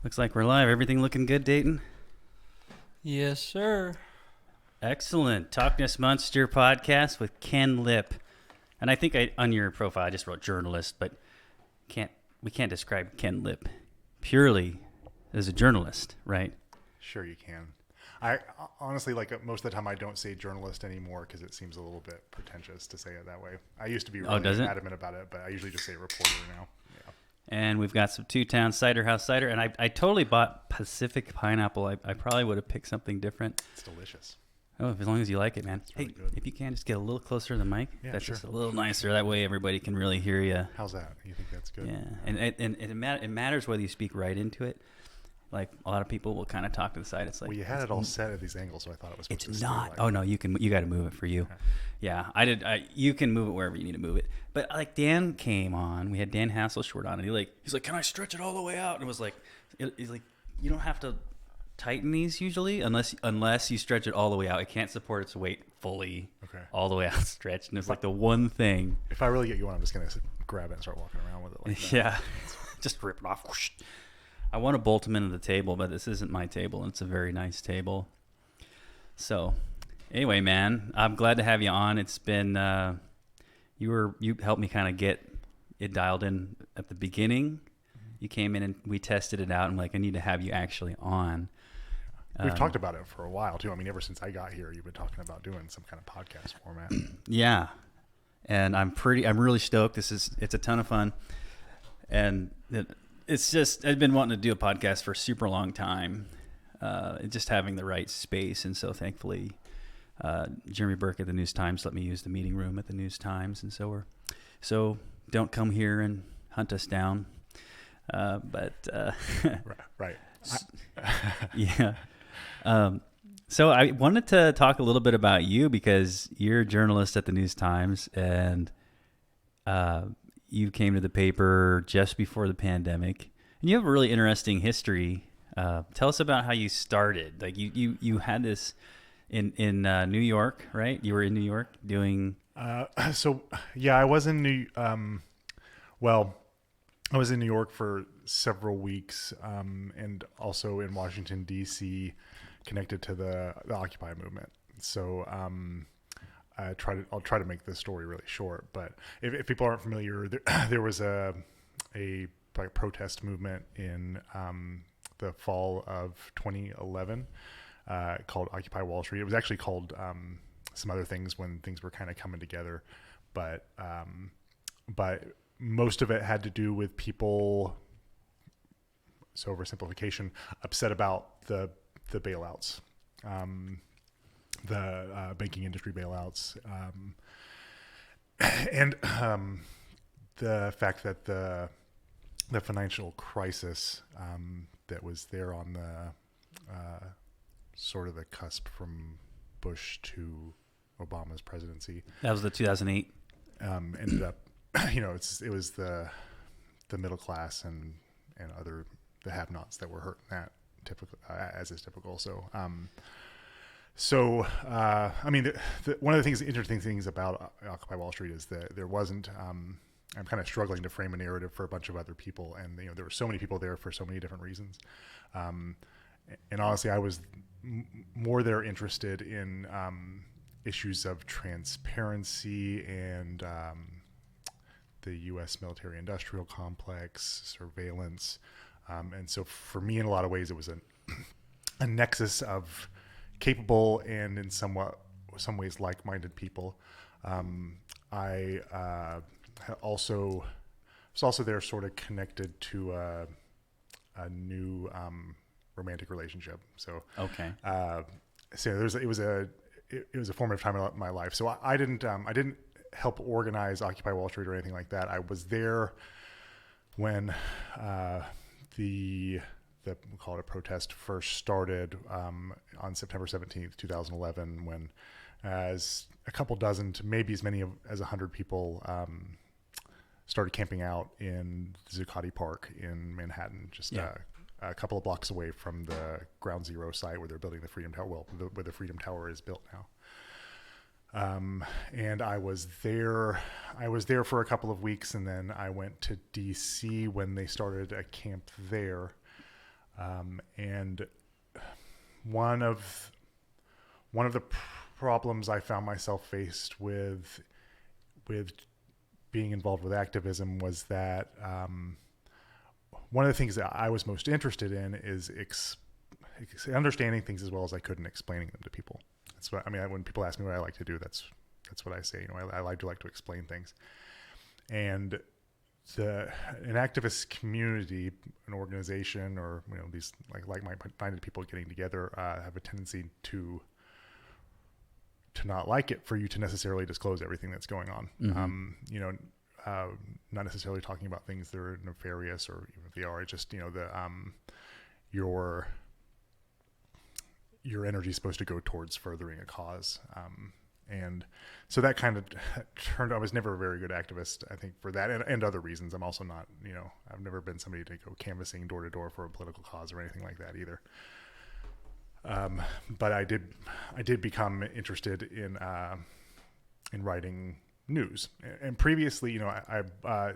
Looks like we're live. Everything looking good, Dayton? Yes, sir. Excellent. Talkness Monster podcast with Ken Lipp. And I think on your profile I just wrote journalist, but we can't describe Ken Lipp purely as a journalist, right? Sure, you can. I honestly, most of the time, I don't say journalist anymore because it seems a little bit pretentious to say it that way. I used to be really adamant about it, but I usually just say reporter now. Yeah. And we've got some Two-Town Cider House cider, and I totally bought Pacific Pineapple. I probably would have picked something different. It's delicious. Oh, as long as you like it, man. It's really hey, good. if you can, just get a little closer to the mic. Yeah, that's sure. just a little nicer. That way everybody can really hear you. How's that? You think that's good? Yeah, and it matters whether you speak right into it. Like a lot of people will kind of talk to the side. It's like, well, you had it all set at these angles, so I thought it was supposed to it's stay not. like Oh no, you got to move it for you. Okay. Yeah, I did. You can move it wherever you need to move it. But like Dan came on, we had Dan Hasselshort on, and he's like, can I stretch it all the way out? And it was like, he's like, you don't have to tighten these usually unless you stretch it all the way out. It can't support its weight fully. Okay. All the way out stretched, and it's like the one thing. If I really get you on, I'm just gonna grab it and start walking around with it like that. Yeah, just rip it off. Whoosh. I want to bolt them into the table, but this isn't my table, and it's a very nice table. So, anyway, man, I'm glad to have you on. It's been you helped me kind of get it dialed in at the beginning. You came in and we tested it out. I'm like, I need to have you actually on. We've talked about it for a while too. I mean, ever since I got here, you've been talking about doing some kind of podcast format. Yeah, and I'm really stoked. It's a ton of fun, and it's just, I've been wanting to do a podcast for a super long time, just having the right space. And so thankfully, Jeremy Burke at the News-Times let me use the meeting room at the News-Times. And so don't come here and hunt us down. Right. Yeah. So I wanted to talk a little bit about you because you're a journalist at the News-Times, and you came to the paper just before the pandemic, and you have a really interesting history. Tell us about how you started. Like you had this in New York, right? You were in New York doing. So yeah, I was in I was in New York for several weeks, and also in Washington D.C., connected to the Occupy movement. So I'll try to make this story really short, but if people aren't familiar, there was a protest movement in the fall of 2011 called Occupy Wall Street. It was actually called some other things when things were kind of coming together, but most of it had to do with people, so oversimplification, upset about the bailouts. The banking industry bailouts, and the fact that the financial crisis that was there on the sort of the cusp from Bush to Obama's presidency. That was the 2008. Ended up, it was the middle class and other the have-nots that were hurt in that as is typical. So, I mean, one of the interesting things about Occupy Wall Street is that there wasn't, I'm kind of struggling to frame a narrative for a bunch of other people. And, there were so many people there for so many different reasons. And honestly, I was more there interested in issues of transparency and the U.S. military-industrial complex, surveillance. And so for me, in a lot of ways, it was a nexus of capable and in some ways like-minded people. I was also there sort of connected to a new romantic relationship. So Okay. it was a formative time in my life. So I didn't help organize Occupy Wall Street or anything like that. I was there when we call it a protest first started on September 17th, 2011, when as a couple dozen to maybe as many as 100 people started camping out in Zuccotti Park in Manhattan, just a couple of blocks away from the Ground Zero site where they're building the Freedom Tower, where the Freedom Tower is built now. And I was there for a couple of weeks, and then I went to DC when they started a camp there. And one of the problems I found myself faced with being involved with activism was that one of the things that I was most interested in is understanding things as well as I could and explaining them to people. That's what I mean. When people ask me what I like to do, that's what I say. I like to explain things. And an activist community, an organization, or these like-minded people getting together have a tendency to not like it for you to necessarily disclose everything that's going on. Mm-hmm. Not necessarily talking about things that are nefarious, or even if they are, it's just your energy is supposed to go towards furthering a cause. And so that kind of turned, I was never a very good activist, I think, for that and other reasons. I'm also not, I've never been somebody to go canvassing door to door for a political cause or anything like that either. But I did become interested in writing news. And previously, I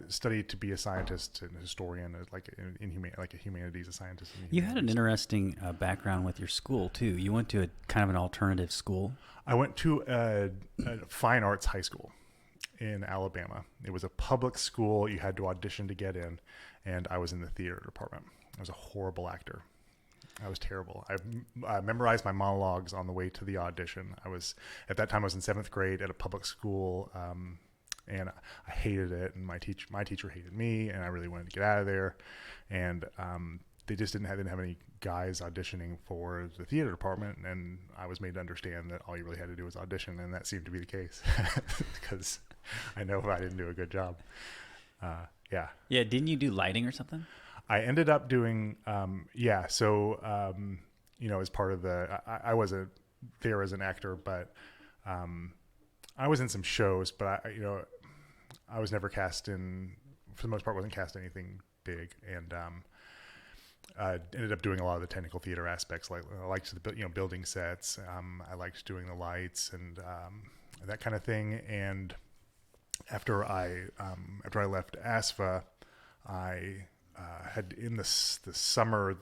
studied to be a scientist and a historian, like a humanities, a scientist. You had an interesting background with your school too. You went to a kind of an alternative school. I went to a fine arts high school in Alabama. It was a public school. You had to audition to get in, and I was in the theater department. I was a horrible actor. I was terrible. I memorized my monologues on the way to the audition. At that time I was in 7th grade at a public school, and I hated it. And my teacher hated me, and I really wanted to get out of there. And they just didn't have any guys auditioning for the theater department, and I was made to understand that all you really had to do was audition, and that seemed to be the case because I know I didn't do a good job. Yeah. Didn't you do lighting or something? I ended up doing, as part of I wasn't there as an actor, but I was in some shows, but I was never cast in, for the most part, wasn't cast in anything big, and I ended up doing a lot of the technical theater aspects. Like I liked the building sets. I liked doing the lights and that kind of thing. And after I left ASFA, I had in the summer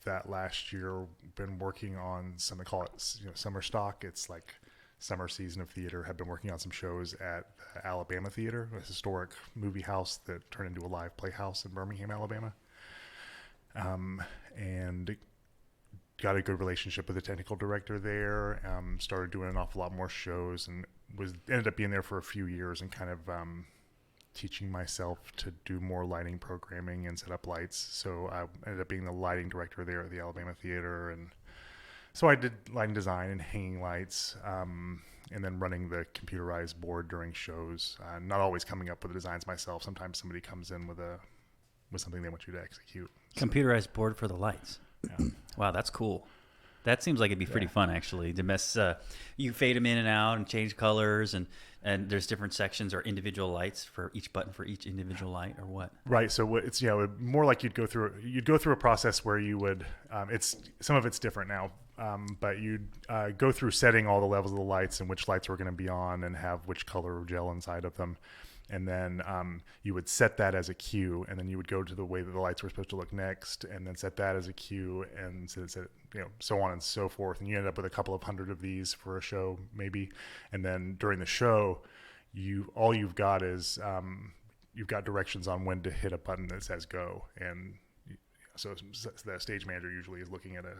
that last year been working on something, call it summer stock. It's like summer season of theater. Had been working on some shows at the Alabama Theater, a historic movie house that turned into a live playhouse in Birmingham, Alabama. And got a good relationship with the technical director there. Started doing an awful lot more shows, and ended up being there for a few years and kind of teaching myself to do more lighting programming and set up lights. So I ended up being the lighting director there at the Alabama Theater. And so I did lighting design and hanging lights, and then running the computerized board during shows, not always coming up with the designs myself. Sometimes somebody comes in with something they want you to execute. Computerized board for the lights. Yeah. Wow, that's cool. That seems like it'd be pretty fun, actually, to mess. You fade them in and out and change colors, and there's different sections or individual lights for each button for each individual light, or what? Right. So it's more like you'd go through a process where you would. It's some of it's different now, but you'd go through setting all the levels of the lights and which lights were going to be on and have which color gel inside of them. And then you would set that as a cue, and then you would go to the way that the lights were supposed to look next, and then set that as a cue, and so on and so forth. And you end up with a couple of hundred of these for a show, maybe. And then during the show, all you've got is you've got directions on when to hit a button that says go. And so the stage manager usually is looking at a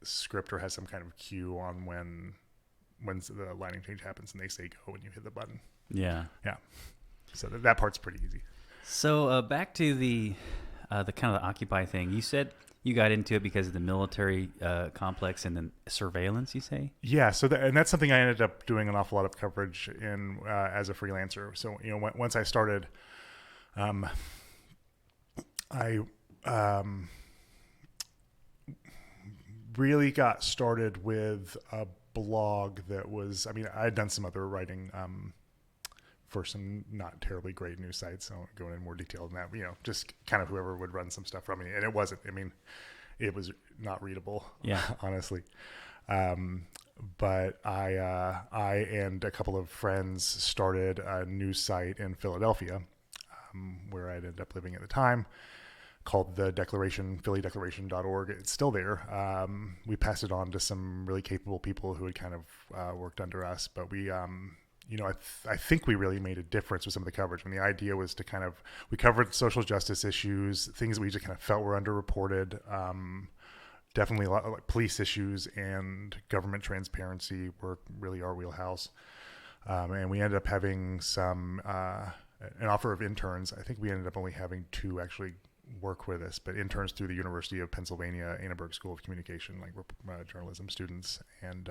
script or has some kind of cue on when the lighting change happens, and they say go when you hit the button. Yeah. So that part's pretty easy. So back to the kind of the Occupy thing. You said you got into it because of the military complex and then surveillance, you say? Yeah. So that's something I ended up doing an awful lot of coverage in as a freelancer. So once I started, I really got started with a blog that was. I had done some other writing. For some not terribly great news sites. So I won't go into more detail than that. Just kind of whoever would run some stuff from me. And it wasn't. It was not readable. Yeah. Honestly. But I and a couple of friends started a news site in Philadelphia, where I ended up living at the time. called the Declaration, phillydeclaration.org. It's still there. We passed it on to some really capable people who had kind of worked under us, but we, I think we really made a difference with some of the coverage. And the idea was to we covered social justice issues, things that we just kind of felt were underreported. Definitely a lot of police issues and government transparency were really our wheelhouse. And we ended up having an offer of interns. I think we ended up only having 2 actually work with us, but interns through the University of Pennsylvania, Annenberg School of Communication, like journalism students, and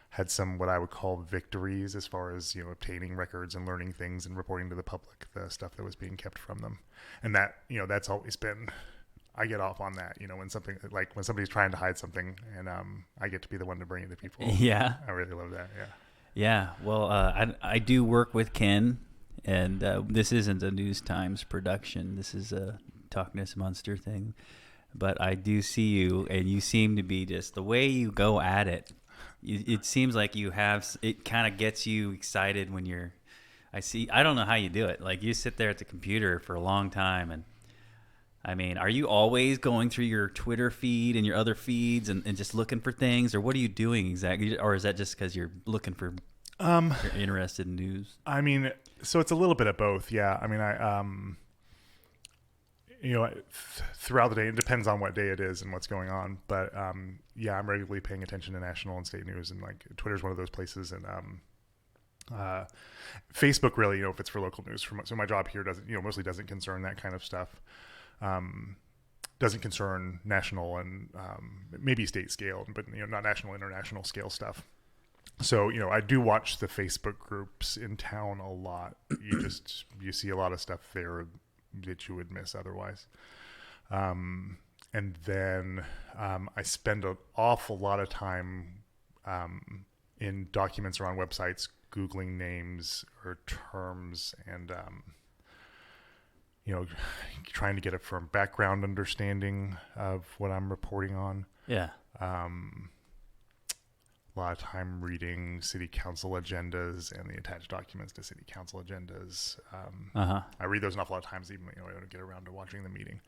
had some what I would call victories as far as obtaining records and learning things and reporting to the public the stuff that was being kept from them. And that that's always been, I get off on that, when somebody's trying to hide something and I get to be the one to bring it to people. Yeah, I really love that. Yeah. Well, I do work with Ken, and this isn't a News-Times production. This is a Talkness Monster thing. But I do see you, and you seem to be just the way you go at it. It seems like it kind of gets you excited when I don't know how you do it. Like, you sit there at the computer for a long time, and I mean, are you always going through your Twitter feed and your other feeds and just looking for things, or what are you doing exactly? Or is that just because you're looking for, you're interested in news? I mean, so it's a little bit of both. Yeah. I mean, throughout the day, it depends on what day it is and what's going on. But yeah, I'm regularly paying attention to national and state news, and like Twitter's one of those places, and Facebook really, if it's for local news. So my job here mostly doesn't concern that kind of stuff. Doesn't concern national and maybe state scale, but not national, international scale stuff. So I do watch the Facebook groups in town a lot. You see a lot of stuff there that you would miss otherwise. And then I spend an awful lot of time in documents or on websites Googling names or terms and trying to get a firm background understanding of what I'm reporting on. Yeah. A lot of time reading city council agendas and the attached documents to city council agendas. I read those an awful lot of times, even I don't get around to watching the meeting.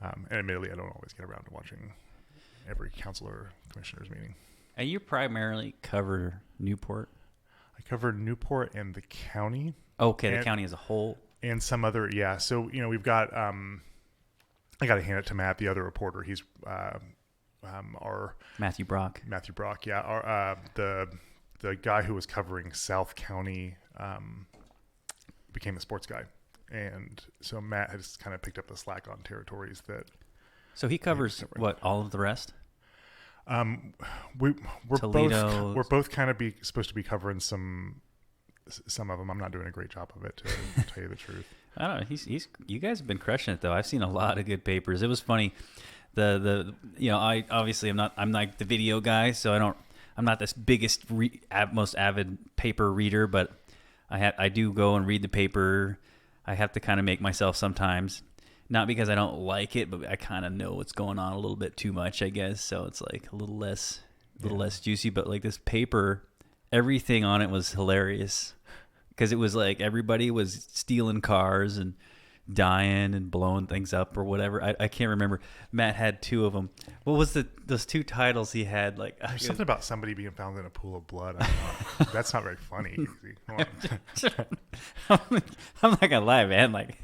And admittedly, I don't always get around to watching every council or commissioner's meeting. And you primarily cover Newport? I cover Newport and the county. Okay, the county as a whole. And some other, yeah. So, we've got, I got to hand it to Matt, the other reporter. He's our Matthew Brock, yeah. Our the guy who was covering South County became a sports guy, and so Matt has kind of picked up the slack on territories that. So he covers what, all of the rest? We're both kind of supposed to be covering some of them. I'm not doing a great job of it, to tell you the truth. I don't know. You guys have been crushing it though. I've seen a lot of good papers. It was funny. I obviously I'm not the video guy, so I'm not this biggest most avid paper reader, but I do go and read the paper. I have to kind of make myself sometimes, not because I don't like it, but I kind of know what's going on a little bit too much, I guess. So it's like a little less juicy. But like this paper, everything on it was hilarious because it was like everybody was stealing cars and dying and blowing things up or whatever. I can't remember. Matt had 2 of them. What was those 2 titles he had? Like there's something about somebody being found in a pool of blood. I don't know. That's not very funny. I'm not gonna lie, man. Like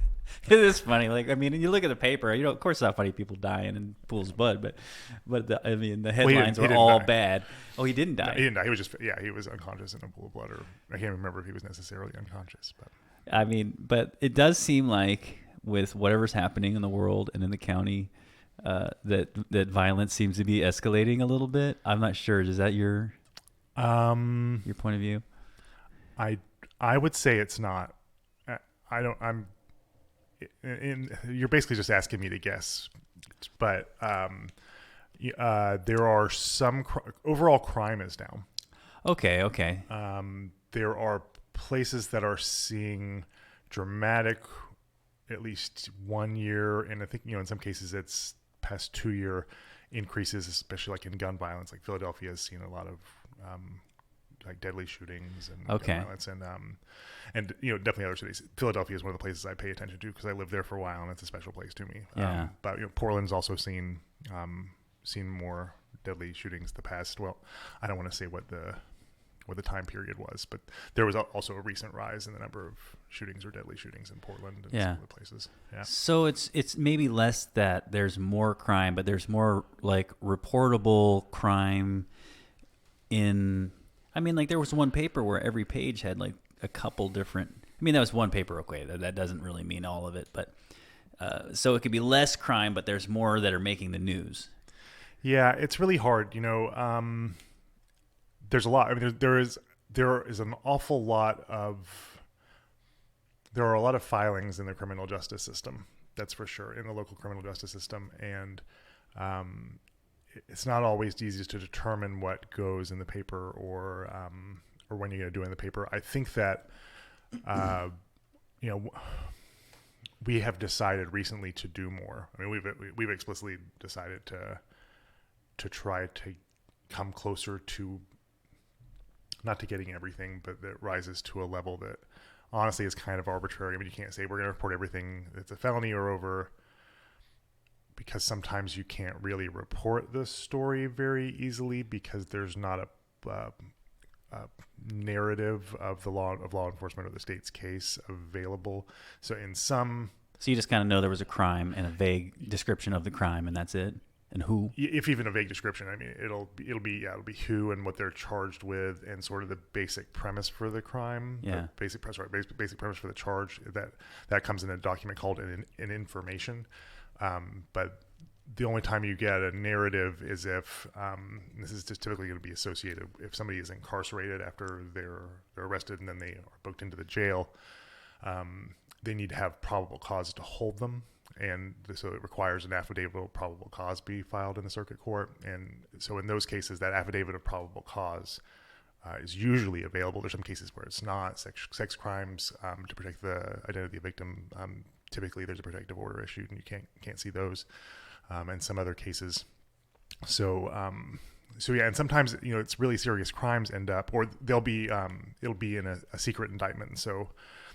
it is funny. Like I mean, you look at the paper. Of course, it's not funny people dying in pools of blood, but the headlines were all bad. Oh, he didn't die. No, he didn't die. He was just he was unconscious in a pool of blood, or I can't remember if he was necessarily unconscious, but. I mean, but it does seem like with whatever's happening in the world and in the county, that violence seems to be escalating a little bit. I'm not sure. Is that your point of view? I would say it's not. You're basically just asking me to guess, but there are some overall crime is down. Okay. There are places that are seeing dramatic, at least 1 year, and I think in some cases it's past 2 year increases, especially like in gun violence. Like Philadelphia has seen a lot of like deadly shootings and Okay. gun violence, and definitely other cities. Philadelphia is one of the places I pay attention to because I lived there for a while and it's a special place to me. Yeah. But Portland's also seen more deadly shootings the past. Well, I don't want to say what the time period was, but there was also a recent rise in the number of shootings or deadly shootings in Portland and some other places. Yeah. So it's maybe less that there's more crime, but there's more like reportable crime like there was one paper where every page had like a couple different, that was one paper. Okay. That doesn't really mean all of it, but so it could be less crime, but there's more that are making the news. Yeah. It's really hard. There's a lot. There is an awful lot of, there are a lot of filings in the criminal justice system. That's for sure, in the local criminal justice system. And it's not always easy to determine what goes in the paper or when you're going to do it in the paper. I think that, we have decided recently to do more. We've explicitly decided to try to come closer to, not to getting everything, but that rises to a level that honestly is kind of arbitrary. You can't say we're going to report everything that's a felony or over, because sometimes you can't really report the story very easily because there's not a narrative of law enforcement or the state's case available. So you just kind of know there was a crime and a vague description of the crime, and that's it. And who? If even a vague description, it'll be who and what they're charged with, and sort of the basic premise for the crime. Yeah. Basic premise for the charge that comes in a document called an information. But the only time you get a narrative is if this is just typically going to be associated if somebody is incarcerated after they're arrested and then they are booked into the jail. They need to have probable cause to hold them. And so it requires an affidavit of probable cause be filed in the circuit court. And so in those cases, that affidavit of probable cause is usually available. There's some cases where it's not. Sex crimes, to protect the identity of the victim, typically there's a protective order issued and you can't see those. And some other cases. So yeah, and sometimes, it's really serious crimes end up, or it'll be in a secret indictment. So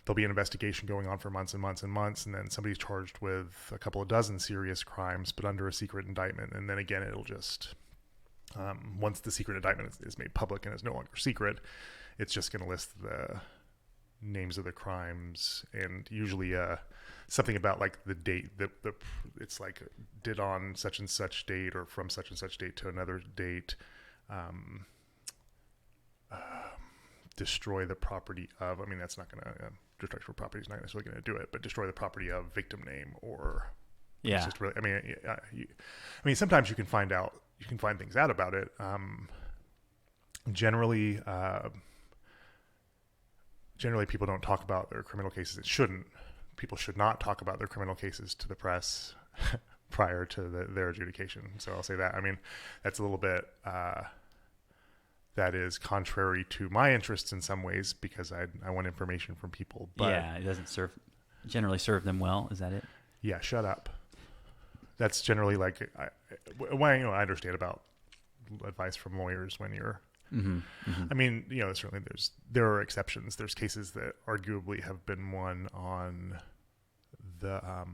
there'll be an investigation going on for months and months and months, and then somebody's charged with a couple of dozen serious crimes, but under a secret indictment. And then again, it'll just, once the secret indictment is made public and is no longer secret, it's just going to list the names of the crimes and usually something about like the date. It's like did on such and such date or from such and such date to another date. Destroy the property of. That's not going to. Destruction of property is not necessarily going to do it, but destroy the property of victim name or. Yeah. It's just really. Sometimes you can find things out about it. Generally, people don't talk about their criminal cases. It shouldn't. People should not talk about their criminal cases to the press prior to their adjudication. So I'll say that. That's a little bit. That is contrary to my interests in some ways because I want information from people. But yeah, it doesn't generally serve them well. Is that it? Yeah, shut up. That's generally like I understand about advice from lawyers when you're. Mm-hmm, mm-hmm. Certainly there are exceptions. There's cases that arguably have been won on the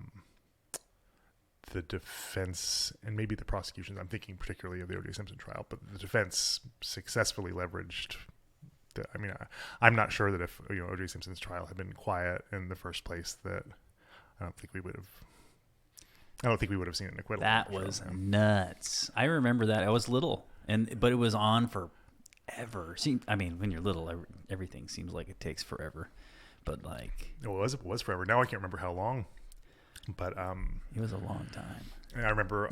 defense and maybe the prosecution. I'm thinking particularly of the O.J. Simpson trial, but the defense successfully leveraged. I'm not sure that if O.J. Simpson's trial had been quiet in the first place, that I don't think we would have seen an acquittal. That was nuts. I remember that. I was little, but it was on forever. When you're little, everything seems like it takes forever. But like, it was forever. Now I can't remember how long. But it was a long time. And I remember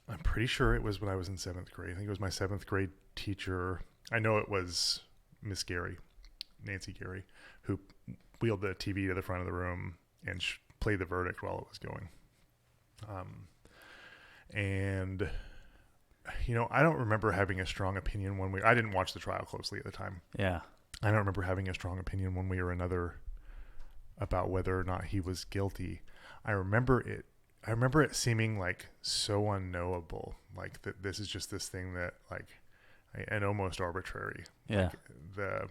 I'm pretty sure it was when I was in 7th grade. I think it was my 7th grade teacher. I know it was Miss Gary, Nancy Gary, who wheeled the TV to the front of the room and played the verdict while it was going. I don't remember having a strong opinion one way. I didn't watch the trial closely at the time. Yeah. I don't remember having a strong opinion one way or another about whether or not he was guilty. I remember it seeming like so unknowable, like that this is just this thing that like and almost arbitrary. Yeah. Like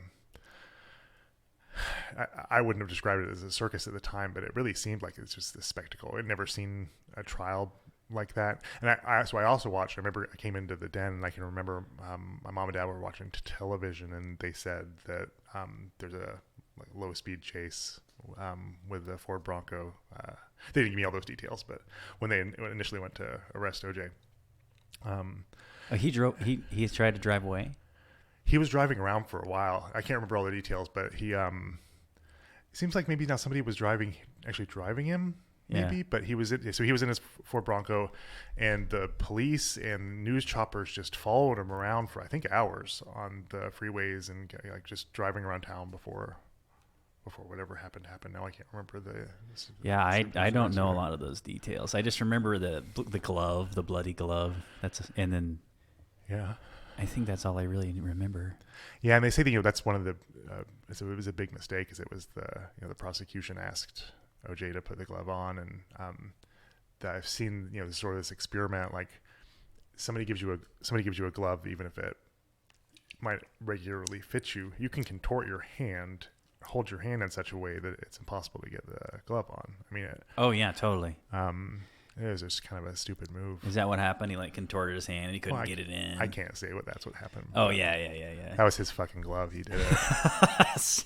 I wouldn't have described it as a circus at the time, but it really seemed like it's just this spectacle. I'd never seen a trial like that. And so I also watched, I remember I came into the den, and I can remember my mom and dad were watching television, and they said that there's a like low speed chase with the Ford Bronco. They didn't give me all those details, but when they initially went to arrest OJ, he tried to drive away. he was driving around for a while. I can't remember all the details, but he it seems like maybe now somebody was driving him, maybe. Yeah. But he was in his Ford Bronco, and the police and news choppers just followed him around for I think hours on the freeways and like just driving around town before whatever happened. Now I can't remember the. Yeah, I don't know a lot of those details. I just remember the glove, the bloody glove. And then. Yeah. I think that's all I really remember. Yeah, and they say that that's one of the. So it was a big mistake, because it was the prosecution asked OJ to put the glove on, and that I've seen sort of this experiment, like somebody gives you a glove, even if it might regularly fit you, you can contort your hand, hold your hand in such a way that it's impossible to get the glove on. I mean, oh yeah, totally. It was just kind of a stupid move. Is that what happened? He like contorted his hand and he couldn't get it in. I can't say that's what happened. Oh yeah. That was his fucking glove. He did it.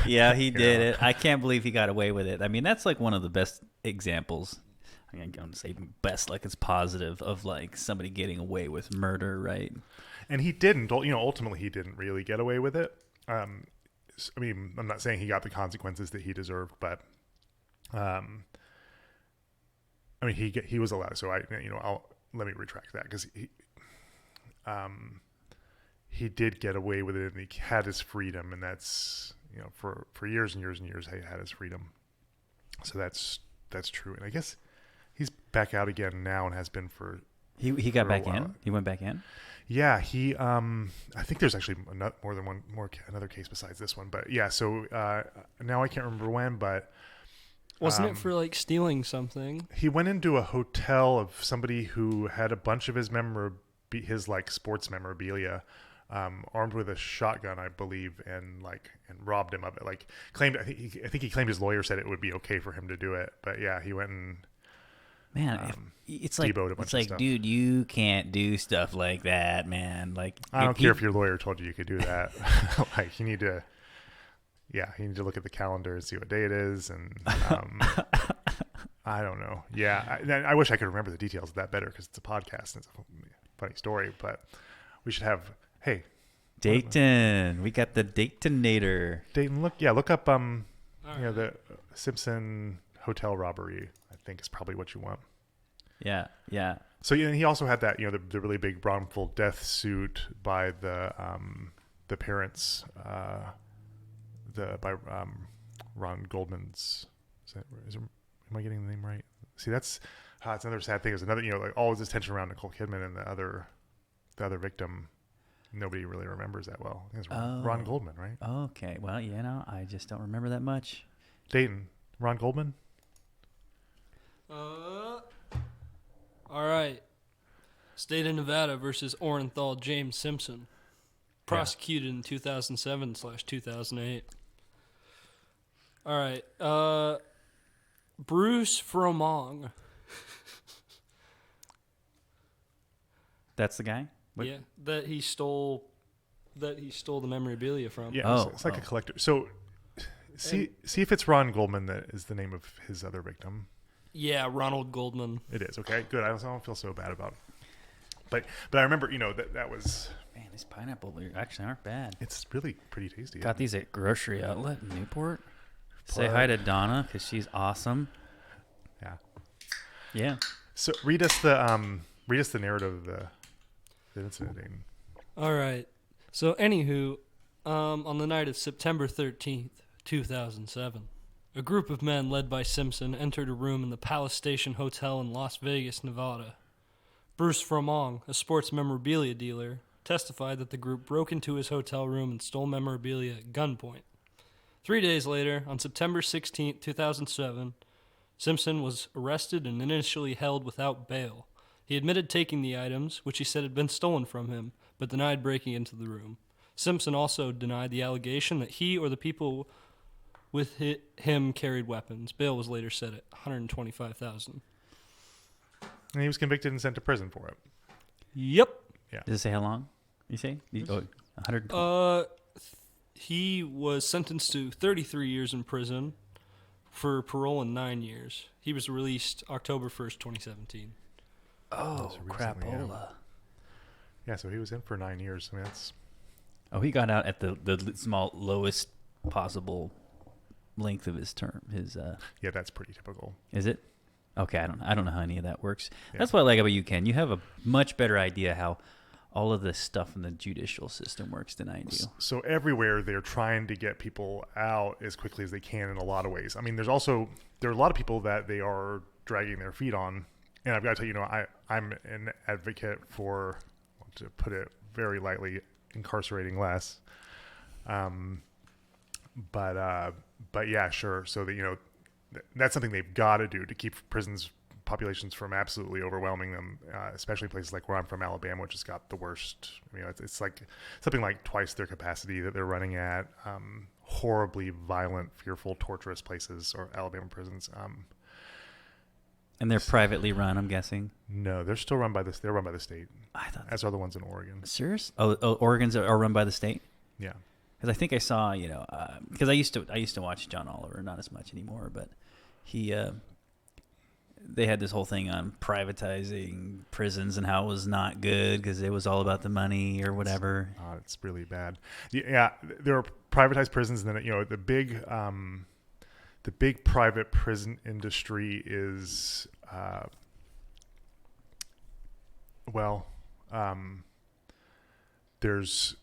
Yeah, he did it. I can't believe he got away with it. I mean, that's like one of the best examples. I'm going to say best, like it's positive, of like somebody getting away with murder, right? And he didn't. Ultimately, he didn't really get away with it. I mean, I'm not saying he got the consequences that he deserved, but. I mean, he was allowed. So let me retract that, because he did get away with it, and he had his freedom, and that's for years and years and years he had his freedom. So that's true, and I guess he's back out again now, and has been for. He got back in. He went back in. Yeah, he. I think there's actually another case besides this one, but yeah. So now I can't remember when, but. Wasn't it for like stealing something? He went into a hotel of somebody who had a bunch of his like sports memorabilia, armed with a shotgun, I believe, and robbed him of it. Like claimed, I think he claimed his lawyer said it would be okay for him to do it, but yeah, he went and. Man, it's like stuff. Dude, you can't do stuff like that, man. Like I don't care if your lawyer told you could do that. Like you need to. Yeah, you need to look at the calendar and see what day it is, and I don't know. Yeah, I wish I could remember the details of that better, because it's a podcast and it's a funny story. But we should have Dayton. We got the Daytonator. Dayton, look up the Simpson hotel robbery. I think is probably what you want. Yeah. So he also had that the really big wrongful death suit by the parents. By Ron Goldman's. Am I getting the name right? See, that's it's another sad thing. There's another like all this tension around Nicole Kidman and the other victim. Nobody really remembers that well. I think it's Ron Goldman, right? Okay. Well, I just don't remember that much. Dayton, Ron Goldman. All right. State of Nevada versus Orenthal James Simpson. Prosecuted in 2007/2008. All right. Bruce Fromong. That's the guy? Yeah, that he stole the memorabilia from. Yeah, it's like a collector. So see if it's Ron Goldman that is the name of his other victim. Yeah, Ronald Goldman. It is. Okay, good. I don't feel so bad about it. But I remember, that was... Man, these pineapple actually aren't bad. It's really pretty tasty. Got these at Grocery Outlet in Newport. Say hi to Donna, because she's awesome. Yeah. So read us the narrative of the incident. All right. So anywho, on the night of September 13th, 2007, a group of men led by Simpson entered a room in the Palace Station Hotel in Las Vegas, Nevada. Bruce Fromong, a sports memorabilia dealer, testified that the group broke into his hotel room and stole memorabilia at gunpoint. 3 days later, on September 16, 2007, Simpson was arrested and initially held without bail. He admitted taking the items, which he said had been stolen from him, but denied breaking into the room. Simpson also denied the allegation that he or the people with him carried weapons. Bail was later set at $125,000. And he was convicted and sent to prison for it. Yep. Yeah. Does it say how long? You say? 100. He was sentenced to 33 years in prison for parole in 9 years. He was released October 1st, 2017. Oh, crapola. Yeah, so he was in for 9 years. I mean, that's... Oh, he got out at the lowest possible length of his term. Yeah, that's pretty typical. Is it? Okay, I don't know how any of that works. Yeah. That's what I like about you, Ken. You have a much better idea how all of this stuff in the judicial system works than I do. So everywhere they're trying to get people out as quickly as they can in a lot of ways. I mean, there are a lot of people that they are dragging their feet on. And I've got to tell you, I'm an advocate for, to put it very lightly, incarcerating less. But yeah, sure. So that, that's something they've got to do to keep prisons populations from absolutely overwhelming them, especially places like where I'm from, Alabama, which has got the worst. It's like something like twice their capacity that they're running at. Horribly violent, fearful, torturous places, or Alabama prisons. And they're privately run, I'm guessing. No, they're still run by the. They're run by the state. I thought. As are the ones in Oregon. Serious? Oh, Oregon's are run by the state. Yeah. Because I think I saw, because I used to watch John Oliver, not as much anymore, but they had this whole thing on privatizing prisons and how it was not good because it was all about the money or whatever. It's really bad. Yeah, there are privatized prisons, and then the big private prison industry is there's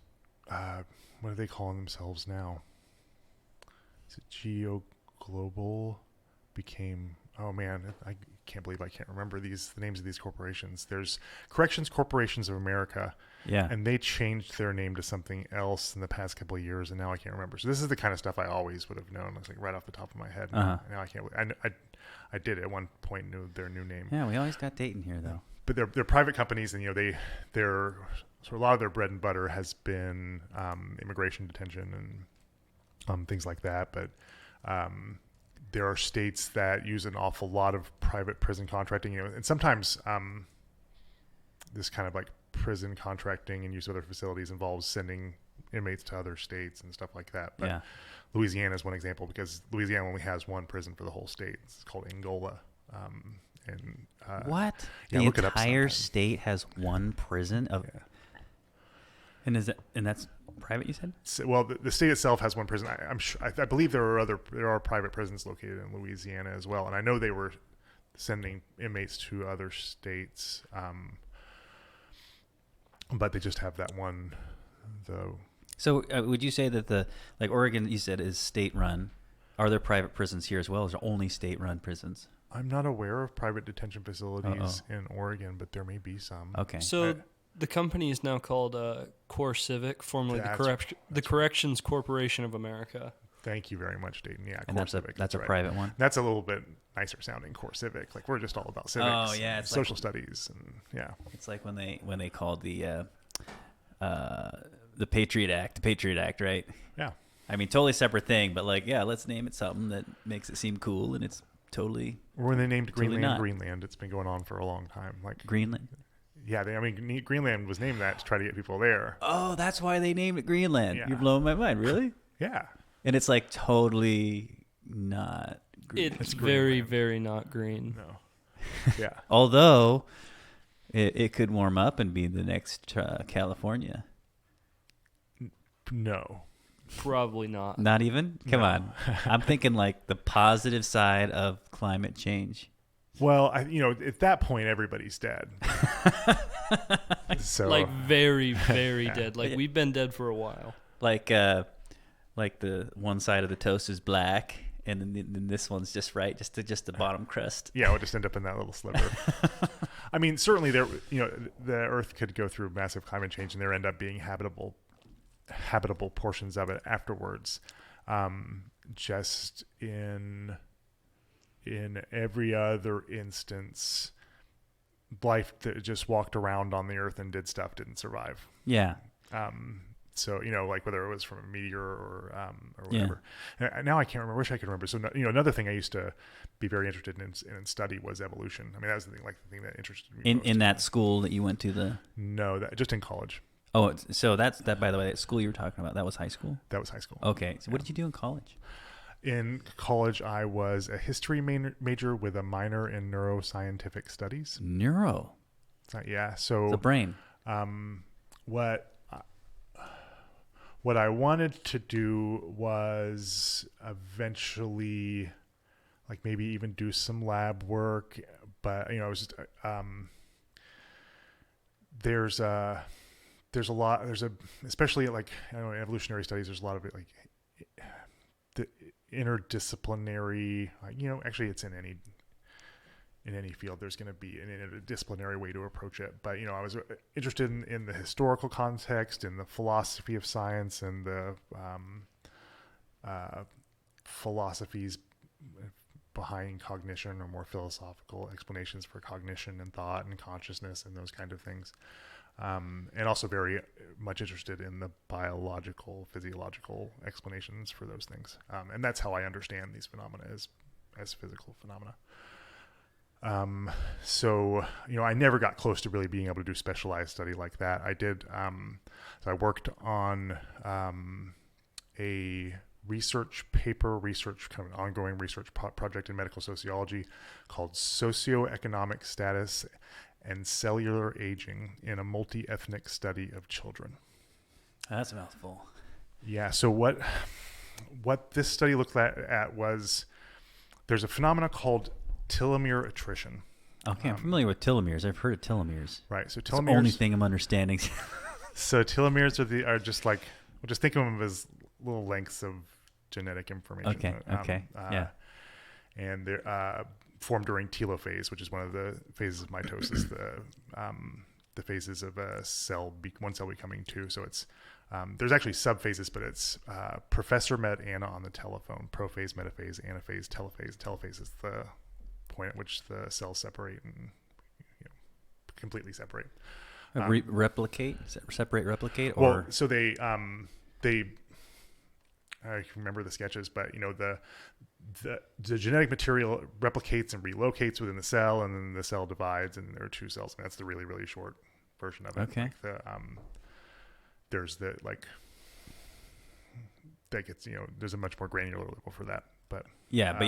what are they calling themselves now? Is it Geo Global? Became, oh man, I can't believe I can't remember the names of these corporations. There's Corrections Corporations of America. Yeah. And they changed their name to something else in the past couple of years, and now I can't remember. So this is the kind of stuff I always would have known. It's like right off the top of my head. Uh-huh. Now I can't. I did at one point knew their new name. Yeah, we always got Dayton here though. But they're private companies, and they're so a lot of their bread and butter has been immigration detention and things like that. But there are states that use an awful lot of private prison contracting, and sometimes this kind of like prison contracting and use of other facilities involves sending inmates to other states and stuff like that. But yeah. Louisiana is one example because Louisiana only has one prison for the whole state. It's called Angola. What? Yeah, the look it up entire sometime. state has one prison of. Yeah. And that's private, you said? So, well, the state itself has one prison. I'm sure. I believe there are private prisons located in Louisiana as well, and I know they were sending inmates to other states, but they just have that one, though. So would you say that Oregon, you said, is state run? Are there private prisons here as well? Or is there only state run prisons? I'm not aware of private detention facilities in Oregon, but there may be some. Okay. So the company is now called Core Civic, formerly the Corrections Corporation of America. Thank you very much, Dayton. Yeah, and Core that's Civic, a right. private one. That's a little bit nicer sounding, Core Civic. Like we're just all about civics. Oh yeah, it's social studies and yeah. It's like when they called the Patriot Act, right? Yeah. I mean, totally separate thing, but let's name it something that makes it seem cool, and it's totally. Or when they named Greenland, totally it's been going on for a long time. Like Greenland. Yeah, Greenland was named that to try to get people there. Oh, that's why they named it Greenland. Yeah. You're blowing my mind, really? Yeah. And it's like totally not green. It's very, very not green. No. Yeah. Although it could warm up and be the next California. No. Probably not. Not even? Come on. I'm thinking like the positive side of climate change. Well, at that point, everybody's dead. So like very, very Yeah. dead. Like we've been dead for a while. Like the one side of the toast is black, and then this one's just right, just the bottom crust. yeah, we'll just end up in that little sliver. I mean, certainly the Earth could go through massive climate change, and there end up being habitable portions of it afterwards. Just in every other instance, life that just walked around on the earth and did stuff didn't survive. Yeah. So, like whether it was from a meteor or whatever. And now I can't remember. I wish I could remember. So, another thing I used to be very interested in study was evolution. I mean, that was the thing that interested me most. In that school that you went to, No, just in college. Oh, so that, by the way, that school you were talking about, that was high school? That was high school. Okay. So what did you do in college? In college, I was a history major with a minor in neuroscientific studies. Neuro? Yeah. So the brain. What I wanted to do was eventually, maybe even do some lab work, but I was just especially in evolutionary studies, there's a lot of it the interdisciplinary. Actually, it's in any field, there's going to be an interdisciplinary way to approach it. But, I was interested in the historical context, in the philosophy of science, and the philosophies behind cognition, or more philosophical explanations for cognition and thought and consciousness and those kind of things. And also very much interested in the biological, physiological explanations for those things. And that's how I understand these phenomena as physical phenomena. So, I never got close to really being able to do specialized study like that. I did, so I worked on, a kind of an ongoing research project in medical sociology called Socioeconomic Status and Cellular Aging in a Multi-Ethnic Study of Children. That's a mouthful. Yeah. So what this study looked at was, there's a phenomena called Telomere attrition. Okay, I'm familiar with telomeres. I've heard of telomeres. Right. So telomeres. It's the only thing I'm understanding. So telomeres are just we'll just think of them as little lengths of genetic information. Okay. Yeah. And they're formed during telophase, which is one of the phases of mitosis. The phases of a cell, one cell becoming two. So it's there's actually subphases, but it's Professor met Anna on the telephone. Prophase, metaphase, anaphase, telophase. Telophase is the point at which the cells separate and completely separate. Replicate? Separate, replicate? Or? Well, so they I can remember the sketches, but the genetic material replicates and relocates within the cell, and then the cell divides, and there are two cells. And that's the really, really short version of it. Okay. There's that gets there's a much more granular level for that, but yeah, but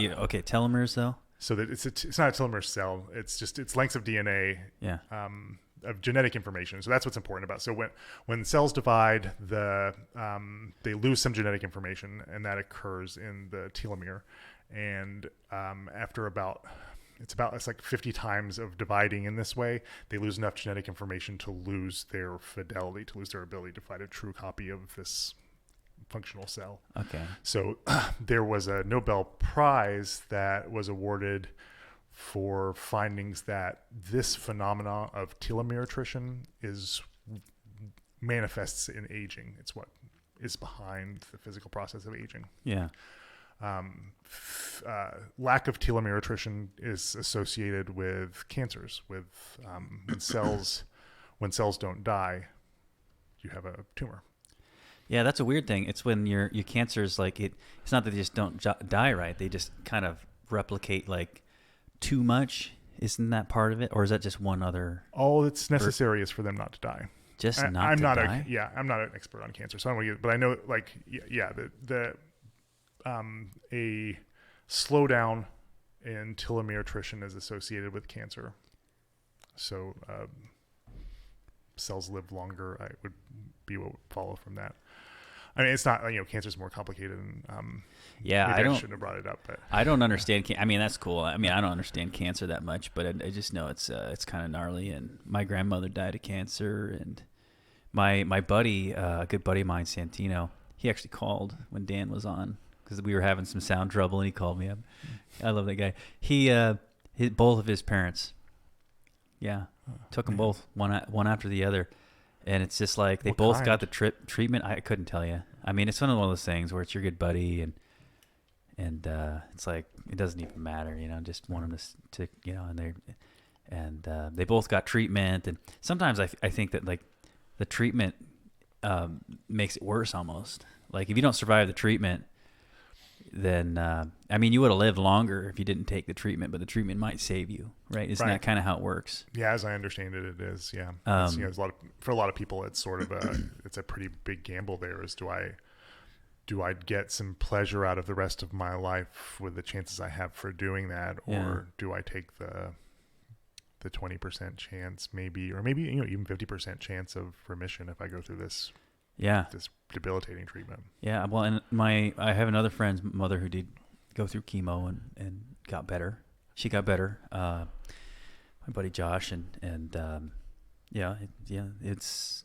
telomeres though. So that it's not a telomere cell. It's lengths of DNA. Yeah. Of genetic information. So that's what's important about. So when cells divide, they lose some genetic information, and that occurs in the telomere. And after it's like 50 times of dividing in this way, they lose enough genetic information to lose their fidelity, to lose their ability to find a true copy of this functional cell. Okay. So there was a Nobel Prize that was awarded for findings that this phenomena of telomere attrition manifests in aging. It's what is behind the physical process of aging. Yeah. Lack of telomere attrition is associated with cancers. With when cells don't die, you have a tumor. Yeah, that's a weird thing. It's when your cancers it's not that they just don't die right. They just kind of replicate too much. Isn't that part of it, or is that just one other? All that's necessary is for them not to die. I'm not die. I'm not an expert on cancer, so I don't want to. But I know, a slowdown in telomere attrition is associated with cancer. So cells live longer. I would be what would follow from that. I mean, it's not, cancer is more complicated. And, I shouldn't have brought it up, but I don't understand. I mean, that's cool. I mean, I don't understand cancer that much, but I just know it's kind of gnarly. And my grandmother died of cancer, and my buddy, a good buddy of mine, Santino, he actually called when Dan was on because we were having some sound trouble, and he called me up. I love that guy. He both of his parents, took them both one after the other. And it's just they what both kind? got the treatment. I couldn't tell you. I mean, it's one of those things where it's your good buddy, and it's it doesn't even matter, just want them to and and they both got treatment. And sometimes I think that like the treatment makes it worse almost. Like if you don't survive the treatment, then I mean, you would have lived longer if you didn't take the treatment, but the treatment might save you, right? Isn't that kind of how it works? Yeah, as I understand it, it is. Yeah, there's for a lot of people, it's sort of it's a pretty big gamble. There is, do I get some pleasure out of the rest of my life with the chances I have for doing that, or do I take the 20% chance, maybe even 50% chance of remission if I go through this debilitating treatment. Yeah, well, and I have another friend's mother who did go through chemo and got better. She got better. My buddy Josh and it's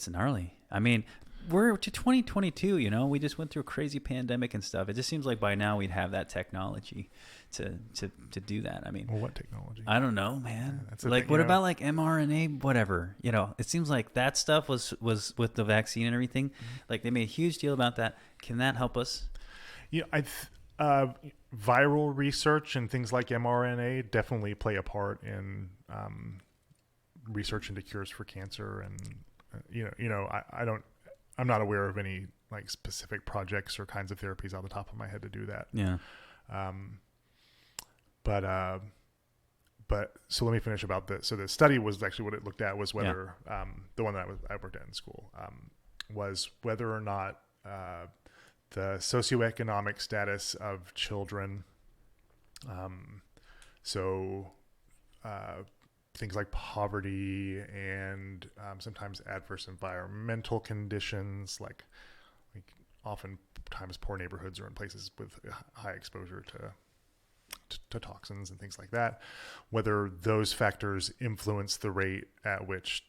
gnarly. I mean, we're to 2022, we just went through a crazy pandemic and stuff. It just seems like by now we'd have that technology to do that. I mean, well, what technology? I don't know, man. Yeah, like, what about like mRNA, whatever? It seems like that stuff was with the vaccine and everything. Mm-hmm. Like they made a huge deal about that. Can that help us? Yeah, viral research and things like mRNA definitely play a part in research into cures for cancer. And I'm not aware of any like specific projects or kinds of therapies off the top of my head to do that. Yeah. But so let me finish about this. So the study was actually what it looked at was whether the one that I worked at in school was whether or not the socioeconomic status of children, things like poverty and sometimes adverse environmental conditions, like oftentimes poor neighborhoods are in places with high exposure to toxins and things like that, whether those factors influence the rate at which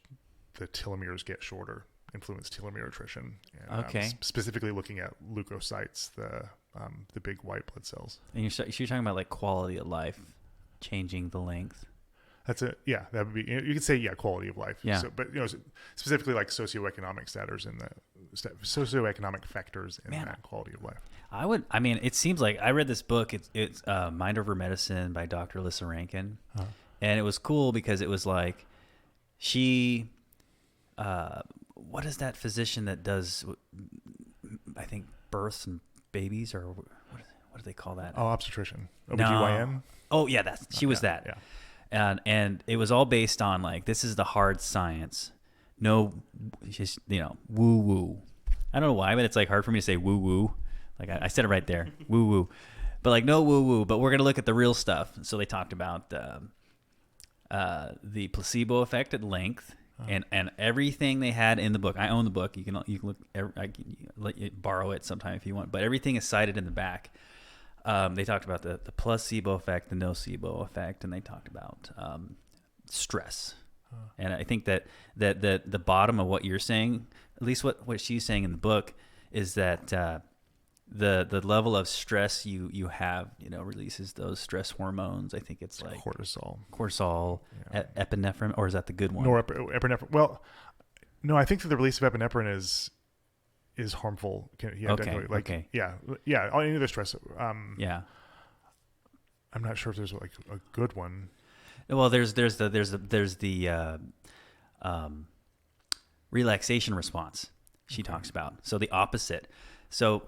the telomeres get shorter, influence telomere attrition. And, specifically looking at leukocytes, the big white blood cells. And you're talking about like quality of life, changing the length. That's it. Yeah, that would be. You could say quality of life. Yeah. So, but specifically like socioeconomic status in the socioeconomic factors in that quality of life. I mean, it seems like I read this book. It's Mind Over Medicine by Dr. Alyssa Rankin, and it was cool because it was like she, what is that physician that does, I think births and babies, or what do they call that? Oh, obstetrician. OBGYN. No. Oh yeah, she was that. Yeah. And it was all based on like, this is the hard science. No, just, woo woo. I don't know why, but it's like hard for me to say woo woo. Like I said it right there, woo woo. But like no woo woo. But we're gonna look at the real stuff. So they talked about the placebo effect at length and everything they had in the book. I own the book. You can look. I can let you borrow it sometime if you want. But everything is cited in the back. They talked about the placebo effect, the nocebo effect, and they talked about stress. And I think that the bottom of what you're saying, at least what she's saying in the book, is that the level of stress you have, releases those stress hormones. I think it's like cortisol, epinephrine, or is that the good one? Epinephrine. Well, no, I think that the release of epinephrine is harmful. Definitely. Like, any of the stress. I'm not sure if there's like a good one. Well, there's the relaxation response she talks about. So the opposite. So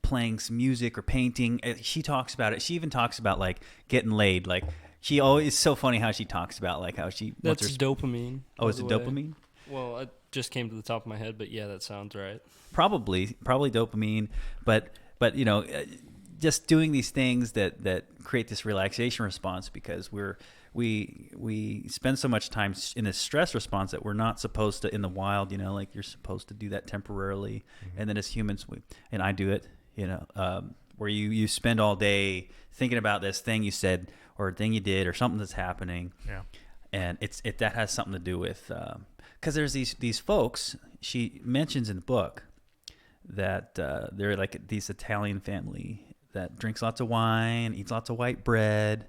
playing some music or painting. She talks about it. She even talks about like getting laid. Like she always, it's so funny how she talks about like how she. That's dopamine. Oh, is it dopamine? Well, it just came to the top of my head, but yeah, that sounds right. Probably dopamine, but just doing these things that create this relaxation response, because we spend so much time in this stress response that we're not supposed to in the wild, like you're supposed to do that temporarily. Mm-hmm. And then as humans, and I do it, where you spend all day thinking about this thing you said or thing you did or something that's happening. Yeah. And that has something to do with, because there's these folks she mentions in the book that they're like this Italian family that drinks lots of wine, eats lots of white bread,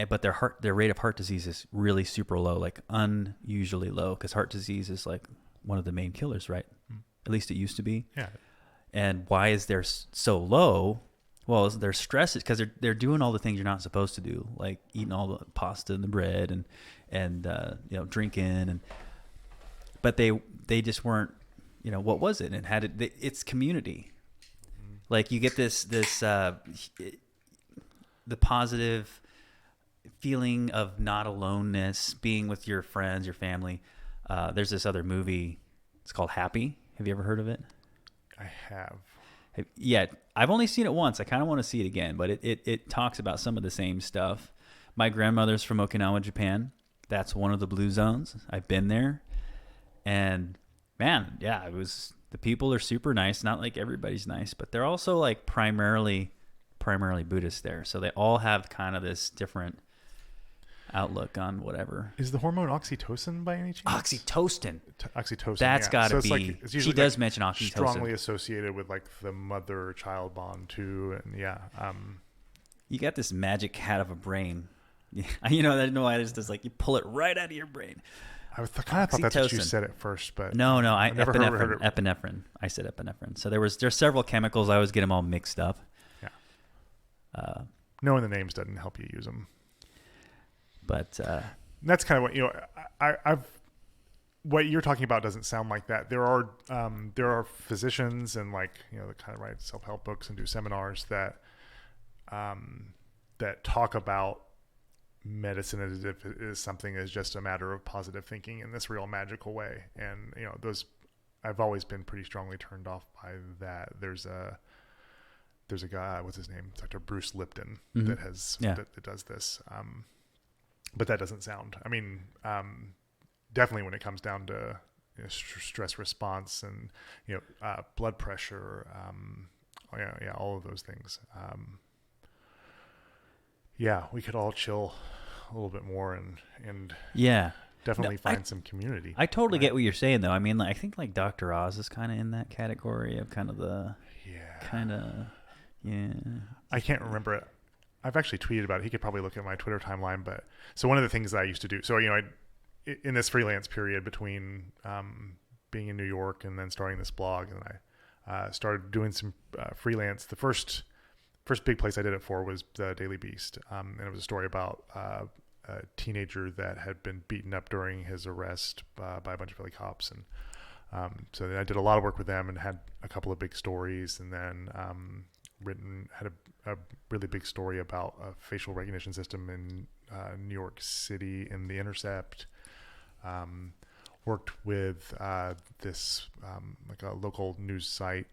but their rate of heart disease is really super low, like unusually low, because heart disease is like one of the main killers, right? At least it used to be. Yeah. And why is theirs so low? Well, their stress is because they're doing all the things you're not supposed to do, like eating all the pasta and the bread and drinking but they just weren't, what was it? And it's community. Like you get this the positive feeling of not aloneness, being with your friends, your family. There's this other movie. It's called Happy. Have you ever heard of it? I have. Yeah, I've only seen it once. I kind of want to see it again, but it talks about some of the same stuff. My grandmother's from Okinawa, Japan. That's one of the blue zones. I've been there. And man, yeah, the people are super nice. Not like everybody's nice, but they're also like primarily Buddhist there. So they all have kind of this different outlook on whatever. Is the hormone oxytocin by any chance? Oxytocin. Oxytocin. That's got to so be. It's She does mention oxytocin. Strongly associated with like the mother-child bond too, and you got this magic hat of a brain. I didn't know why it's just like you pull it right out of your brain. I kind of thought that's what you said at first, but no, I never heard it. Epinephrine. I said epinephrine. So there's several chemicals. I always get them all mixed up. Yeah. Knowing the names doesn't help you use them. But that's kind of what I've. What you're talking about doesn't sound like that. There are physicians and that kind of write self-help books and do seminars that talk about medicine as if it is something as just a matter of positive thinking in this real magical way. And those, I've always been pretty strongly turned off by that. There's a guy, what's his name, Dr. Bruce Lipton, that does this. But that doesn't sound. I mean, definitely when it comes down to stress response and blood pressure, all of those things. We could all chill a little bit more and definitely find some community. I totally get what you're saying though. I mean, I think like Dr. Oz is kind of in that category of kind of the I can't remember it. I've actually tweeted about it. He could probably look at my Twitter timeline. But so one of the things that I used to do, so in this freelance period between being in New York and then starting this blog, and I started doing some freelance. The first big place I did it for was the Daily Beast, and it was a story about a teenager that had been beaten up during his arrest by a bunch of LA cops, and so I did a lot of work with them and had a couple of big stories, and then had a really big story about a facial recognition system in New York City in the Intercept. Worked with this like a local news site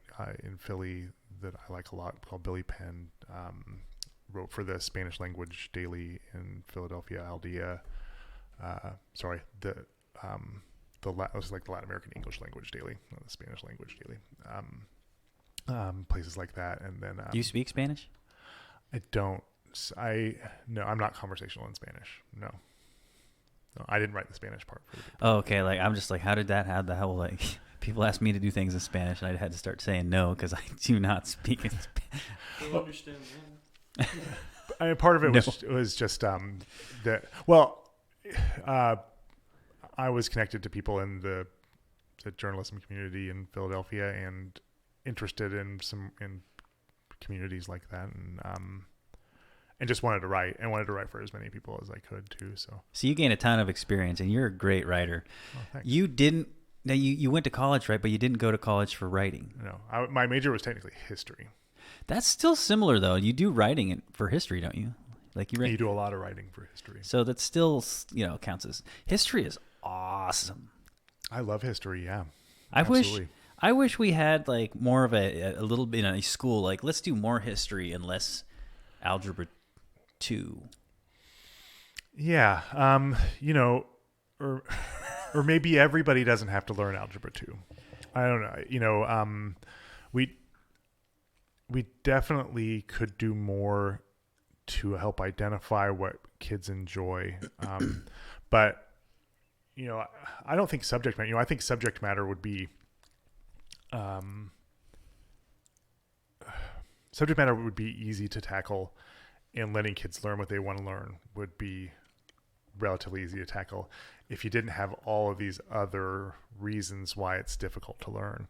in Philly that I like a lot called Billy Penn. Wrote for the Spanish language daily in Philadelphia, Aldea. It was like the Latin American English language daily, not the Spanish language daily. Places like that, and then do you speak Spanish? I don't. No, I'm not conversational in Spanish. No, I didn't write the Spanish part for the paper. Oh, okay. Like I'm just like, how the hell like people ask me to do things in Spanish, and I had to start saying no because I do not speak in Spanish. Don't understand that. I mean, part of it was just that. Well, I was connected to people in the journalism community in Philadelphia and interested in communities like that, and just wanted to write for as many people as I could too. So you gained a ton of experience, and you're a great writer. Oh, thanks. You didn't. Now you went to college, right? But you didn't go to college for writing. No, my major was technically history. That's still similar though. You do writing for history, don't you? Like you do a lot of writing for history. So that still counts as history is awesome. I love history. Yeah, absolutely. I wish we had like more of a little bit in a school. Like let's do more history and less algebra 2. Yeah, or maybe everybody doesn't have to learn algebra 2. I don't know. We definitely could do more to help identify what kids enjoy. But I don't think subject matter. I think subject matter would be. Subject matter would be easy to tackle, and letting kids learn what they want to learn would be relatively easy to tackle if you didn't have all of these other reasons why it's difficult to learn.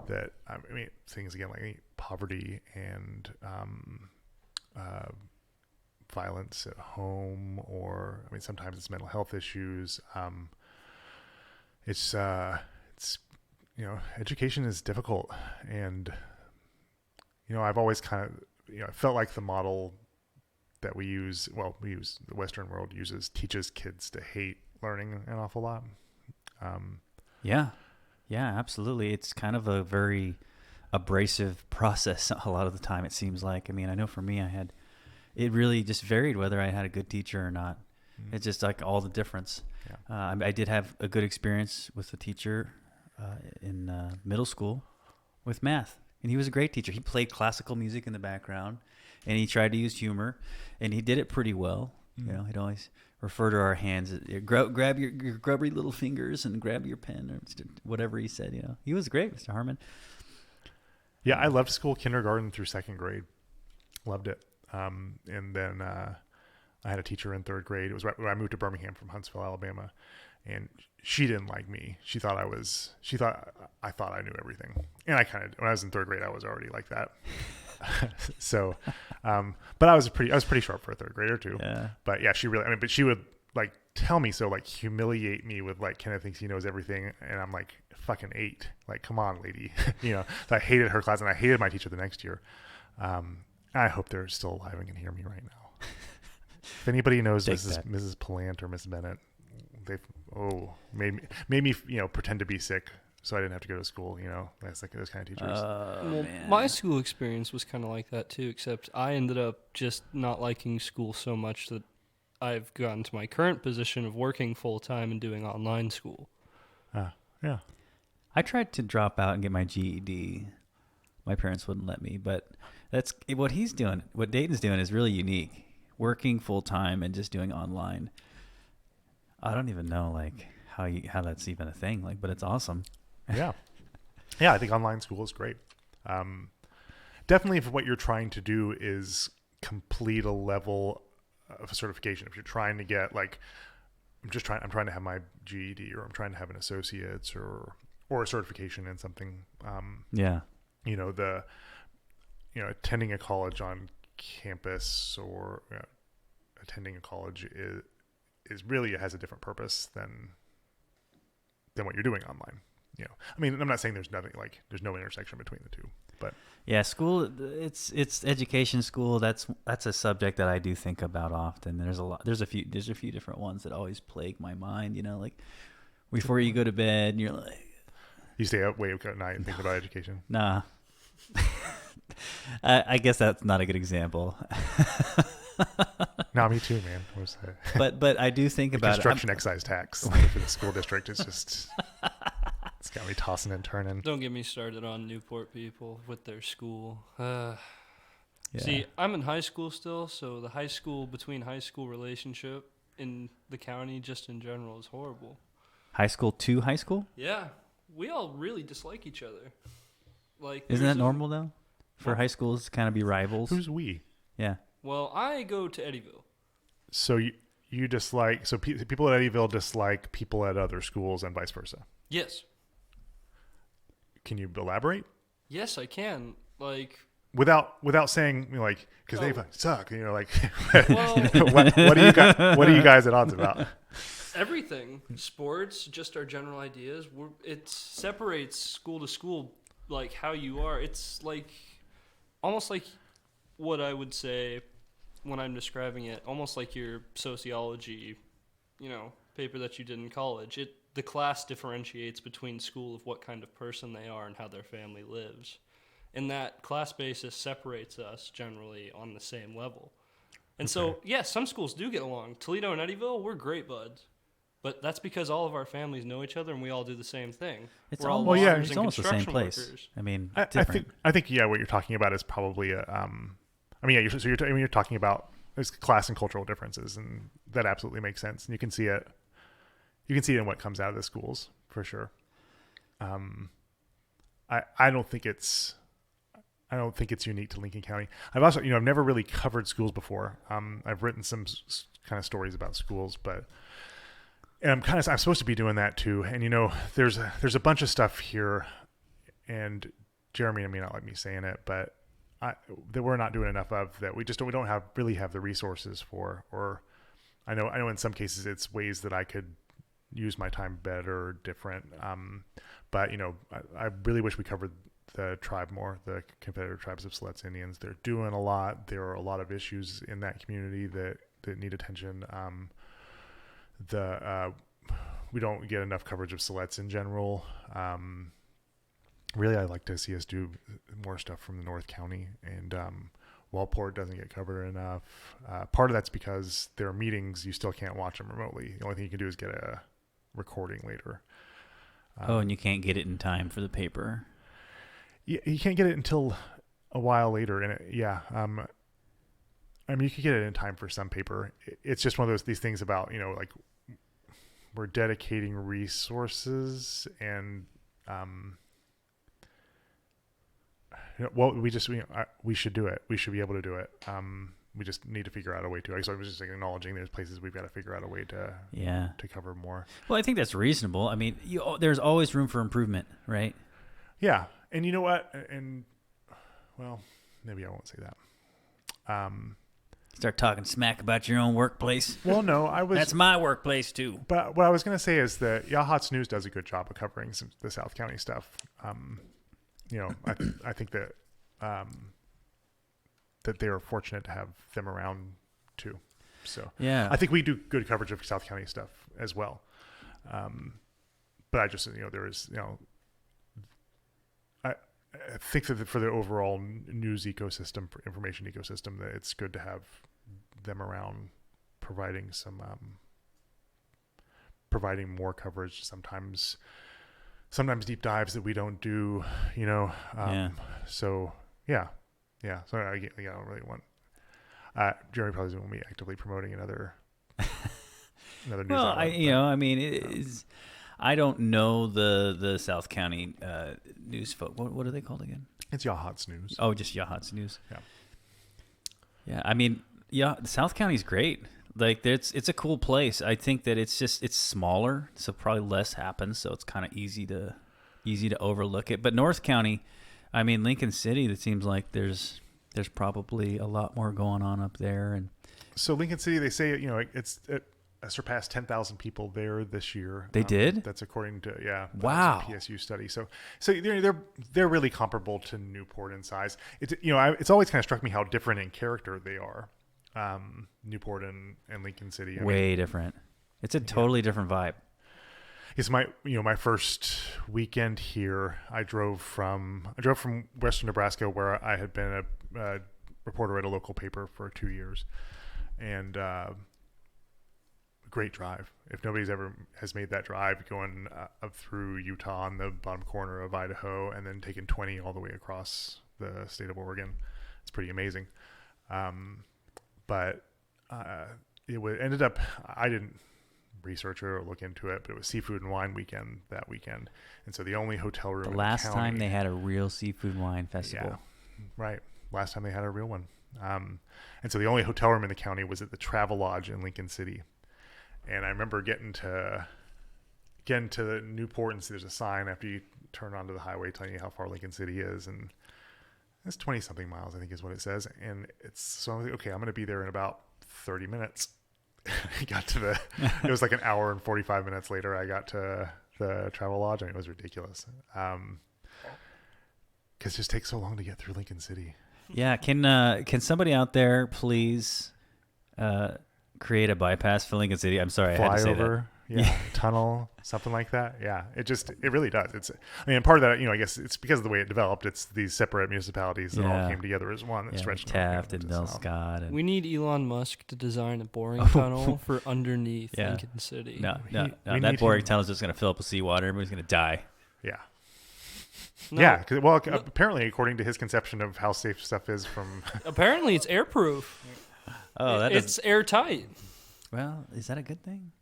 that, I mean, things again like poverty and violence at home, or I mean, sometimes it's mental health issues. It's education is difficult, and I've always kind of I felt like the model that the Western world teaches kids to hate learning an awful lot. Yeah, absolutely. It's kind of a very abrasive process a lot of the time, it seems like. I mean, I know for me, it really just varied whether I had a good teacher or not. It's just like all the difference. Yeah. I did have a good experience with a teacher in middle school with math, and he was a great teacher. He played classical music in the background, and he tried to use humor, and he did it pretty well. He'd always refer to our hands. Grab your grubby little fingers and grab your pen, or whatever he said. He was great, Mr. Harmon. Yeah, I loved school, kindergarten through second grade. Loved it. And then I had a teacher in third grade. It was right when I moved to Birmingham from Huntsville, Alabama, and she didn't like me. She thought I thought I knew everything, and when I was in third grade, I was already like that. So, but I was pretty sharp for a third grader too. Yeah. But yeah, but she would like tell me so, like humiliate me with like, Kenneth thinks he knows everything, and I'm like fucking 8. Like, come on, lady. So I hated her class, and I hated my teacher the next year. I hope they're still alive and can hear me right now. If anybody knows Mrs. Palant or Miss Bennett, they've made me pretend to be sick so I didn't have to go to school. That's like those kind of teachers. My school experience was kind of like that too, except I ended up just not liking school so much that I've gotten to my current position of working full time and doing online school. Yeah. I tried to drop out and get my GED. My parents wouldn't let me, but that's what he's doing. What Dayton's doing is really unique. Working full time and just doing online. I don't even know like how that's even a thing. Like, but it's awesome. Yeah. Yeah, I think online school is great. Definitely if what you're trying to do is complete a level of certification. If you're trying to get like, I'm trying to have my GED, or I'm trying to have an associate's or a certification in something. Attending a college on campus or attending a college is really, it has a different purpose than what you're doing online. I mean, I'm not saying there's no intersection between the two, but yeah, school, it's education. School, that's a subject that I do think about often. There's a few different ones that always plague my mind. Like before you go to bed, and you're like, you stay up way at night and think about education. Nah. I guess that's not a good example. No, me too, man. What's that? But I do think about construction excise tax for the school district. It's just it's got me tossing and turning. Don't get me started on Newport people with their school. See, I'm in high school still, so the high school relationship in the county, just in general, is horrible. High school to high school? Yeah, we all really dislike each other. Like, isn't that normal though? For high schools to kind of be rivals. Who's we? Yeah. Well, I go to Eddyville. So you dislike, people at Eddyville dislike people at other schools and vice versa. Yes. Can you elaborate? Yes, I can. Like, without saying because they suck. Like well, what are you guys at odds about? Everything, sports, just our general ideas. It separates school to school, like how you are. It's like almost like what I would say when I'm describing it, almost like your sociology, paper that you did in college. The class differentiates between school of what kind of person they are and how their family lives. And that class basis separates us generally on the same level. And so, some schools do get along. Toledo and Eddyville, we're great buds. But that's because all of our families know each other and we all do the same thing. It's we're all it's almost the same place. Workers. I mean, I think what you're talking about is probably you're talking about there's class and cultural differences, and that absolutely makes sense. And you can see it in what comes out of the schools for sure. I don't think it's unique to Lincoln County. I've also, I've never really covered schools before. I've written some kind of stories about schools, and I'm supposed to be doing that too. And there's a bunch of stuff here and Jeremy may not like me saying it, but that we're not doing enough of, that we don't really have the resources for. Or I know in some cases it's ways that I could use my time better or different. But I really wish we covered the tribe more, the Confederate Tribes of Siletz Indians. They're doing a lot. There are a lot of issues in that community that need attention. We don't get enough coverage of Siletz in general. Really, I'd like to see us do more stuff from the North County, and Wellport doesn't get covered enough. Part of that's because there are meetings, you still can't watch them remotely. The only thing you can do is get a recording later. And you can't get it in time for the paper. Yeah, you can't get it until a while later, and you could get it in time for some paper. It's just one of these things about like we're dedicating resources and we should do it. We should be able to do it. We just need to figure out a way to. So I was just acknowledging there's places we've got to figure out a way to cover more. Well, I think that's reasonable. I mean, there's always room for improvement, right? Yeah, and you know what? And well, maybe I won't say that. Start talking smack about your own workplace. Well, no, That's my workplace too. But what I was going to say is that Yachats News does a good job of covering the South County stuff. I think that that they are fortunate to have them around too. So yeah, I think we do good coverage of South County stuff as well. But I just there is I think that for the overall news ecosystem, information ecosystem, that it's good to have them around, providing more coverage. Sometimes deep dives that we don't do. So yeah. So I don't really want. Jeremy probably doesn't want me actively promoting another news. Well, outlet, I don't know the South County news folk. What are they called again? It's Yachats News. Oh, just Yachats News. Yeah. Yeah, I mean, South County's great. Like, it's a cool place. I think that it's smaller, so probably less happens. So it's kind of easy to overlook it. But North County, I mean, Lincoln City, it seems like there's probably a lot more going on up there. And so Lincoln City, they say it surpassed 10,000 people there this year. They did? That's according to wow, PSU study. So they're really comparable to Newport in size. It's always kind of struck me how different in character they are. Newport and Lincoln City. Way different. It's a totally different vibe. It's my first weekend here. I drove from Western Nebraska, where I had been a reporter at a local paper for 2 years, and great drive. If nobody's ever has made that drive, going up through Utah on the bottom corner of Idaho, and then taking 20 all the way across the state of Oregon, it's pretty amazing. But ended up, I didn't research it or look into it, but it was seafood and wine weekend that weekend, and so the only hotel room. The last time they had a real seafood and wine festival. Yeah, right. Last time they had a real one. And so the only hotel room in the county was at the Travel Lodge in Lincoln City. And I remember getting to the Newport, and see there's a sign after you turn onto the highway telling you how far Lincoln City is, and it's 20 something miles, I think is what it says. And so I'm like, okay, I'm going to be there in about 30 minutes. It was like an hour and 45 minutes later, I got to the Travel Lodge, and it was ridiculous. Because it just takes so long to get through Lincoln City. Yeah. Can somebody out there please create a bypass for Lincoln City? I'm sorry, I had to say that. Yeah, tunnel, something like that. Yeah, it really does. Part of that, I guess it's because of the way it developed. It's these separate municipalities that all came together as one. That stretched Taft and Del Scott. We need Elon Musk to design a boring tunnel for underneath Lincoln City. No, that boring tunnel is just going to fill up with seawater. Everybody's going to die. Yeah. No. Yeah, apparently, according to his conception of how safe stuff is from... Apparently, it's airproof. Oh, it's airtight. Well, is that a good thing?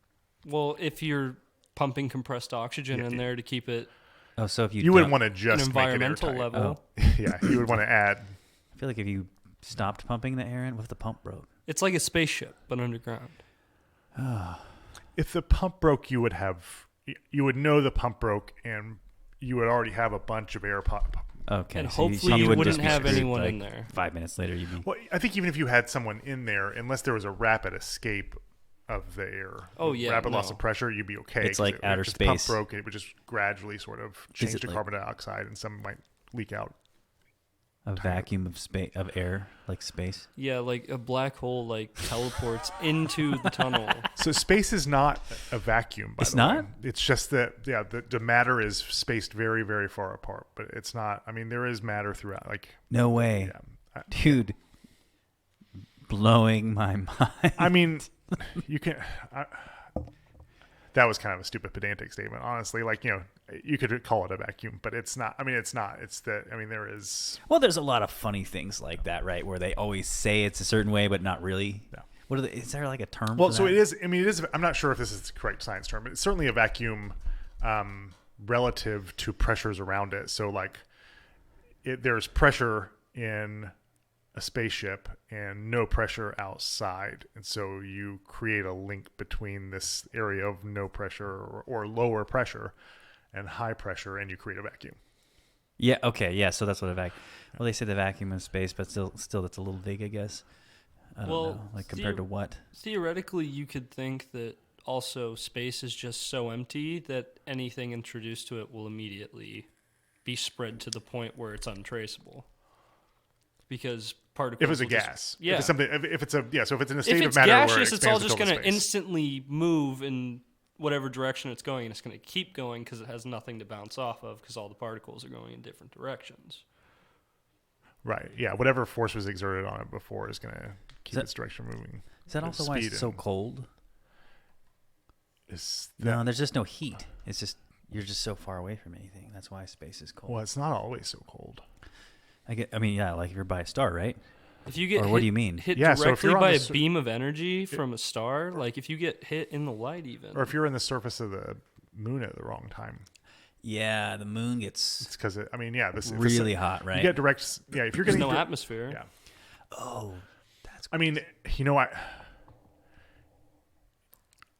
Well, if you're pumping compressed oxygen in there to keep it... Oh, so if you wouldn't want to just an environmental level. Oh. Yeah, you would want to add... I feel like if you stopped pumping the air in, what if the pump broke? It's like a spaceship, but underground. If the pump broke, you would know the pump broke, and you would already have a bunch of air Okay. And so hopefully you wouldn't wouldn't just be have screwed, anyone like, in there. 5 minutes later, you mean? Well, I think even if you had someone in there, unless there was a rapid escape of the air, rapid loss of pressure, you'd be okay. It's like outer if the pump space. broke, it would just gradually sort of change to like carbon dioxide, and some might leak out. A vacuum of space, of air, like space. Yeah, like a black hole like teleports into the tunnel. So space is not a vacuum. By It's the not? way. It's just that the matter is spaced very, very far apart, but it's not. I mean, there is matter throughout. Like No way, dude. Blowing my mind. I mean, you can. That was kind of a stupid pedantic statement, honestly. Like, you could call it a vacuum, but it's not. I mean, it's not. It's that. I mean, there is. Well, there's a lot of funny things like that, right? Where they always say it's a certain way, but not really. Yeah. What are is there like a term? Well, for so that? it is. I mean, it is. I'm not sure if this is the correct science term, but it's certainly a vacuum relative to pressures around it. So, like, there's pressure in a spaceship and no pressure outside, and so you create a link between this area of no pressure or lower pressure and high pressure, and you create a vacuum. Yeah. Okay. Yeah. So that's what a vacuum. Well, they say the vacuum of space, but still, that's a little vague, I guess. I don't know. Like compared to what? Theoretically, you could think that also space is just so empty that anything introduced to it will immediately be spread to the point where it's untraceable. Because particles. If it's a will just- gas, yeah. If it's something, if it's a so if it's in a state If of it's matter where gaseous, it it's all expands just to going to space. instantly move in whatever direction it's going, and it's going to keep going because it has nothing to bounce off of because all the particles are going in different directions. Right. Yeah. Whatever force was exerted on it before is going to keep its direction moving. Is that also why it's so cold? No, there's just no heat. It's just you're just so far away from anything. That's why space is cold. Well, it's not always so cold. I mean, yeah, like if you're by a star, right? If you get or what do you mean? Hit Yeah, so if directly you're on by a the beam of energy from a star, like if you get hit in the light, even, Or if you're in the surface of the moon at the wrong time. Yeah, the moon gets It's because I mean, yeah, this really hot, right? You get direct. Yeah, if you're there's getting no atmosphere. Yeah. Oh, that's. I mean,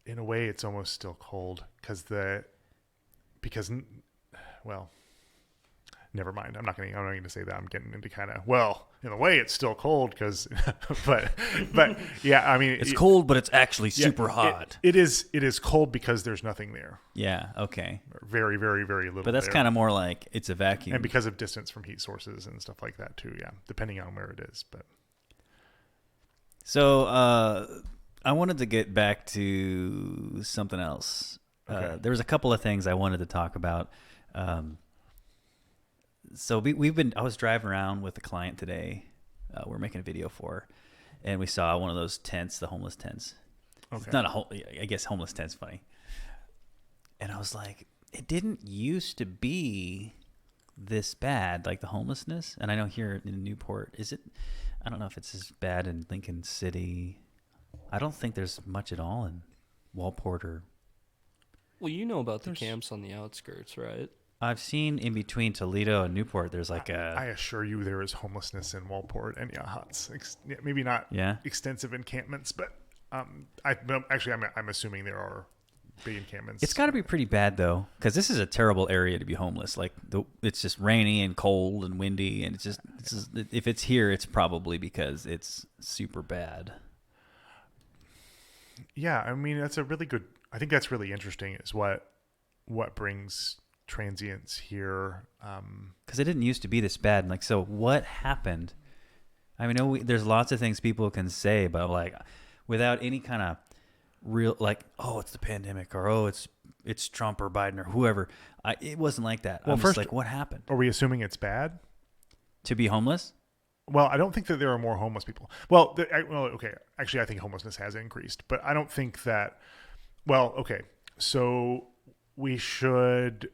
in a way, it's almost still cold well, never mind. I'm not going to say that. I'm getting into kind of, in a way, it's still cold because, but yeah, I mean, it's cold, but it's actually super hot. It is cold because there's nothing there. Yeah. Okay. Very, very, very little. But that's kind of more like it's a vacuum, and because of distance from heat sources and stuff like that too. Yeah, depending on where it is. But so I wanted to get back to something else. Okay. There was a couple of things I wanted to talk about. So I was driving around with a client today. We're making a video for, and we saw one of those tents, the homeless tents. Okay. It's not I guess homeless tent's funny. And I was like, it didn't used to be this bad, like the homelessness. And I know here in Newport, I don't know if it's as bad in Lincoln City. I don't think there's much at all in Walport or. Well, you know about the camps on the outskirts, right? I've seen in between Toledo and Newport, there's like I assure you there is homelessness in Walport and huts. Maybe not extensive encampments, but I'm assuming there are big encampments. It's got to be pretty bad though, because this is a terrible area to be homeless. Like it's just rainy and cold and windy, and if it's here, it's probably because it's super bad. Yeah, I mean I think that's really interesting. Is what brings transients here, because it didn't used to be this bad. Like, so what happened? I mean, there's lots of things people can say, but like without any kind of real, like, oh, it's the pandemic, or oh, it's Trump or Biden or whoever. It wasn't like that. Well, I'm first, just like, what happened? Are we assuming it's bad To be homeless? Well, I don't think that there are more homeless people. Well, okay. Actually, I think homelessness has increased, but I don't think that. Well, okay. So we should,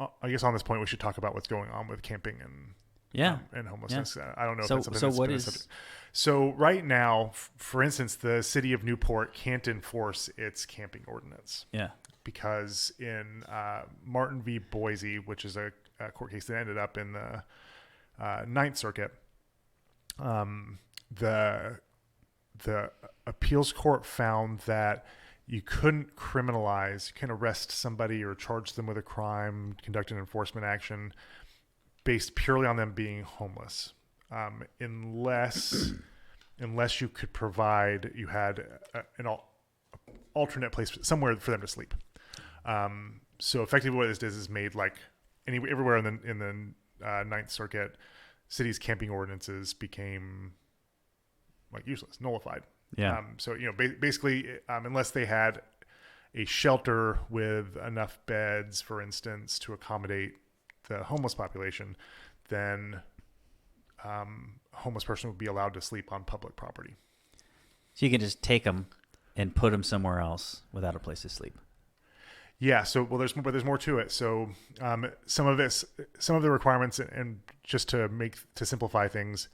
I guess, on this point, we should talk about what's going on with camping and homelessness. Yeah. I don't know if that's something that's been a subject. So right now, for instance, the city of Newport can't enforce its camping ordinance. Yeah. Because in Martin v. Boise, which is a court case that ended up in the Ninth Circuit, the appeals court found that you couldn't criminalize, you can't arrest somebody or charge them with a crime, conduct an enforcement action based purely on them being homeless, unless you could provide, you had an alternate place somewhere for them to sleep. So effectively what this does is made like everywhere in the Ninth Circuit, cities' camping ordinances became like useless, nullified. Yeah. So, basically, unless they had a shelter with enough beds, for instance, to accommodate the homeless population, then a homeless person would be allowed to sleep on public property. So you can just take them and put them somewhere else without a place to sleep. Yeah. So, there's more to it. So, some of the requirements, and just to simplify things,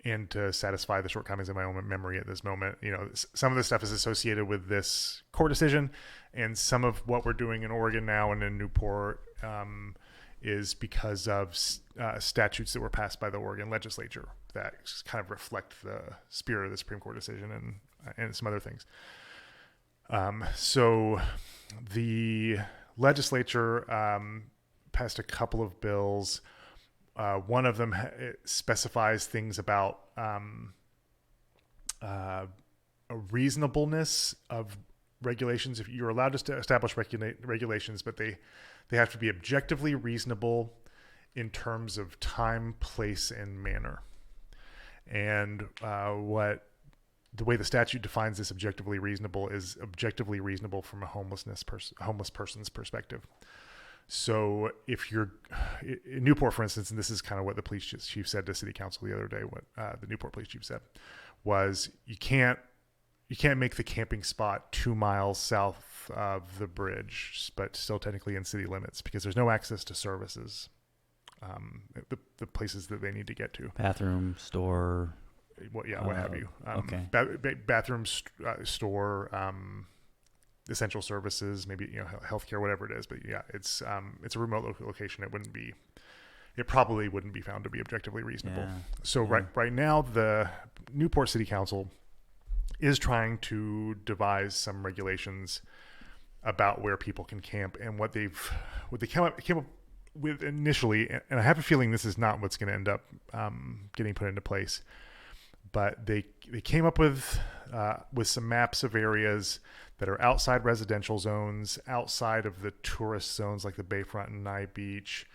and to satisfy the shortcomings of my own memory at this moment, some of the stuff is associated with this court decision, and some of what we're doing in Oregon now and in Newport is because of statutes that were passed by the Oregon legislature that kind of reflect the spirit of the Supreme Court decision and some other things. So the legislature passed a couple of bills. One of them specifies things about a reasonableness of regulations. If you're allowed to establish regulations, but they have to be objectively reasonable in terms of time, place, and manner. And the way the statute defines this objectively reasonable is objectively reasonable from a homeless person's perspective. So if you're in Newport, for instance, and this is kind of what the police chief said to city council the other day, what the Newport police chief said was, you can't make the camping spot 2 miles south of the bridge, but still technically in city limits, because there's no access to services, the places that they need to get to. Bathroom, store. What have you. Okay. Bathroom, store, essential services, maybe healthcare, whatever it is. But yeah, it's a remote location. It probably wouldn't be found to be objectively reasonable. Yeah. So right now, the Newport City Council is trying to devise some regulations about where people can camp, and what they came up with initially, and I have a feeling this is not what's going to end up getting put into place. But they came up with some maps of areas that are outside residential zones, outside of the tourist zones like the Bayfront and Nye Beach,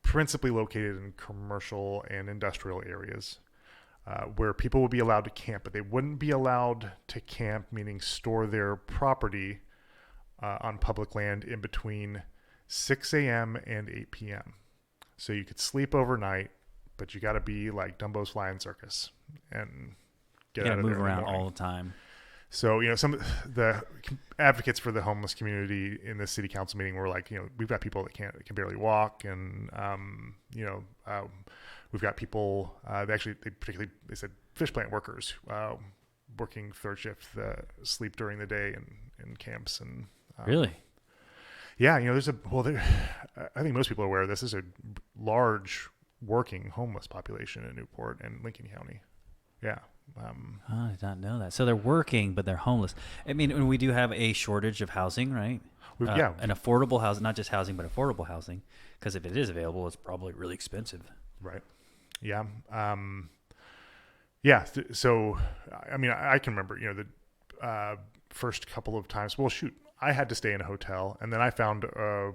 principally located in commercial and industrial areas, where people would be allowed to camp, but they wouldn't be allowed to camp, meaning store their property on public land in between 6 a.m. and 8 p.m. So you could sleep overnight, but you got to be like Dumbo's Flying Circus and get out of there. Move around all the time. So, some of the advocates for the homeless community in this city council meeting were like, we've got people that can barely walk, and we've got people. They said fish plant workers working third shift, sleep during the day in camps, and really. Yeah, I think most people are aware of this. This is a large working homeless population in Newport and Lincoln County. Yeah. I did not know that. So they're working, but they're homeless. I mean, and we do have a shortage of housing, right? An affordable housing, not just housing, but affordable housing. Because if it is available, it's probably really expensive. Right. Yeah. So, I mean, I can remember, the first couple of times. Well, shoot, I had to stay in a hotel, and then I found a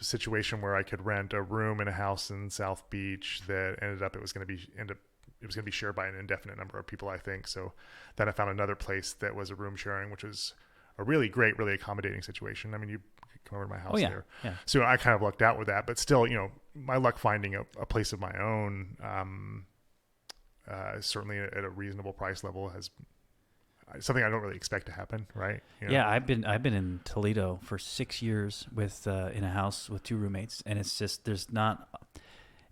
situation where I could rent a room in a house in South Beach that it was going to be shared by an indefinite number of people, I think. So then I found another place that was a room sharing, which was a really great, really accommodating situation. I mean, you could come over to my house there. Yeah. So I kind of lucked out with that, but still, my luck finding a place of my own, certainly at a reasonable price level, has something I don't really expect to happen. Right. Yeah. I've been in Toledo for 6 years with, in a house with 2 roommates, and it's just,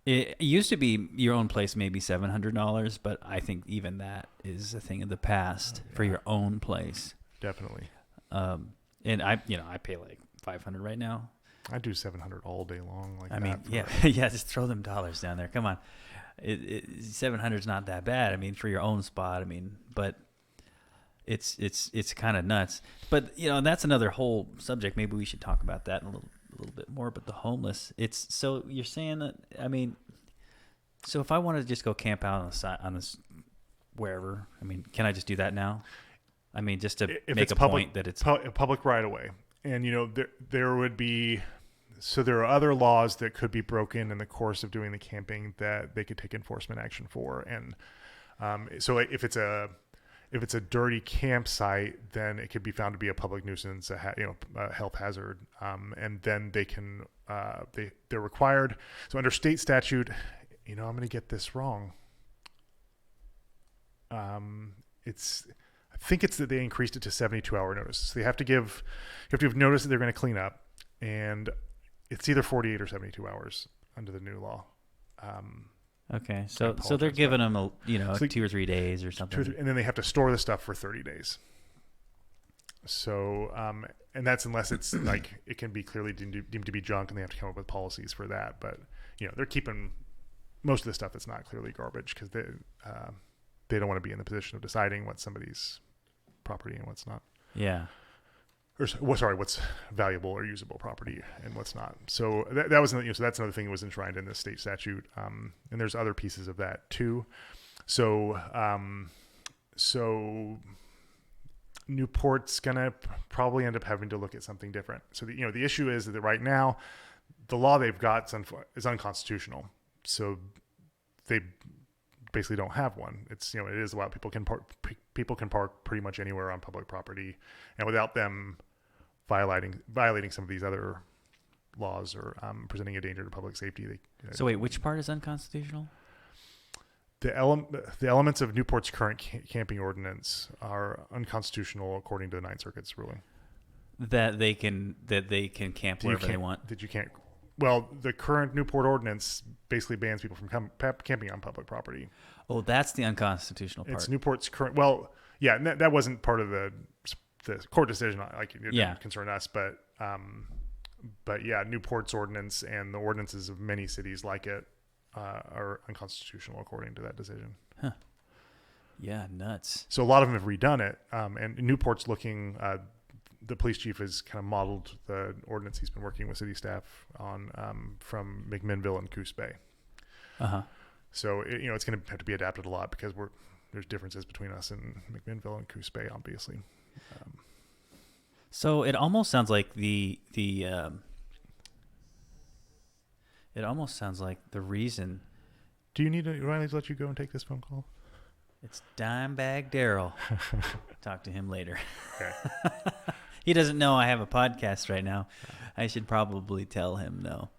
it used to be your own place, maybe $700, but I think even that is a thing of the past for your own place. Definitely. And I pay like $500 right now. I do $700 all day long. Just throw them dollars down there. Come on. $700 is not that bad. I mean, for your own spot. I mean, but it's kind of nuts. But that's another whole subject. Maybe we should talk about that in a little bit more. But the homeless, so you're saying that, I mean, so if I want to just go camp out on the side on this wherever, I mean, can I just do that now? I mean, just to make a point that it's public right away, and there would be. So there are other laws that could be broken in the course of doing the camping that they could take enforcement action for. And so if it's a dirty campsite, then it could be found to be a public nuisance, a health hazard, and then they can they're required. So under state statute, I'm going to get this wrong. I think it's that they increased it to 72-hour notice. So you have to give notice that they're going to clean up, and it's either 48 or 72 hours under the new law. Okay, so they're giving them 2 or 3 days or something, and then they have to store the stuff for 30 days. So, and that's unless it's like it can be clearly deemed to be junk, and they have to come up with policies for that. But they're keeping most of the stuff that's not clearly garbage because they don't want to be in the position of deciding what's somebody's property and what's not. Yeah. What's valuable or usable property and what's not. So that was, so that's another thing that was enshrined in the state statute. And there's other pieces of that too. So Newport's gonna probably end up having to look at something different. So the issue is that right now, the law they've got is unconstitutional. So they basically don't have one. It is allowed. People can park pretty much anywhere on public property, and without them violating some of these other laws or presenting a danger to public safety. So wait, which part is unconstitutional? The elements of Newport's current camping ordinance are unconstitutional according to the Ninth Circuit's ruling. That they can camp wherever they want. That you can't. Well, the current Newport ordinance basically bans people from camping on public property. Oh, that's the unconstitutional part. It's Newport's current. Well, yeah, and that wasn't part of the court decision. Like, it didn't concern us, but yeah, Newport's ordinance and the ordinances of many cities like it are unconstitutional according to that decision. Huh. Yeah, nuts. So a lot of them have redone it, and Newport's looking. The police chief has kind of modeled the ordinance he's been working with city staff on from McMinnville and Coos Bay. Uh-huh. So it's going to have to be adapted a lot because there's differences between us and McMinnville and Coos Bay, obviously. So it almost sounds like it almost sounds like the reason. Do you need Riley to let you go and take this phone call? It's Dimebag Daryl. Talk to him later. Okay. He doesn't know I have a podcast right now. I should probably tell him though.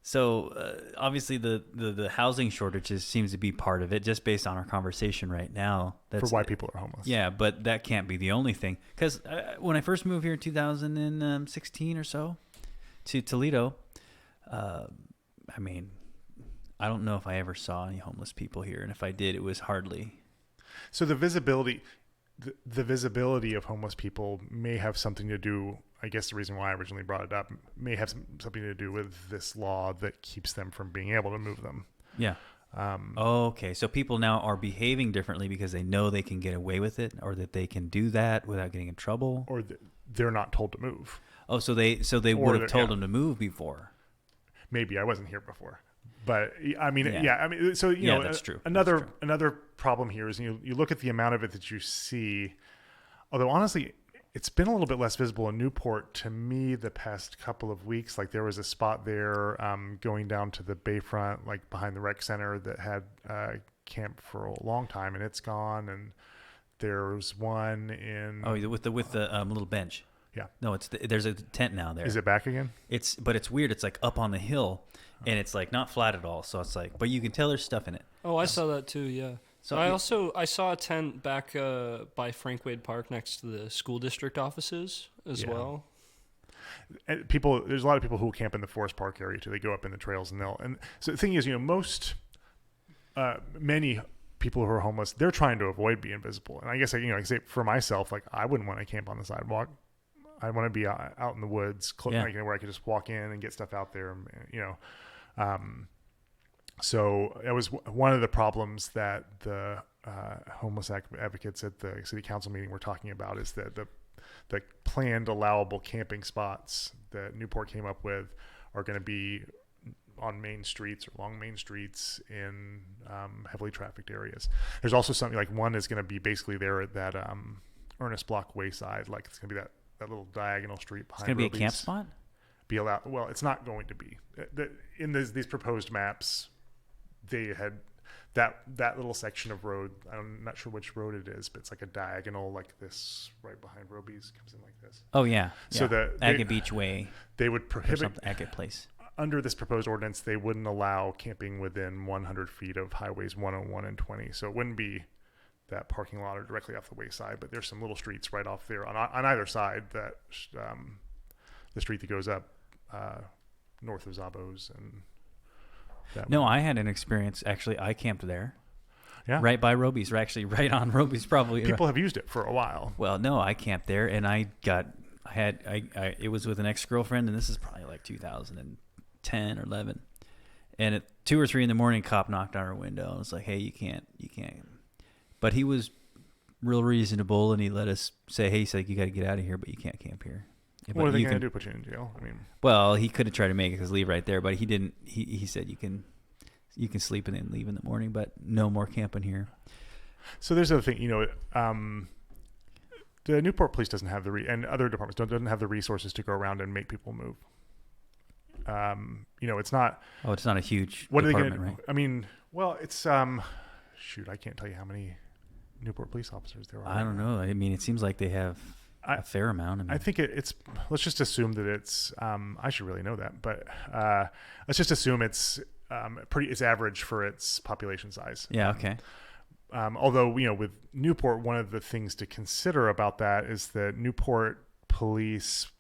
So obviously the housing shortages seems to be part of it, just based on our conversation right now. For why people are homeless. Yeah, but that can't be the only thing. Because when I first moved here in 2016 or so to Toledo, I mean, I don't know if I ever saw any homeless people here, and if I did, it was hardly. So the visibility of homeless people may have something to do. I guess the reason why I originally brought it up may have something to do with this law that keeps them from being able to move them. Yeah. Okay. So people now are behaving differently because they know they can get away with it, or that they can do that without getting in trouble, or they're not told to move. Oh, so they would have told them to move before. Maybe I wasn't here before. But I mean, I mean, so that's true. Another problem here is you look at the amount of it that you see. Although honestly, it's been a little bit less visible in Newport to me the past couple of weeks. Like there was a spot there going down to the bayfront, like behind the rec center, that had camp for a long time, and it's gone. And there's one in with the little bench. Yeah. No, there's a tent now there. Is it back again? But it's weird. It's like up on the hill, and it's like not flat at all. So it's like, but you can tell there's stuff in it. Oh, I saw that too. Yeah. So I saw a tent back by Frank Wade Park next to the school district offices as well. And there's a lot of people who will camp in the Forest Park area too. They go up in the trails and so the thing is, many people who are homeless, they're trying to avoid being visible. And I guess I say for myself, like I wouldn't want to camp on the sidewalk. I want to be out in the woods, where I could just walk in and get stuff out there. So that was one of the problems that the homeless advocates at the city council meeting were talking about is that the planned allowable camping spots that Newport came up with are going to be on main streets or along main streets in heavily trafficked areas. There's also something like one is going to be basically there at that Ernest Block Wayside. Like it's going to be that little diagonal street behind. It's going to be a camp spot? Be allowed. Well, it's not going to be. In these proposed maps, they had that little section of road. I'm not sure which road it is, but it's like a diagonal like this right behind Roby's, comes in like this. Oh, yeah. So the Agate Beach Way. They would prohibit Agate Place. Under this proposed ordinance, they wouldn't allow camping within 100 feet of highways 101 and 20. So it wouldn't be that parking lot or directly off the wayside, but there's some little streets right off there on either side that the street that goes up north of Zabo's and No, I had an experience. Actually, I camped there. Yeah. Right by Roby's, or actually right on Roby's, probably. People have used it for a while. Well, no, I camped there, and it was with an ex-girlfriend, and this is probably like 2010 or 11. And at 2 or 3 in the morning, cop knocked on our window and was like, "Hey, you can't." But he was real reasonable, and he let us say, "Hey, he's like, you got to get out of here, but you can't camp here." Yeah, what are they going to do? Put you in jail? I mean, well, he could have tried to make us leave right there, but he didn't. He said you can sleep and then leave in the morning, but no more camping here. So there's the thing, the Newport Police doesn't have and other departments doesn't have the resources to go around and make people move. It's not. Oh, it's not a huge what department, are they going right? I mean, well, it's shoot, I can't tell you how many Newport police officers there are. I don't know. I mean, it seems like they have a fair amount. I think it's. Let's just assume that it's. I should really know that, but let's just assume it's it's average for its population size. Yeah. Okay. Although with Newport, one of the things to consider about that is that Newport police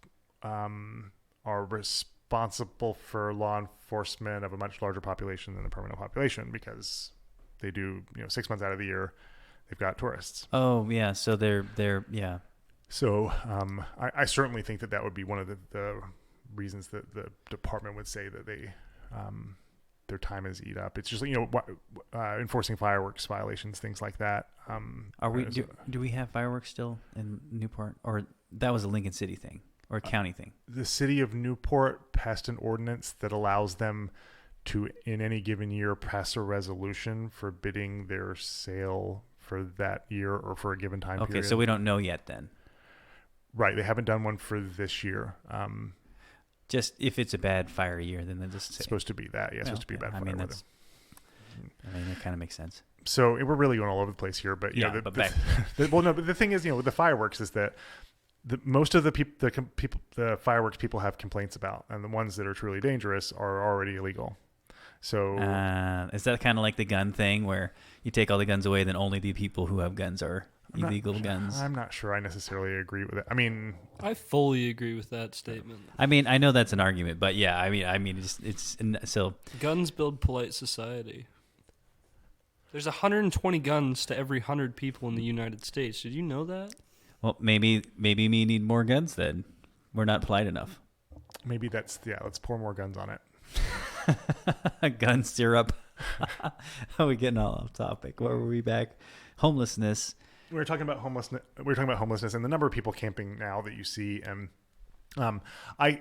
are responsible for law enforcement of a much larger population than the permanent population because they do 6 months out of the year they've got tourists. Oh yeah, so they're yeah. So I certainly think that would be one of the reasons that the department would say that they their time is eat up. It's just enforcing fireworks violations, things like that. Do we have fireworks still in Newport, or that was a Lincoln City thing or a county thing? The city of Newport passed an ordinance that allows them to, in any given year, pass a resolution forbidding their sale for that year or for a given time period. Okay, so we don't know yet then. Right, they haven't done one for this year. Just if it's a bad fire year, then they just say. It's supposed to be that. Yeah, it's supposed to be bad fire weather. That kind of makes sense. So we're really going all over the place here, but but the thing is, with the fireworks is that most of the fireworks people have complaints about, and the ones that are truly dangerous are already illegal. So is that kind of like the gun thing where you take all the guns away, then only the people who have guns are illegal guns? I'm not sure I necessarily agree with it. I mean, I fully agree with that statement. I mean, I know that's an argument, but yeah, I mean, it's so guns build polite society. There's 120 guns to every 100 people in the United States. Did you know that? Well, maybe we need more guns then. We're not polite enough. Maybe let's pour more guns on it. Gun syrup. How are we getting all off topic? Where were we back? Homelessness. We were talking about homelessness and the number of people camping now that you see. And I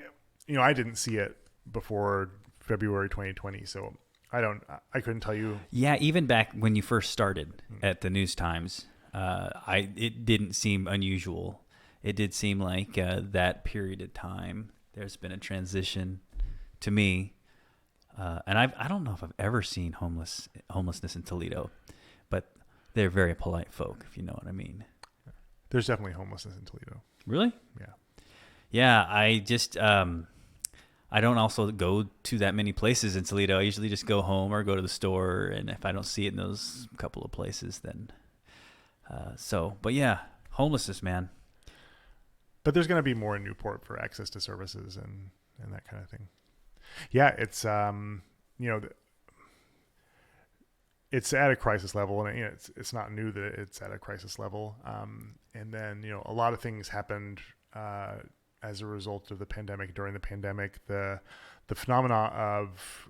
didn't see it before February 2020, so I couldn't tell you. Yeah, even back when you first started at the News-Times, it didn't seem unusual. It did seem like that period of time there's been a transition to me. And I don't know if I've ever seen homelessness in Toledo, but they're very polite folk, if you know what I mean. There's definitely homelessness in Toledo. Really? Yeah. Yeah, I just I don't also go to that many places in Toledo. I usually just go home or go to the store, and if I don't see it in those couple of places, then but yeah, homelessness, man. But there's going to be more in Newport for access to services and that kind of thing. Yeah, it's it's at a crisis level, and it's not new that it's at a crisis level. And then a lot of things happened as a result of the pandemic. During the pandemic, the phenomena of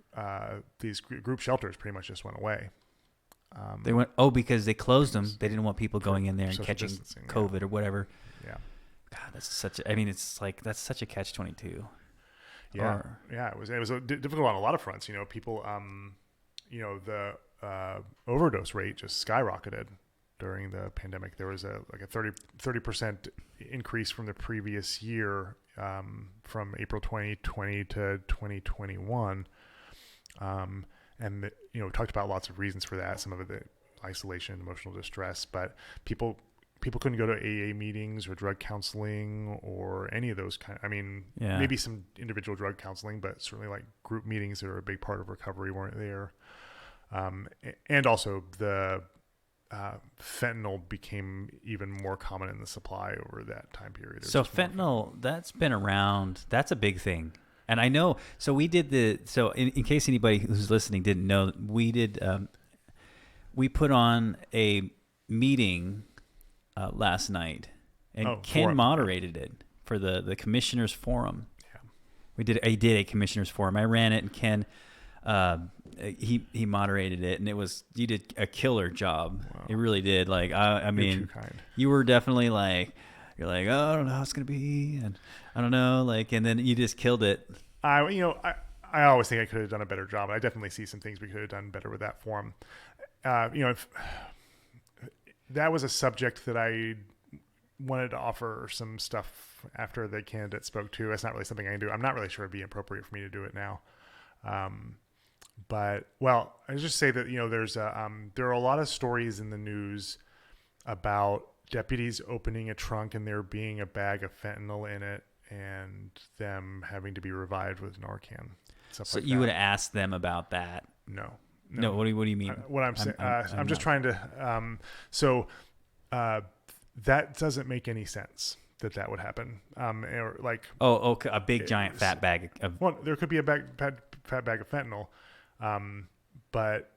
these group shelters pretty much just went away. They went because they closed them. They didn't want people going in there and catching COVID or whatever. Yeah. God, that's such. I mean, it's like that's such a catch-22. Yeah, it was difficult on a lot of fronts. People, the overdose rate just skyrocketed during the pandemic. There was a 30% increase from the previous year, from April 2020 to 2021. And talked about lots of reasons for that. Some of it, the isolation, emotional distress, but people couldn't go to AA meetings or drug counseling or any of those maybe some individual drug counseling, but certainly like group meetings that are a big part of recovery weren't there. And also the fentanyl became even more common in the supply over that time period. So fentanyl, that's been around. That's a big thing. And I know, so we did in case anybody who's listening didn't know, we put on a meeting last night, and Ken forum. moderated it for the commissioners forum. Yeah. I did a commissioners forum. I ran it, and Ken, he moderated it, and you did a killer job. Wow. It really did. Like, I mean, you're too kind. You were definitely you're like, oh, I don't know how it's going to be. And I don't know. And then you just killed it. I always think I could have done a better job. I definitely see some things we could have done better with that forum. If that was a subject that I wanted to offer some stuff after the candidate spoke to. It's not really something I can do. I'm not really sure it'd be appropriate for me to do it now. But I just say that, there are a lot of stories in the news about deputies opening a trunk and there being a bag of fentanyl in it and them having to be revived with Narcan. So you would ask them about that? No. What do you mean? What I'm saying, I'm just trying to. That doesn't make any sense that would happen. Okay, a big giant fat bag of. Well, there could be a fat bag of fentanyl, but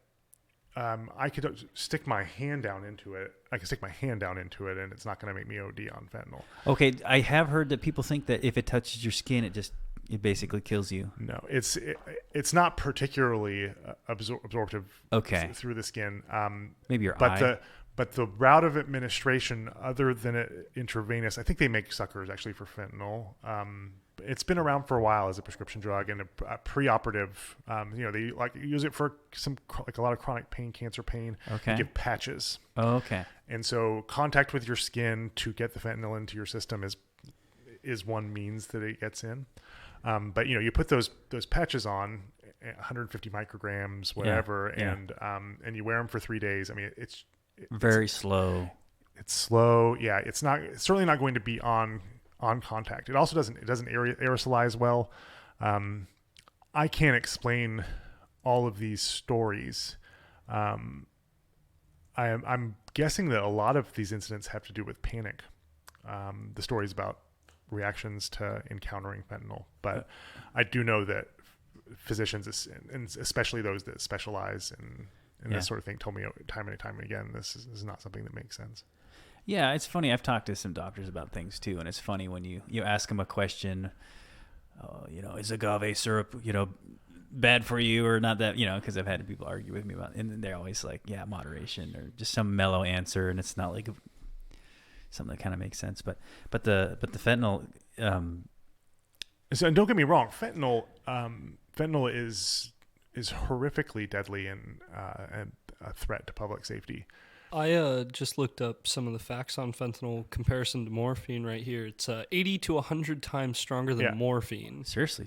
I could stick my hand down into it. I can stick my hand down into it, and it's not going to make me OD on fentanyl. Okay, I have heard that people think that if it touches your skin, it basically kills you. No, it's not particularly absorptive. Okay. Through the skin. Maybe your eye. But the route of administration, other than intravenous, I think they make suckers actually for fentanyl. It's been around for a while as a prescription drug and a preoperative. They use it for a lot of chronic pain, cancer pain. Okay. They give patches. Oh, okay. And so contact with your skin to get the fentanyl into your system is one means that it gets in. But you put those patches on, 150 micrograms, whatever, and you wear them for 3 days. I mean, it's very slow. It's slow. Yeah, it's certainly not going to be on contact. It also doesn't aerosolize well. I can't explain all of these stories. I'm guessing that a lot of these incidents have to do with panic. The stories about reactions to encountering fentanyl, but I do know that physicians, and especially those that specialize in this sort of thing, told me time and time again, this is not something that makes sense. Yeah, it's funny. I've talked to some doctors about things too, and it's funny when you ask them a question, is agave syrup, bad for you or not that, because I've had people argue with me about it, and they're always like, yeah, moderation, or just some mellow answer, and it's not like something that kind of makes sense. But the fentanyl. So don't get me wrong, fentanyl is horrifically deadly and a threat to public safety. I just looked up some of the facts on fentanyl comparison to morphine right here. It's 80 to 100 times stronger than morphine. Seriously?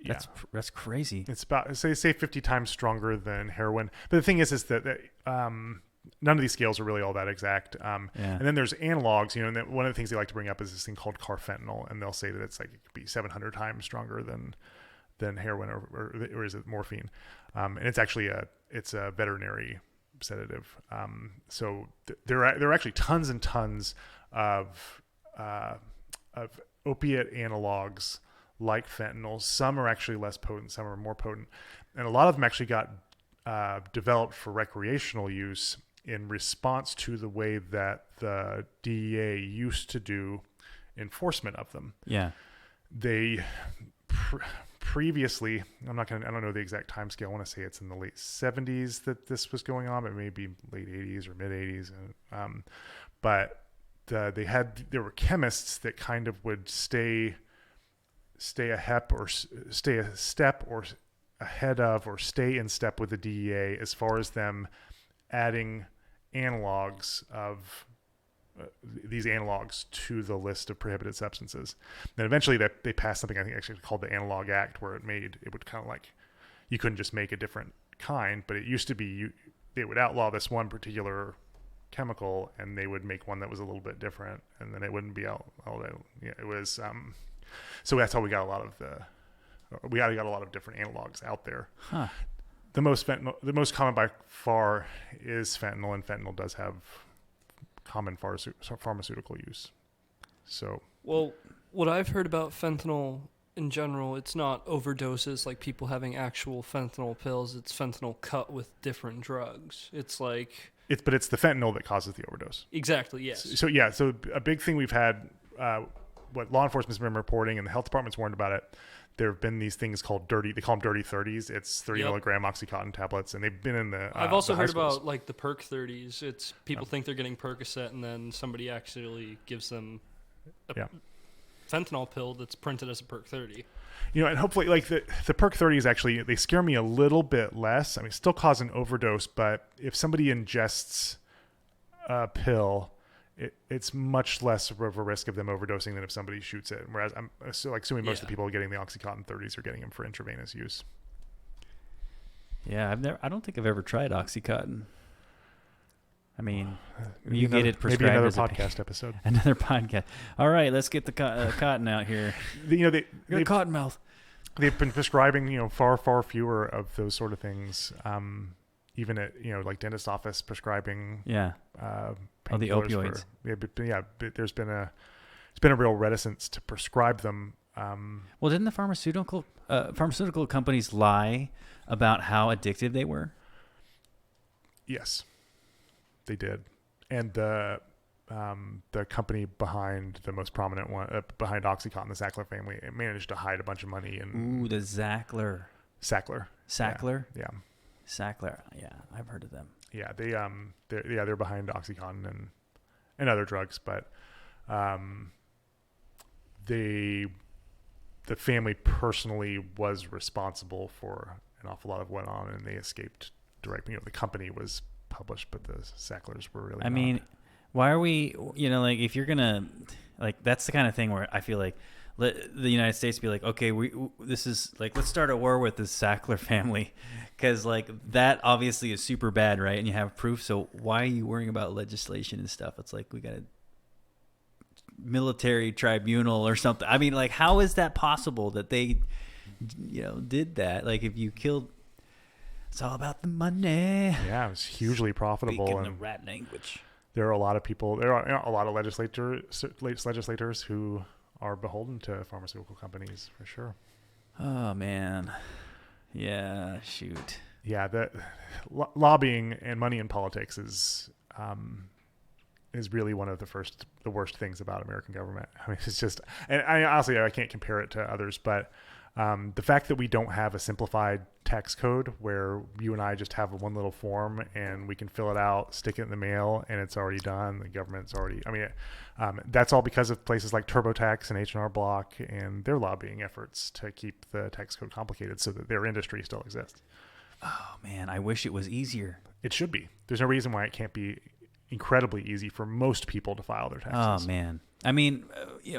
That's crazy. It's about, say 50 times stronger than heroin. But the thing is that none of these scales are really all that exact. And then there's analogs, and one of the things they like to bring up is this thing called carfentanil, and they'll say that it could be 700 times stronger than heroin or is it morphine? And it's actually a veterinary sedative. So there are actually tons and tons of opiate analogs like fentanyl. Some are actually less potent, some are more potent, and a lot of them actually got developed for recreational use in response to the way that the DEA used to do enforcement of them. Yeah, they previously, I don't know the exact time scale. I want to say it's in the late 70s that this was going on, but maybe late 80s or mid 80s. But there were chemists that kind of would stay ahead or stay a step or ahead of or stay in step with the DEA as far as them adding analogs of these analogs to the list of prohibited substances. Then eventually they passed something I think actually called the Analog Act, where it would kind of like, you couldn't just make a different kind, but it used to be they would outlaw this one particular chemical and they would make one that was a little bit different, and then it wouldn't be it was so that's how we got a lot of different analogs out there. Huh. The most common by far is fentanyl, and fentanyl does have common pharmaceutical use. So, well, what I've heard about fentanyl in general, it's not overdoses like people having actual fentanyl pills. It's fentanyl cut with different drugs. It's the fentanyl that causes the overdose. Exactly. Yes. So a big thing we've had, what law enforcement's been reporting, and the health department's warned about it. There have been these things called they call them dirty 30s. It's 30 milligram Oxycontin tablets, and they've been in the I've also the heard high schools. about like the perk 30s. It's people think they're getting Percocet, and then somebody actually gives them a fentanyl pill that's printed as a perk 30. And hopefully, like the perk 30s actually, they scare me a little bit less. I mean, still cause an overdose, but if somebody ingests a pill, it's much less of a risk of them overdosing than if somebody shoots it. Whereas I'm assuming most of the people getting the Oxycontin 30s are getting them for intravenous use. Yeah, I don't think I've ever tried Oxycontin. I mean, you get it prescribed. Maybe another podcast episode. Another podcast. All right, let's get the cotton out here. You're cotton mouth. They've been prescribing, far, far fewer of those sort of things. Even at, like dentist office prescribing. Yeah. The opioids. But there's been a real reticence to prescribe them. Well, didn't the pharmaceutical companies lie about how addictive they were? Yes, they did. And the company behind the most prominent one, behind OxyContin, the Sackler family, it managed to hide a bunch of money. Ooh, the Sackler. Sackler. Yeah. Sackler. Yeah, I've heard of them. Yeah, they're behind OxyContin and other drugs, but the family personally was responsible for an awful lot of what went on, and they escaped directly. The company was published, but the Sacklers were really. I mean, why are we? If you're gonna, that's the kind of thing where I feel like let the United States be like, okay, this is let's start a war with the Sackler family, because that obviously is super bad, right? And you have proof. So why are you worrying about legislation and stuff? It's like we got a military tribunal or something. I mean, how is that possible that they, did that? If you killed, it's all about the money. Yeah, it was hugely profitable. Speaking the rat language. There are a lot of people. There are a lot of legislators who are beholden to pharmaceutical companies, for sure. Oh man, yeah, shoot. Yeah, the lobbying and money in politics is really one of the worst things about American government. I mean, it's just, and honestly, I can't compare it to others, but the fact that we don't have a simplified tax code where you and I just have one little form and we can fill it out, stick it in the mail, and it's already done. The government's already, that's all because of places like TurboTax and H&R Block and their lobbying efforts to keep the tax code complicated so that their industry still exists. Oh man, I wish it was easier. It should be. There's no reason why it can't be incredibly easy for most people to file their taxes. Oh man, I mean,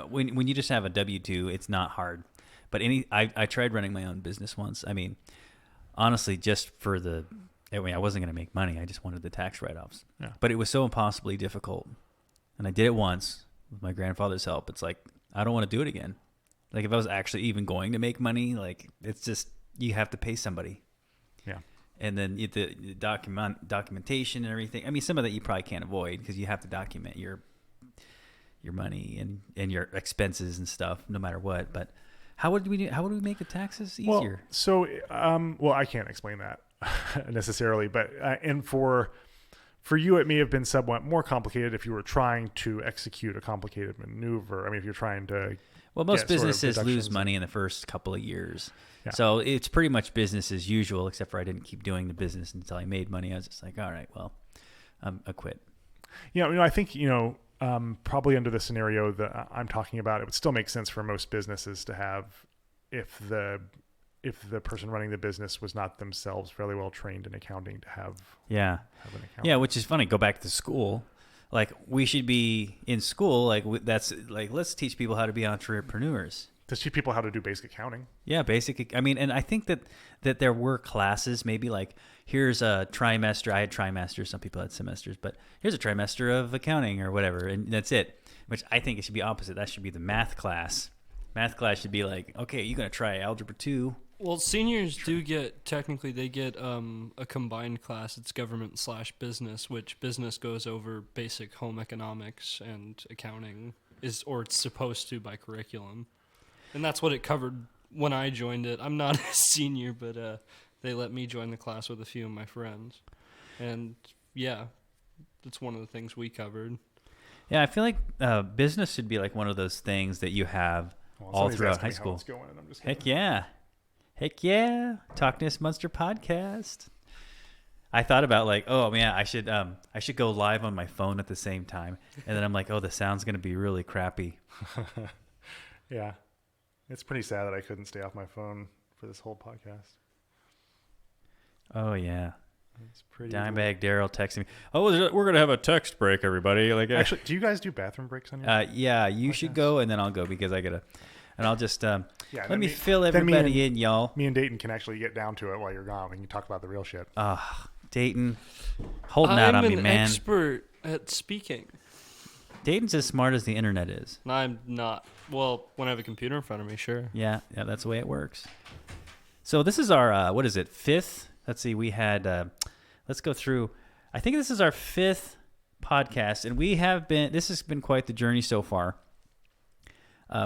when you just have a W-2, it's not hard. But I tried running my own business once. I mean, honestly, just for I wasn't going to make money. I just wanted the tax write-offs. Yeah. But it was so impossibly difficult, and I did it once with my grandfather's help. It's like I don't want to do it again. If I was actually even going to make money, it's just you have to pay somebody. Yeah. And then the documentation and everything. I mean, some of that you probably can't avoid because you have to document your money and your expenses and stuff, no matter what. But how would we make the taxes easier? Well, I can't explain that necessarily, but and for you, it may have been somewhat more complicated if you were trying to execute a complicated maneuver. I mean, if you're trying to Well, most get sort of businesses lose deductions. money in the first couple of years. Yeah. So it's pretty much business as usual, except for I didn't keep doing the business until I made money. I was just like, all right, well, I quit. Yeah, I think, probably under the scenario that I'm talking about, it would still make sense for most businesses to have, if the person running the business was not themselves fairly well trained in accounting, to have Yeah. an accountant. Yeah, which is funny. Go back to school. Like, we should be in school. Like, that's like, let's teach people how to be entrepreneurs. To teach people how to do basic accounting. Yeah, basic. I mean, and I think that there were classes, maybe like, here's a trimester. I had trimesters. Some people had semesters, but here's a trimester of accounting or whatever, and that's it. Which I think it should be opposite. That should be the math class. Math class should be like, okay, you're gonna try algebra 2. Well, seniors do get, technically, they get a combined class. It's government/business, which business goes over basic home economics and accounting, or it's supposed to by curriculum. And that's what it covered when I joined it. I'm not a senior, but they let me join the class with a few of my friends. And yeah, that's one of the things we covered. Yeah, I feel like business should be like one of those things that you have all throughout high school. Heck yeah. Heck yeah. Talkness Monster podcast. I thought about like, oh man, I should go live on my phone at the same time. And then I'm like, oh, the sound's going to be really crappy. Yeah. It's pretty sad that I couldn't stay off my phone for this whole podcast. Oh yeah. It's pretty. Dimebag Daryl texting me. Oh, we're going to have a text break, everybody. Like, actually, do you guys do bathroom breaks on your yeah, you podcast? should go and then I'll go because I got to, and I'll just, let me fill then everybody in, y'all. Me and Dayton can actually get down to it while you're gone. We can talk about the real shit. Dayton, holding out on me, man. I'm an expert at speaking. Dayton's as smart as the internet is. I'm not. Well, when I have a computer in front of me, sure. Yeah, that's the way it works. So this is our, what is it, 5th? Let's see, we had, let's go through. I think this is our 5th podcast, and this has been quite the journey so far.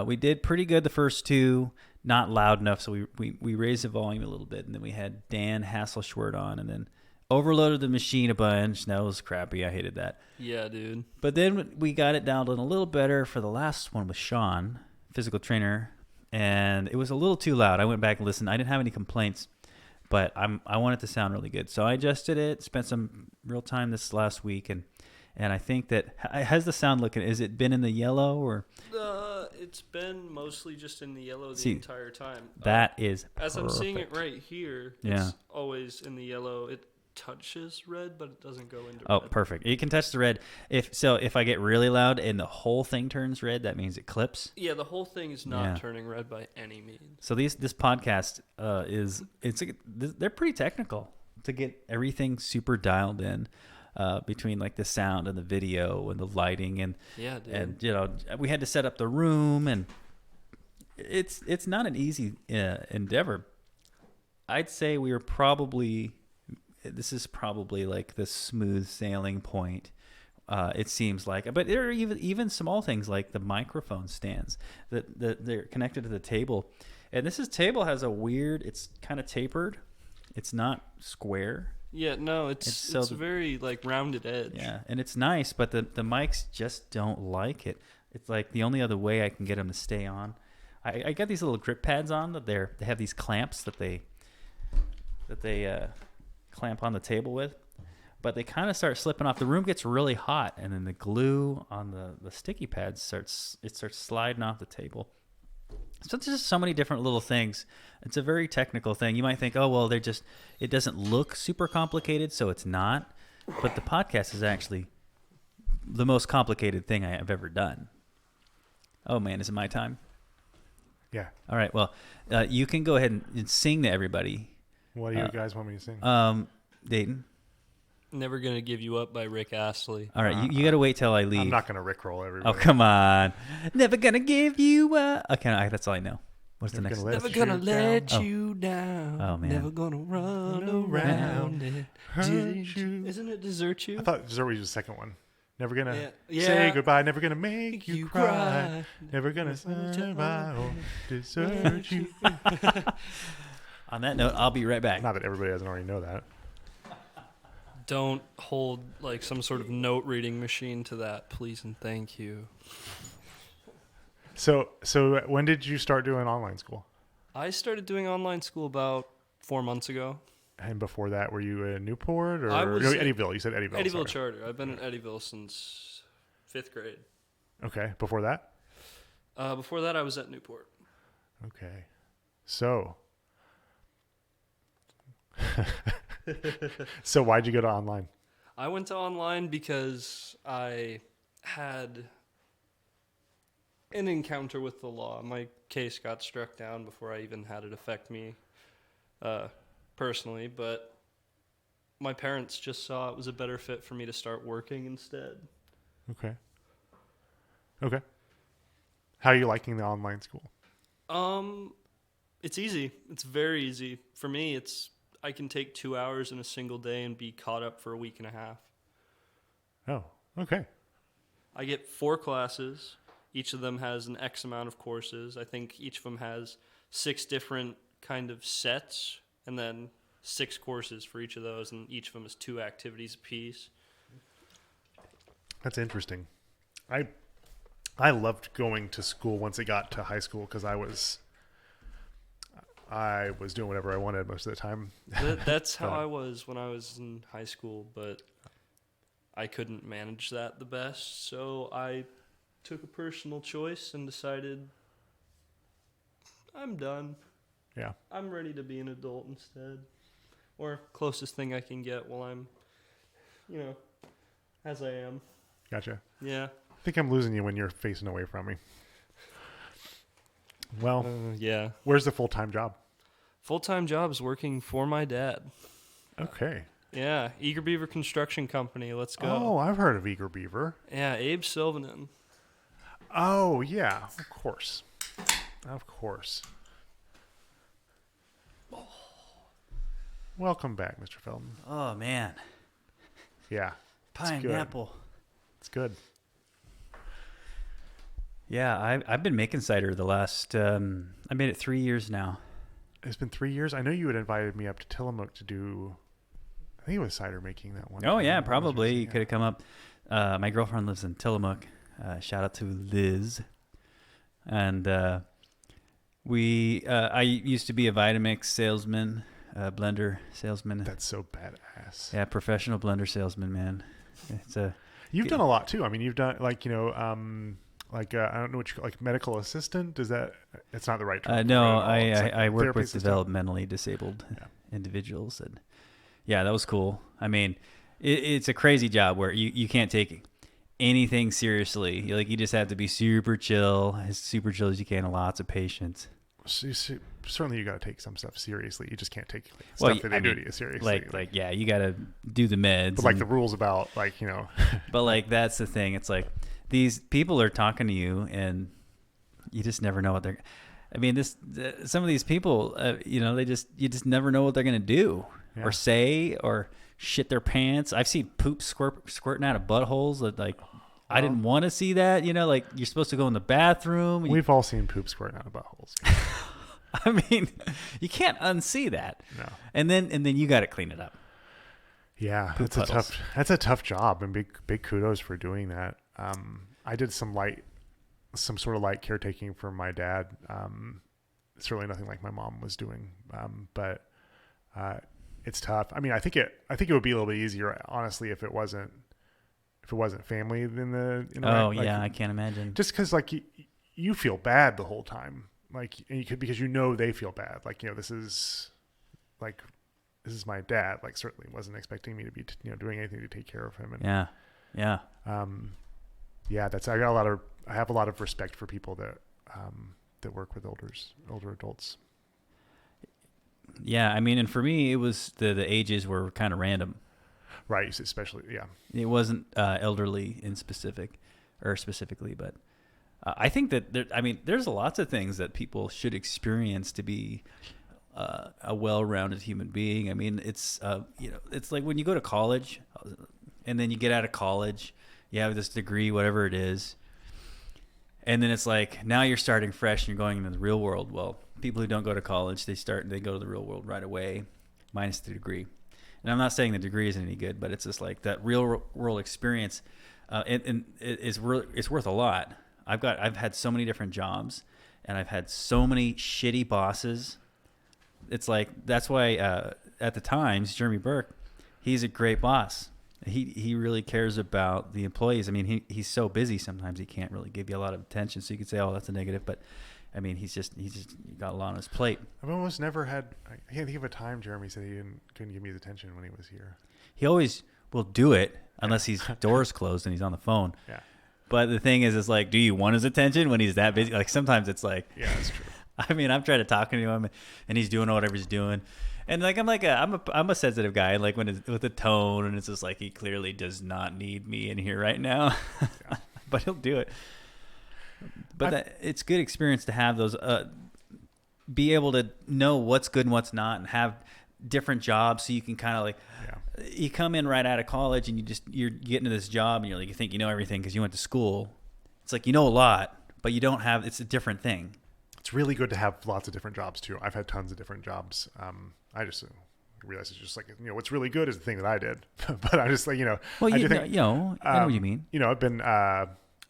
We did pretty good the first 2, not loud enough, so we raised the volume a little bit, and then we had Dan Hasselschwert on, and then overloaded the machine a bunch. That was crappy. I hated that. Yeah, dude. But then we got it down a little better for the last one with Sean, physical trainer, and it was a little too loud. I went back and listened. I didn't have any complaints, but I want it to sound really good. So I adjusted it, spent some real time this last week, and I think that, how's the sound looking? Has it been in the yellow or? It's been mostly just in the yellow the entire time. That is perfect. As I'm seeing it right here, it's always in the yellow. It touches red, but it doesn't go into red. Oh, perfect. You can touch the red. If I get really loud and the whole thing turns red, that means it clips. Yeah, the whole thing is not turning red by any means. So this podcast they're pretty technical to get everything super dialed in, between like the sound and the video and the lighting and we had to set up the room, and it's not an easy endeavor. I'd say this is probably like the smooth sailing point. It seems like, but there are even small things like the microphone stands that they're connected to the table, and this table has it's kind of tapered. It's not square. Yeah, no, it's a very like rounded edge. Yeah, and it's nice, but the mics just don't like it. It's like the only other way I can get them to stay on. I got these little grip pads on that they have these clamps that they clamp on the table with, but they kind of start slipping off. The room gets really hot, and then the glue on the sticky pads starts sliding off the table. So there's just so many different little things. It's a very technical thing. You might think, oh well, it doesn't look super complicated, so it's not. But the podcast is actually the most complicated thing I have ever done. Oh man, is it my time? Yeah. All right. Well, you can go ahead and sing to everybody. What do you guys want me to sing? Dayton. Never Gonna Give You Up by Rick Astley. All right, you got to wait till I leave. I'm not going to rickroll everybody. Oh, come on. Never gonna give you up. Okay, that's all I know. What's the next? Never gonna let you down. Oh, man. Never gonna run around it. Isn't it Desert You? I thought Desert was the second one. Never gonna Yeah. say goodbye. Never gonna make you cry. Never gonna survive or desert you. On that note, I'll be right back. Not that everybody doesn't already know that. Don't hold like some sort of note reading machine to that, please and thank you. So when did you start doing online school? I started doing online school about 4 months ago. And before that, were you in Newport or I was no, at Eddyville? You sasaid Eddyville. Eddyville sorry. Charter. I've been in Eddyville since 5th grade. Okay. Before that? Before that, I was at Newport. Okay. So. So why'd you go to online? I went to online because I had an encounter with the law. My case got struck down before I even had it affect me personally, but my parents just saw it was a better fit for me to start working instead. Okay. How are you liking the online school? It's easy. It's very easy. For me, I can take 2 hours in a single day and be caught up for a week and a half. Oh, okay. I get 4 classes. Each of them has an X amount of courses. I think each of them has 6 different kind of sets, and then 6 courses for each of those, and each of them is 2 activities apiece. That's interesting. I loved going to school once it got to high school because I was doing whatever I wanted most of the time. That's how I was when I was in high school, but I couldn't manage that the best, so I took a personal choice and decided I'm done. Yeah. I'm ready to be an adult instead. Or closest thing I can get while I'm, as I am. Gotcha. Yeah. I think I'm losing you when you're facing away from me. Well, yeah. Where's the full-time job? Full-time job is working for my dad. Okay. Yeah. Eager Beaver Construction Company. Let's go. Oh, I've heard of Eager Beaver. Yeah. Abe Silvanen. Oh, yeah. Of course. Of course. Welcome back, Mr. Feldman. Oh, man. Yeah. Pineapple. It's good. Yeah, I've been making cider the last, I made it 3 years now. It's been 3 years. I know you had invited me up to Tillamook to do, I think it was cider making that one. Oh, yeah, probably. You could have come up. My girlfriend lives in Tillamook. Shout out to Liz. And I used to be a Vitamix salesman, blender salesman. That's so badass. Yeah, professional blender salesman, man. You've done a lot too. I mean, you've done I don't know what you call, like medical assistant. Is that? It's not the right term. No, like I work with assistant. developmentally disabled individuals, and yeah, that was cool. I mean, it's a crazy job where you can't take anything seriously. You just have to be super chill, as super chill as you can, and lots of patience. Certainly, you got to take some stuff seriously. You just can't take stuff that they do to you seriously. Yeah, you got to do the meds. But the rules about But that's the thing. It's like these people are talking to you, and you just never know what they're. I mean, some of these people, you just never know what they're gonna do or say or shit their pants. I've seen poop squirting out of buttholes that I didn't want to see that. You're supposed to go in the bathroom. We've all seen poop squirting out of buttholes. I mean, you can't unsee that. No. And then you got to clean it up. Yeah, that's a tough job, and big kudos for doing that. I did some sort of light caretaking for my dad. Certainly nothing like my mom was doing, but it's tough. I mean, I think it would be a little bit easier, honestly, if it wasn't family in the. I can't imagine. Just because you feel bad the whole time, because they feel bad. This is my dad. Certainly wasn't expecting me to be doing anything to take care of him. And yeah. I have a lot of respect for people that work with older adults. Yeah, I mean, and for me, it was the ages were kind of random. Right, especially, yeah. It wasn't elderly specifically, but I think that there's lots of things that people should experience to be a well-rounded human being. I mean, it's like when you go to college, and then you get out of college, you have this degree, whatever it is, and then it's like now you're starting fresh and you're going into the real world. Well, people who don't go to college, they go to the real world right away, minus the degree. And I'm not saying the degree isn't any good, but it's just like that real world experience, and it's worth a lot. I've had so many different jobs, and I've had so many shitty bosses. It's like, that's why at the Times, Jeremy Burke, he's a great boss. He really cares about the employees. I mean, he's so busy sometimes he can't really give you a lot of attention. So you could say, oh, that's a negative, but I mean, he's just got a lot on his plate. I've almost never had. I can't think of a time Jeremy said he couldn't give me his attention when he was here. He always will do it unless he's doors closed and he's on the phone. Yeah. But the thing is, like, do you want his attention when he's that busy? Like, sometimes it's like, yeah, that's true. I mean, I'm trying to talk to him, and he's doing whatever he's doing, and like I'm a sensitive guy. Like when with the tone, and it's just like, he clearly does not need me in here right now, yeah. But he'll do it. But it's good experience to have those, be able to know what's good and what's not, and have different jobs, so you can kind of like, you come in right out of college and you're getting to this job, and you're like, you think you know everything because you went to school. It's like, you know a lot, but you don't have. It's a different thing. It's really good to have lots of different jobs too. I've had tons of different jobs. I just realize it's just like, what's really good is the thing that I did, but I just like, Well, I know what you mean. I've been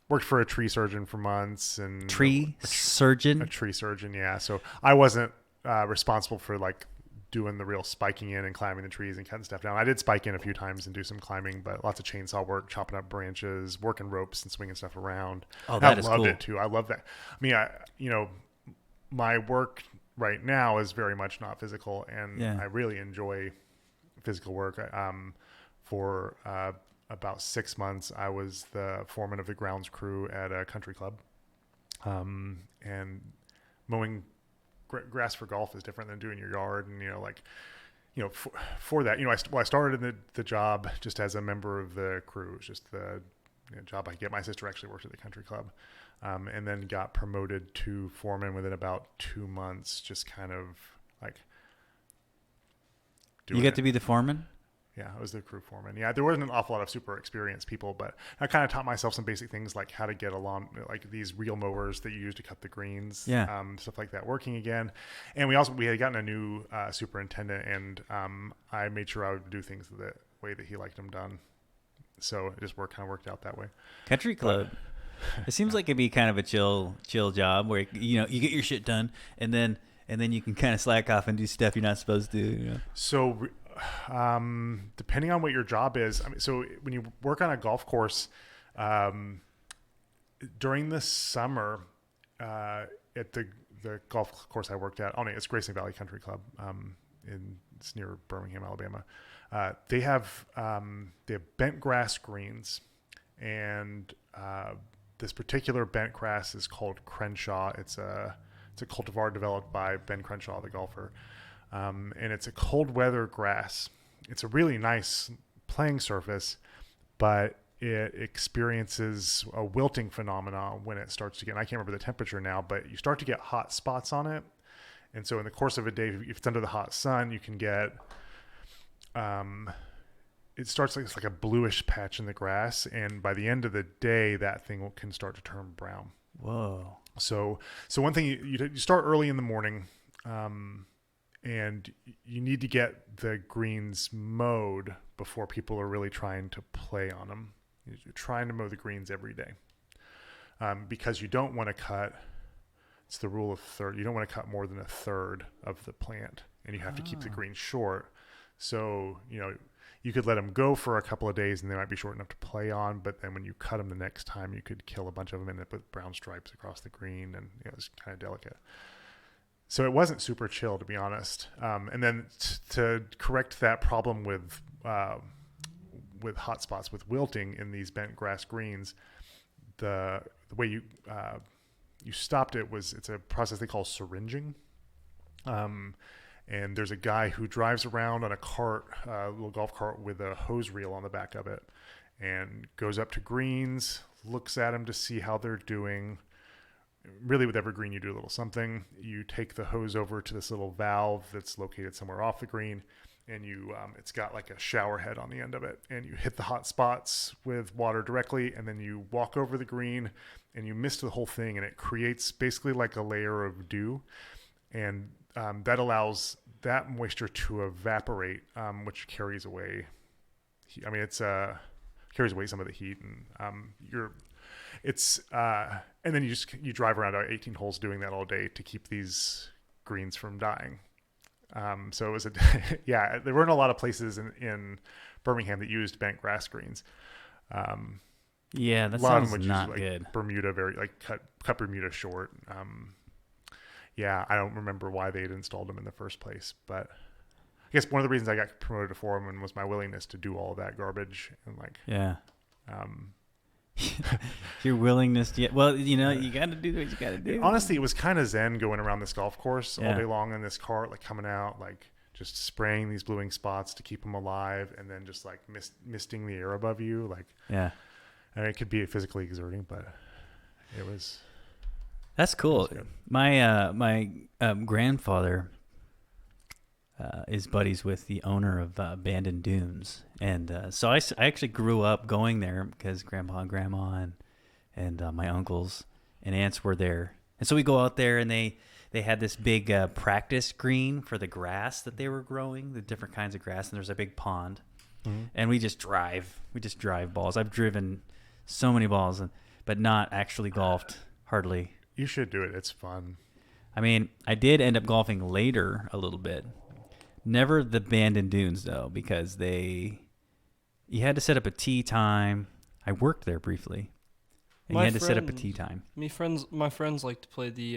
worked for a tree surgeon for months, and a tree surgeon. Yeah. So I wasn't responsible for like doing the real spiking in and climbing the trees and cutting stuff down. I did spike in a few times and do some climbing, but lots of chainsaw work, chopping up branches, working ropes and swinging stuff around. Oh, that is cool. I loved it too. I love that. I mean, my work right now is very much not physical, and I really enjoy physical work. For about 6 months, I was the foreman of the grounds crew at a country club, and mowing grass for golf is different than doing your yard. And for that, I started in the job just as a member of the crew. It was just the job I get. My sister actually worked at the country club. And then got promoted to foreman within about 2 months, just kind of like doing You get to be the foreman? Yeah, I was the crew foreman. Yeah, there wasn't an awful lot of super experienced people, but I kind of taught myself some basic things like how to get along, like these reel mowers that you use to cut the greens, stuff like that working again. And we had gotten a new superintendent, and I made sure I would do things the way that he liked them done. So it just kind of worked out that way. Country club. It seems like it'd be kind of a chill job where you get your shit done, and then you can kind of slack off and do stuff you're not supposed to. So, depending on what your job is, so when you work on a golf course, during the summer, at the golf course I worked at, it's Grayson Valley Country Club, it's near Birmingham, Alabama. They have bent grass greens, and this particular bent grass is called Crenshaw. It's a cultivar developed by Ben Crenshaw, the golfer. And it's a cold weather grass. It's a really nice playing surface, but it experiences a wilting phenomenon when it starts to get, and I can't remember the temperature now, but you start to get hot spots on it. And so in the course of a day, if it's under the hot sun, you can get, it starts like it's like a bluish patch in the grass, and by the end of the day, that thing can start to turn brown. Whoa! So one thing you start early in the morning, and you need to get the greens mowed before people are really trying to play on them. You're trying to mow the greens every day, because you don't want to cut. It's the rule of third. You don't want to cut more than a third of the plant, and you have to keep the greens short. So you could let them go for a couple of days and they might be short enough to play on, but then when you cut them the next time, you could kill a bunch of them and then put brown stripes across the green, and it was kind of delicate. So it wasn't super chill, to be honest. And then to correct that problem with hot spots, with wilting in these bent grass greens, the way you stopped it it's a process they call syringing. And there's a guy who drives around on a cart, a little golf cart with a hose reel on the back of it, and goes up to greens, looks at them to see how they're doing. Really, with every green, you do a little something. You take the hose over to this little valve that's located somewhere off the green, and it's got like a shower head on the end of it, and you hit the hot spots with water directly, and then you walk over the green, and you mist the whole thing, and it creates basically like a layer of dew, and that allows that moisture to evaporate, which carries away. Carries away some of the heat, and it's and then you drive around 18 holes doing that all day to keep these greens from dying. So it was there weren't a lot of places in Birmingham that used bent grass greens. Yeah, that a lot of them sounds would not use good. Bermuda, very like cut Bermuda short. I don't remember why they had installed them in the first place, but I guess one of the reasons I got promoted to foreman was my willingness to do all of that garbage and your willingness to, well, you got to do what you got to do. Honestly, it was kind of zen going around this golf course all day long in this cart, like coming out, like just spraying these bluing spots to keep them alive, and then just like misting the air above you. Like, I mean, it could be physically exerting, but it was. That's cool. My grandfather is buddies with the owner of Abandoned Dunes, and so I actually grew up going there because Grandpa and Grandma and my uncles and aunts were there, and so we go out there, and they had this big practice green for the grass that they were growing, the different kinds of grass, and there's a big pond, and we just drive balls. I've driven so many balls, but not actually golfed hardly. You should do it. It's fun. I mean, I did end up golfing later a little bit. Never the Abandoned Dunes, though, because you had to set up a tee time. I worked there briefly. And you had to set up a tee time. My friends like to play the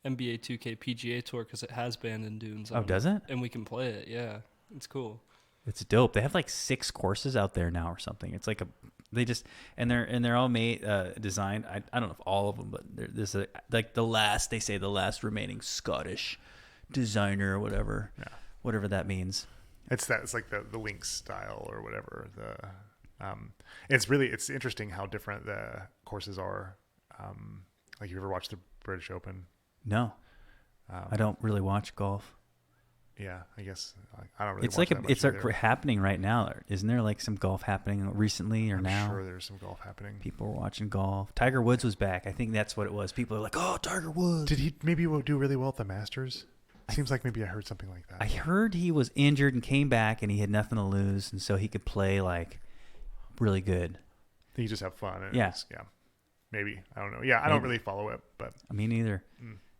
NBA 2K Pga Tour because it has Abandoned Dunes on does it? And we can play it, yeah. It's cool. It's dope. They have like 6 courses out there now or something. It's like they're all made designed. I don't know if all of them, but there's the last remaining Scottish designer or whatever, whatever that means. It's like the Lynx style or whatever. It's interesting how different the courses are. Like, you ever watched the British Open? No, I don't really watch golf. Yeah, I guess I don't really. It's watch like it's happening right now. Isn't there like some golf happening recently or now? I'm sure there's some golf happening. People are watching golf. Tiger Woods was back. I think that's what it was. People are like, "Oh, Tiger Woods." Did he maybe do really well at the Masters? Seems like maybe I heard something like that. I heard he was injured and came back, and he had nothing to lose, and so he could play like really good. He just have fun. And yeah. Maybe, I don't know. Yeah, I don't really follow it, but me neither.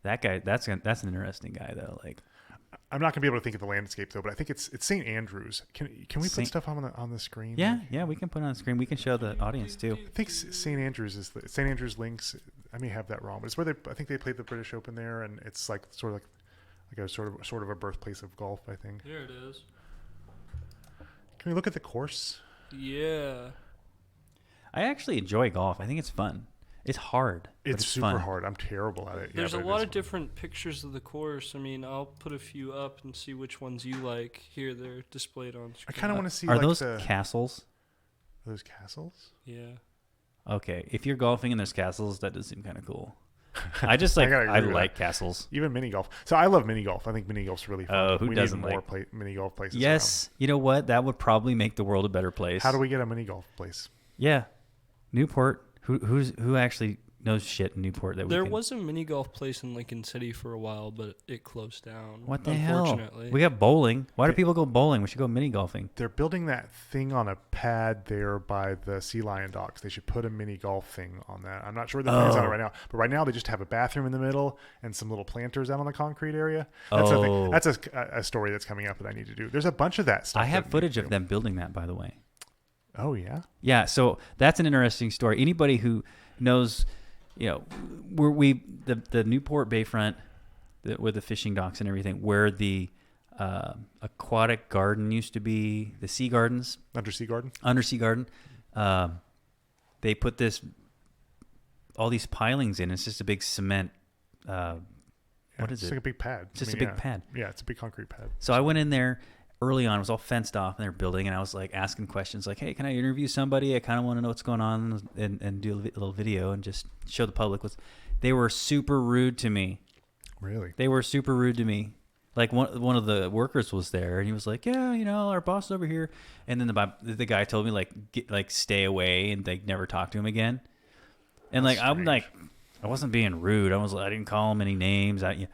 That guy, that's an interesting guy though. Like, I'm not gonna be able to think of the landscape though, but I think it's St. Andrews. Can we put stuff on the screen? Yeah, we can put it on the screen. We can show the audience too. I think St. Andrews is St. Andrews Links. I may have that wrong, but it's where I think they played the British Open there, and it's like sort of like a sort of a birthplace of golf, I think. Here it is. Can we look at the course? Yeah. I actually enjoy golf. I think it's fun. It's hard. It's super fun. hard. I'm terrible at it. There's a lot of different pictures of the course. I mean, I'll put a few up and see which ones you like. Here, they're displayed on screen. I kind of want to see. Are those castles? Are those castles? Yeah. Okay, if you're golfing and there's castles, that does seem kind of cool. I just like I like castles. Even mini golf. So I love mini golf. I think mini golf's really fun. Oh, who doesn't need more mini golf places? Yes, around. You know what? That would probably make the world a better place. How do we get a mini golf place? Yeah, Newport. Who actually knows shit in Newport that there was a mini golf place in Lincoln City for a while, but it closed down. What the hell? We got bowling. Why do people go bowling? We should go mini golfing. They're building that thing on a pad there by the Sea Lion docks. They should put a mini golf thing on that. I'm not sure the thing's on it right now, but right now they just have a bathroom in the middle and some little planters out on the concrete area. That's a story that's coming up that I need to do. There's a bunch of that stuff. I have footage of them building that, by the way. Oh yeah. Yeah. So that's an interesting story. Anybody who knows, the Newport Bayfront, with the fishing docks and everything, where the aquatic garden used to be, the sea gardens, undersea garden. They put all these pilings in. It's just a big cement. What is it? It's like a big pad. It's just a big pad. Yeah, it's a big concrete pad. So I went in there early on. It was all fenced off, and they're building, and I was like asking questions like, hey, can I interview somebody? I kind of want to know what's going on and do a little video and just show the public they were super rude to me. Really? They were super rude to me. Like one of the workers was there, and he was like, yeah, our boss is over here. And then the guy told me stay away and never talk to him again. And That's I'm strange. like, I wasn't being rude. I didn't call him any names. You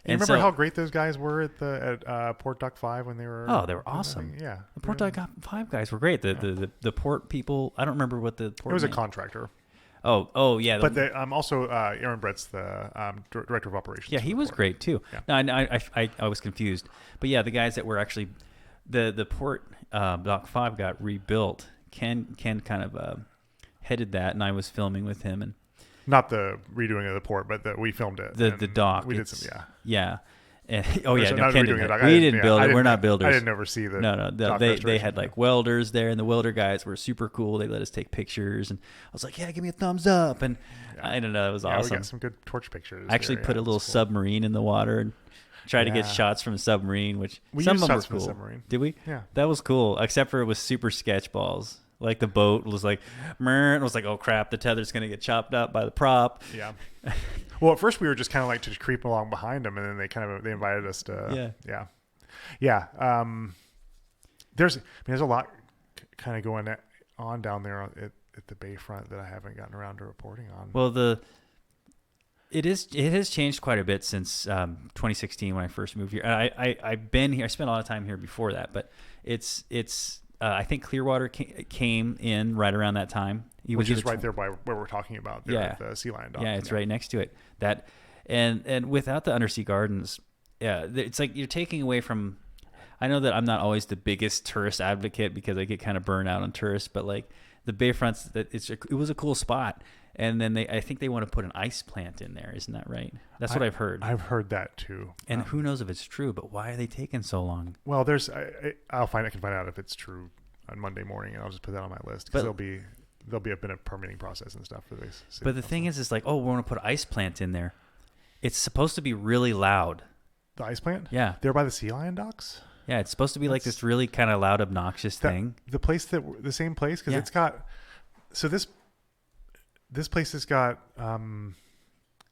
remember how great those guys were at Port Duck 5 when they were? Oh, they were awesome. Yeah, the Port Duck 5 guys were great. The port people. I don't remember what the port. It was a contractor. Oh, yeah. But also Aaron Brett's the director of operations. Yeah, he was great too. Yeah. No, I was confused, but yeah, the guys that were actually the port Dock 5 got rebuilt. Ken kind of headed that, and I was filming with him, and not the redoing of the port, but we filmed it. The dock. We did some, yeah. And, Ken did that. We didn't build it. We're not builders. I didn't oversee the. No. They had like welders there, and the welder guys were super cool. They let us take pictures, and I was like, "Yeah, give me a thumbs up." And I don't know, it was awesome. We got some good torch pictures. I actually put a little submarine in the water and tried to get shots from the submarine, which some of them were cool. From the submarine. Did we? Yeah, that was cool. Except for it was super sketch balls. Like the boat was like, it was like, oh crap, the tether's gonna get chopped up by the prop. Yeah. Well, at first we were just kind of like to creep along behind them, and then they invited us to. Yeah. There's a lot kind of going on down there at the bayfront that I haven't gotten around to reporting on. Well, it has changed quite a bit since 2016 when I first moved here. I've been here. I spent a lot of time here before that, but it's. I think Clearwater came in right around that time. Which is right there by where we're talking about. There at the Sea Lion Dock. Yeah, it's right next to it. That and without the undersea gardens, it's like you're taking away from. I know that I'm not always the biggest tourist advocate because I get kind of burned out on tourists, but like the bayfronts, it was a cool spot. And then I think they want to put an ice plant in there. Isn't that right? That's what I've heard. I've heard that too. And who knows if it's true, but why are they taking so long? Well, I can find out if it's true on Monday morning, and I'll just put that on my list because there'll be been a permitting process and stuff for this. But the thing is like, we want to put an ice plant in there. It's supposed to be really loud. The ice plant? Yeah. There by the Sea Lion docks? Yeah, it's supposed to be like this really kind of loud, obnoxious thing. The same place? Because it's got... So this place has got,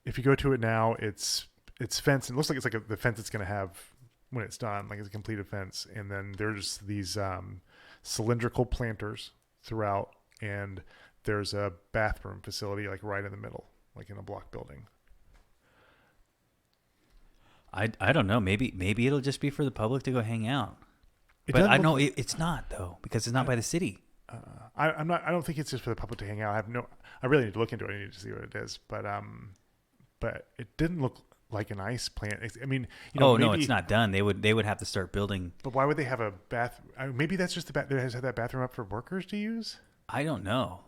if you go to it now, it's fenced. It looks like it's like the fence it's going to have when it's done, like it's a completed fence. And then there's these cylindrical planters throughout, and there's a bathroom facility like right in the middle, like in a block building. I don't know. Maybe it'll just be for the public to go hang out. But I know it's not though, because it's not by the city. I don't think it's just for the public to hang out. I really need to look into it. I need to see what it is. But it didn't look like an ice plant. I mean, no, it's not done. They would have to start building. But why would they have a bath? Maybe that's just they have that bathroom up for workers to use. I don't know.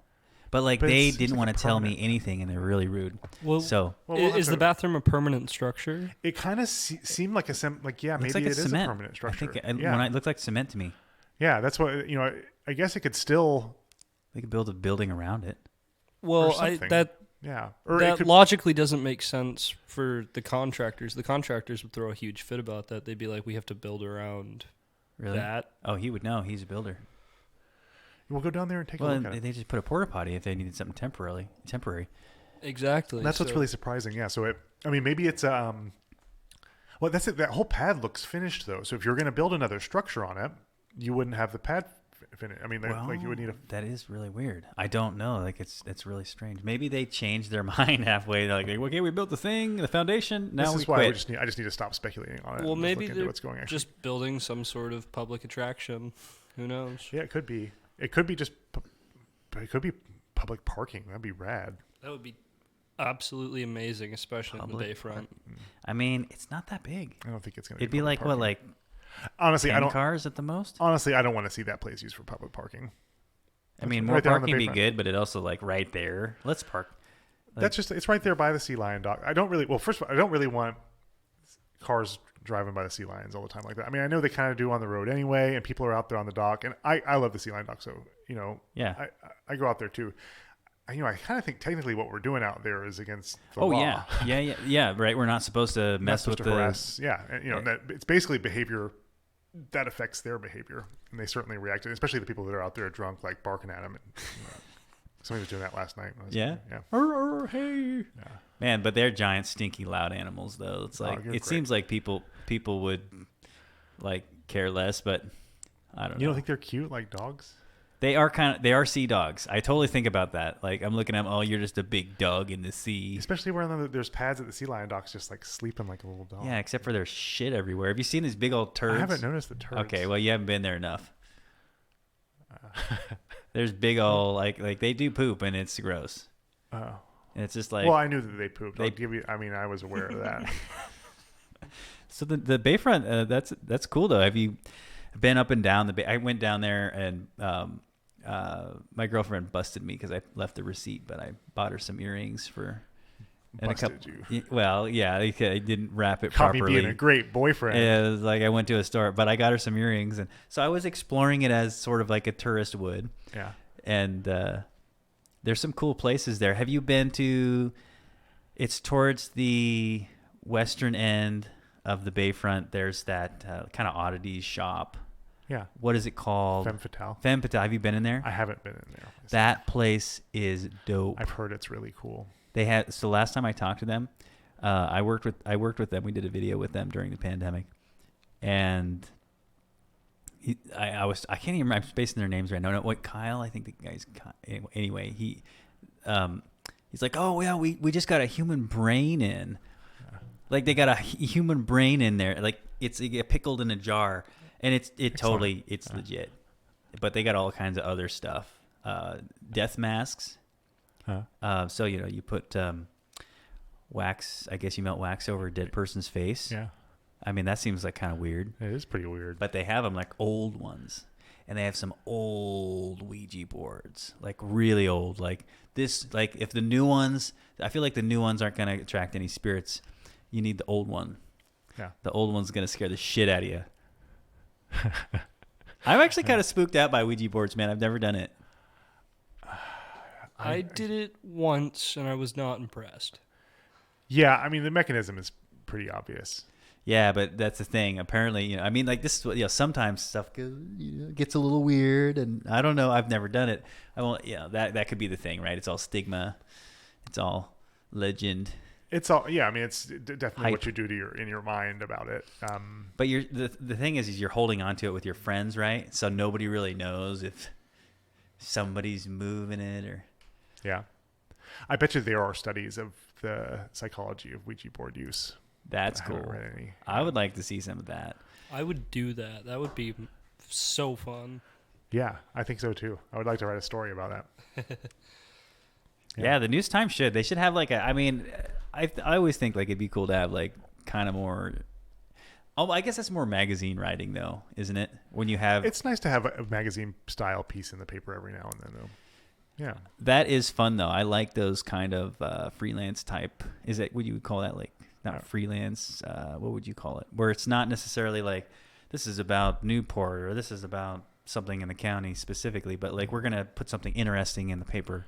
But they didn't want to tell me anything, and they're really rude. Well, is the bathroom a permanent structure? It kind of seemed like maybe it is a permanent structure. I think when it looked like cement to me. Yeah, that's what I guess it could still. They could build a building around it. Well, that logically doesn't make sense for the contractors. The contractors would throw a huge fit about that. They'd be like, "We have to build around that." Oh, he would know. He's a builder. We'll go down there and take a look at it. They just put a porta potty if they needed something temporary. Exactly. That's what's really surprising. Yeah. So maybe it's well, that's it. That whole pad looks finished though. So if you're going to build another structure on it, you wouldn't have the pad finished. I mean, you would need a. That is really weird. I don't know. Like it's really strange. Maybe they changed their mind halfway. They're like, okay, we built the thing, the foundation. Now this is why I just need to stop speculating on it. Well, maybe they're just building some sort of public attraction. Who knows? Yeah, it could be. It could be it could be public parking. That'd be rad. That would be absolutely amazing, especially on the bayfront. I mean, it's not that big. I don't think it's going to be. It'd be like parking. What, like honestly, 10 cars at the most? Honestly, I don't want to see that place used for public parking. I mean, more parking would be good, but it also like right there. Let's park. It's right there by the Sea Lion dock. First of all, I don't really want cars driving by the sea lions all the time like that. I mean, I know they kind of do on the road anyway, and people are out there on the dock, and I love the Sea Lion dock, so yeah, I go out there too. I kind of think technically what we're doing out there is against the law. yeah, right. We're not supposed to mess with the harass. Yeah, and that it's basically behavior that affects their behavior, and they certainly react, especially the people that are out there drunk, like barking at them. And, somebody was doing that last night. Yeah. Hey. Yeah. Man, but they're giant, stinky, loud animals, though. It's like it seems like people would like care less, but I don't know. You don't think they're cute like dogs? They are sea dogs. I totally think about that. Like I'm looking at them. Oh, you're just a big dog in the sea. Especially where there's pads at the Sea Lion docks, just like sleeping like a little dog. Yeah, except for there's shit everywhere. Have you seen these big old turds? I haven't noticed the turds. Okay, well you haven't been there enough. There's big old like they do poop and it's gross. Oh. And it's just like, Well, I knew that they pooped. I was aware of that. so the Bayfront, that's cool though. Have you been up and down the Bay? I went down there and my girlfriend busted me because I left the receipt, but I bought her some earrings for. And Busted you. Well, yeah, I didn't wrap it Caught properly. me being a great boyfriend. Yeah, it was like I went to a store, but I got her some earrings, and so I was exploring it as sort of like a tourist would. Yeah. And there's some cool places there. Have you been to? It's towards the western end of the Bayfront. There's that kind of oddities shop. Yeah. What is it called? Femme Fatale. Femme Fatale. Have you been in there? I haven't been in there. That place is dope. I've heard it's really cool. They had, so last time I talked to them, I worked with them. We did a video with them during the pandemic, and I can't even remember. I'm spacing their names right now. No, what, Kyle? I think the guy's anyway. He's like, oh yeah, we just got a human brain in, like they got a human brain in there, like it's pickled in a jar, and it's legit, but they got all kinds of other stuff, death masks. So you put wax. I guess you melt wax over a dead person's face. Yeah. I mean, that seems like kind of weird. It is pretty weird. But they have them like old ones, and they have some old Ouija boards, like really old. Like this, like if the new ones, I feel like the new ones aren't going to attract any spirits. You need the old one. Yeah. The old one's going to scare the shit out of you. I'm actually kind of spooked out by Ouija boards, man. I've never done it. I did it once, and I was not impressed. Yeah, I mean, the mechanism is pretty obvious. Yeah, but that's the thing. Apparently, I mean, like this is what, sometimes stuff gets a little weird, and I don't know. I've never done it. I won't. That could be the thing, right? It's all stigma. It's all legend. It's all, yeah. I mean, it's definitely Hype. what you do in your mind about it. But the thing is you're holding on to it with your friends, right? So nobody really knows if somebody's moving it or. Yeah, I bet you there are studies of the psychology of Ouija board use. That's I haven't cool. read any. I would like to see some of that. I would do that. That would be so fun. Yeah, I think so too. I would like to write a story about that. Yeah, the News-Times should. They should have like I always think like it'd be cool to have like kind of more. Oh, I guess that's more magazine writing though, isn't it? When you have. It's nice to have a magazine style piece in the paper every now and then though. Yeah. That is fun though. I like those kind of freelance type. Is it? Would you call that like not freelance? What would you call it? Where it's not necessarily like this is about Newport or this is about something in the county specifically, but like we're gonna put something interesting in the paper.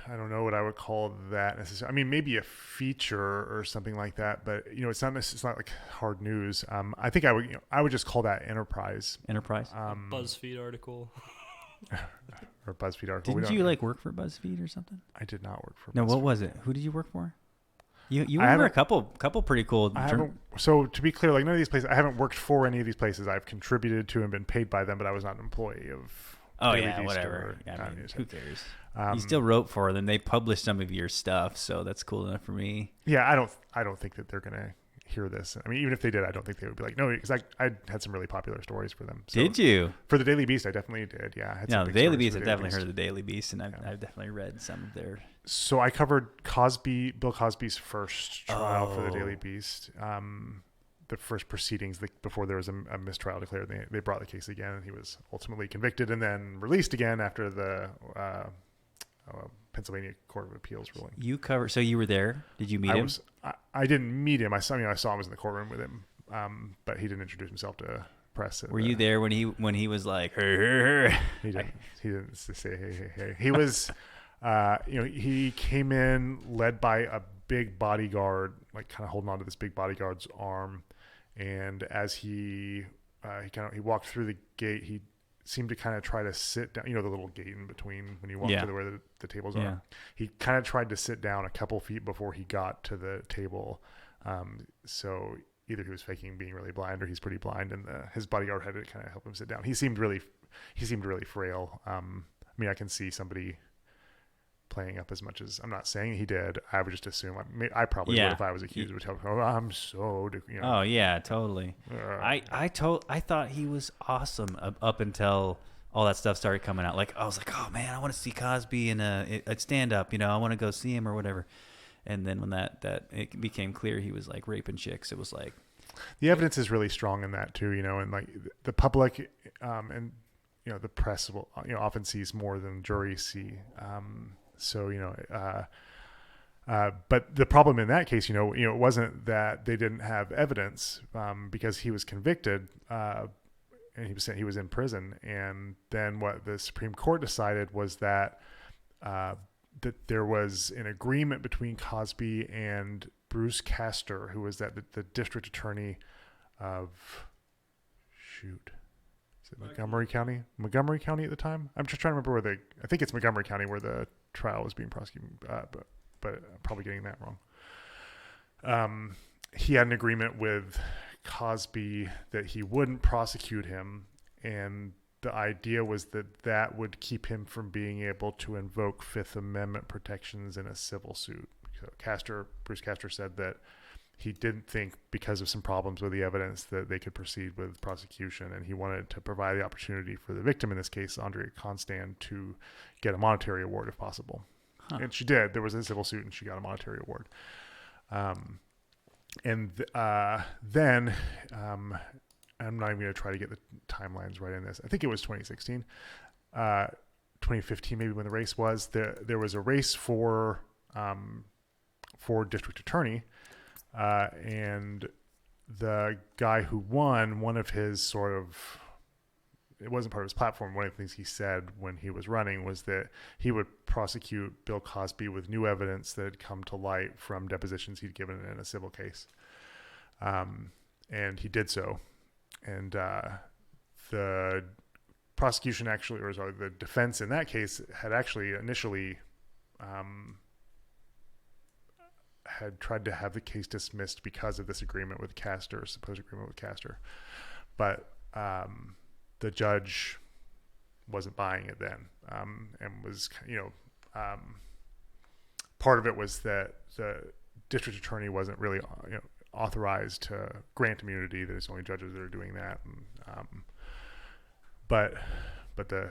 I don't know what I would call that necessarily. I mean, maybe a feature or something like that, but it's not like hard news. I think I would just call that enterprise. Enterprise. BuzzFeed article. Or BuzzFeed article. Didn't you like work for BuzzFeed or something? I did not work for BuzzFeed. No, what was it? Who did you work for? You worked for a couple pretty cool. So to be clear, like none of these places, I haven't worked for any of these places. I've contributed to and been paid by them, but I was not an employee of. Oh yeah, whatever. Who cares? You still wrote for them. They published some of your stuff, so that's cool enough for me. Yeah, I don't think that they're gonna hear this. I mean, even if they did, I don't think they would be like, no, because I had some really popular stories for them. So did you? For the Daily Beast, I definitely did. Yeah, I had the Daily Beast. I've definitely heard of the Daily Beast, and I've definitely read some of their. So I covered Bill Cosby's first trial for the Daily Beast. The first proceedings before there was a mistrial declared. They brought the case again, and he was ultimately convicted and then released again after the Pennsylvania Court of Appeals ruling. So you were there? Did you meet him? I didn't meet him. I saw him. I was in the courtroom with him, but he didn't introduce himself to press. Were you there when he was like, hey? He didn't say hey. He was, he came in led by a big bodyguard, like kind of holding on to this big bodyguard's arm, and as he walked through the gate, he seemed to kind of try to sit down, the little gate in between when you walk to where the tables are. He kind of tried to sit down a couple feet before he got to the table. So either he was faking being really blind or he's pretty blind, and his bodyguard had to kind of help him sit down. He seemed really frail. I mean, I can see somebody playing up as much as, I'm not saying he did. I would just assume I probably would if I was accused. Would tell, I'm so. Oh yeah, totally. I thought he was awesome up until all that stuff started coming out. Like I was like, oh man, I want to see Cosby in a stand up. I want to go see him or whatever. And then when that it became clear he was like raping chicks, it was like the evidence is really strong in that too. And like the public and the press will often sees more than juries see. But the problem in that case, it wasn't that they didn't have evidence because he was convicted and he was in prison. And then what the Supreme Court decided was that that there was an agreement between Cosby and Bruce Castor, who was the district attorney of Montgomery County? Montgomery County at the time? I'm just trying to remember I think it's Montgomery County where the trial was being prosecuted, but I'm probably getting that wrong. He had an agreement with Cosby that he wouldn't prosecute him, and the idea was that would keep him from being able to invoke Fifth Amendment protections in a civil suit. So Bruce Castor said that he didn't think, because of some problems with the evidence, that they could proceed with prosecution, and he wanted to provide the opportunity for the victim, in this case, Andrea Constand, to get a monetary award if possible. Huh. And she did. There was a civil suit, and she got a monetary award. Then I'm not even going to try to get the timelines right in this. I think it was 2016, 2015, maybe, when the race was. There was a race for district attorney, and the guy who won, one of his it wasn't part of his platform. One of the things he said when he was running was that he would prosecute Bill Cosby with new evidence that had come to light from depositions he'd given in a civil case. And he did so. And the prosecution the defense in that case had actually initially had tried to have the case dismissed because of this agreement with Castor, supposed agreement with Castor. But the judge wasn't buying it then, and was, part of it was that the district attorney wasn't really, authorized to grant immunity. There's only judges that are doing that. And, but the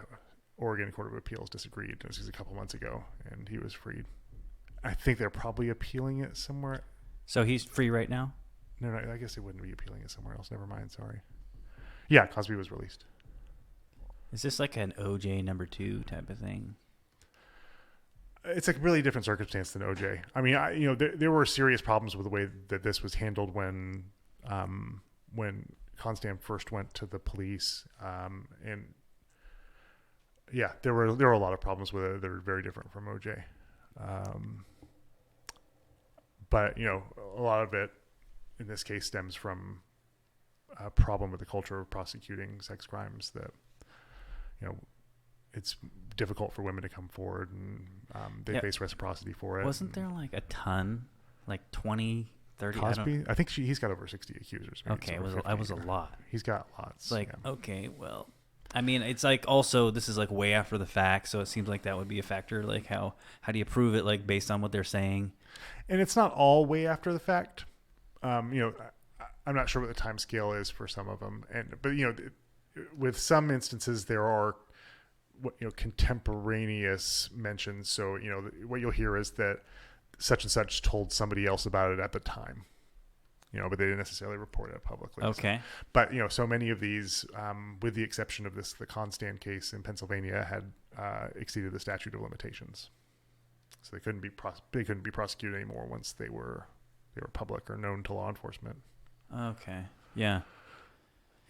Oregon Court of Appeals disagreed. This was a couple months ago, and he was freed. I think they're probably appealing it somewhere. So he's free right now? No, I guess they wouldn't be appealing it somewhere else. Never mind. Sorry. Yeah, Cosby was released. Is this like an OJ number 2 type of thing? It's a really different circumstance than OJ. I mean, there were serious problems with the way that this was handled when Constand first went to the police, and yeah, there were a lot of problems with it that are very different from OJ. But a lot of it in this case stems from a problem with the culture of prosecuting sex crimes that it's difficult for women to come forward, and they face reciprocity for it. Wasn't there like a ton, like 20, 30? Cosby? I think he's got over 60 accusers. Okay, it was a lot. He's got lots. It's like, okay, well, I mean, it's like also this is like way after the fact, so it seems like that would be a factor. Like how do you prove it, like based on what they're saying? And it's not all way after the fact. I'm not sure what the time scale is for some of them, but with some instances there are contemporaneous mentions. So what you'll hear is that such and such told somebody else about it at the time, but they didn't necessarily report it publicly. Okay. So, but so many of these, with the exception of the Constand case in Pennsylvania, had exceeded the statute of limitations, so they couldn't be prosecuted anymore once they were public or known to law enforcement. Okay. Yeah.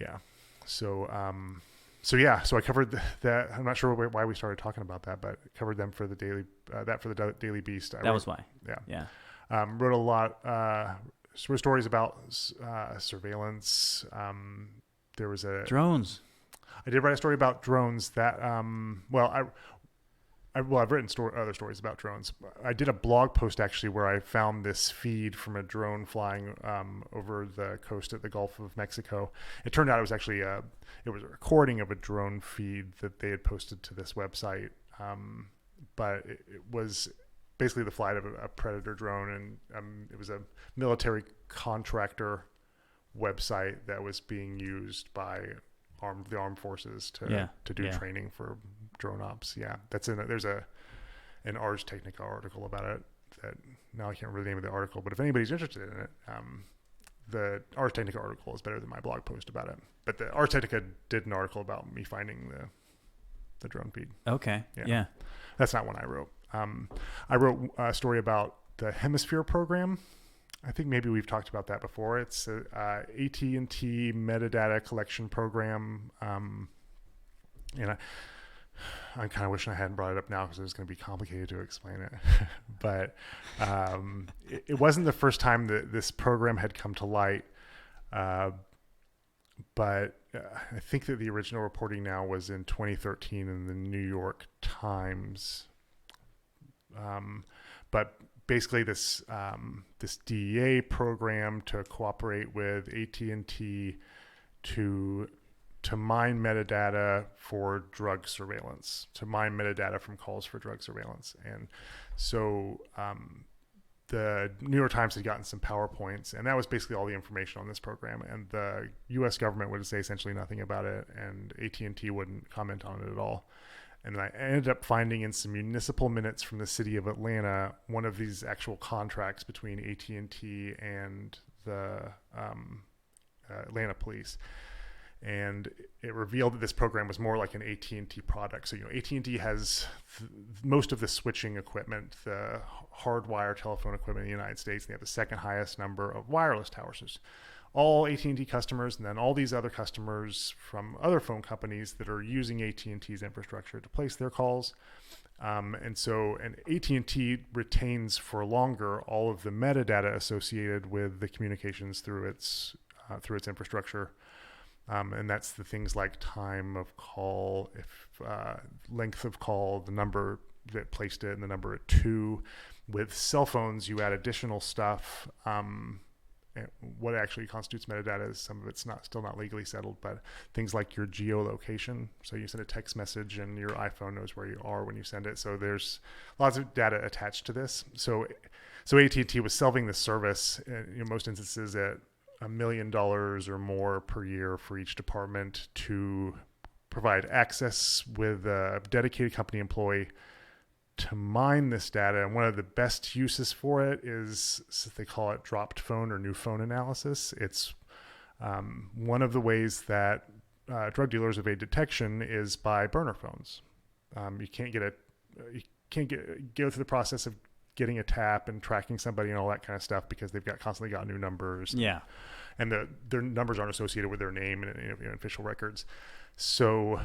Yeah. So I covered that. I'm not sure why we started talking about that, but covered them for the Daily Daily Beast. That was why. Yeah. Wrote a lot. Wrote stories about surveillance. There was drones. I did write a story about drones that. I've written other stories about drones. I did a blog post actually where I found this feed from a drone flying over the coast of the Gulf of Mexico. It turned out it was actually a recording of a drone feed that they had posted to this website, but it was basically the flight of a Predator drone, and it was a military contractor website that was being used by the armed forces to do training for drone ops. Yeah, there's an Ars Technica article about it that now I can't remember the name of the article, but if anybody's interested in it, the Ars Technica article is better than my blog post about it. But the Ars Technica did an article about me finding the drone feed. Okay. Yeah. That's not one I wrote. I wrote a story about the Hemisphere program. I think maybe we've talked about that before. It's a AT&T metadata collection program. And I'm kind of wishing I hadn't brought it up now because it was going to be complicated to explain it. But it wasn't the first time that this program had come to light. But I think that the original reporting now was in 2013 in the New York Times. But basically this DEA program to cooperate with AT&T to mine metadata for drug surveillance, to mine metadata from calls for drug surveillance. And so the New York Times had gotten some PowerPoints, and that was basically all the information on this program. And the U.S. government would say essentially nothing about it, and AT&T wouldn't comment on it at all. And I ended up finding in some municipal minutes from the city of Atlanta one of these actual contracts between AT&T and the Atlanta police. And it revealed that this program was more like an AT&T product. So, AT&T has most of the switching equipment, the hardwire telephone equipment in the United States. They have the second highest number of wireless towers. So all AT&T customers, and then all these other customers from other phone companies that are using AT&T's infrastructure to place their calls. And AT&T retains for longer all of the metadata associated with the communications through its infrastructure. And that's the things like time of call, length of call, the number that placed it, and the number at 2. With cell phones, you add additional stuff. What actually constitutes metadata is some of it's still not legally settled, but things like your geolocation. So you send a text message and your iPhone knows where you are when you send it. So there's lots of data attached to this. So AT&T was selling this service in most instances at $1 million or more per year for each department to provide access with a dedicated company employee to mine this data. And one of the best uses for it is, they call it dropped phone or new phone analysis. It's one of the ways that drug dealers evade detection is by burner phones. You can't go through the process of getting a tap and tracking somebody and all that kind of stuff because they've constantly got new numbers. Yeah. And their numbers aren't associated with their name in official records. So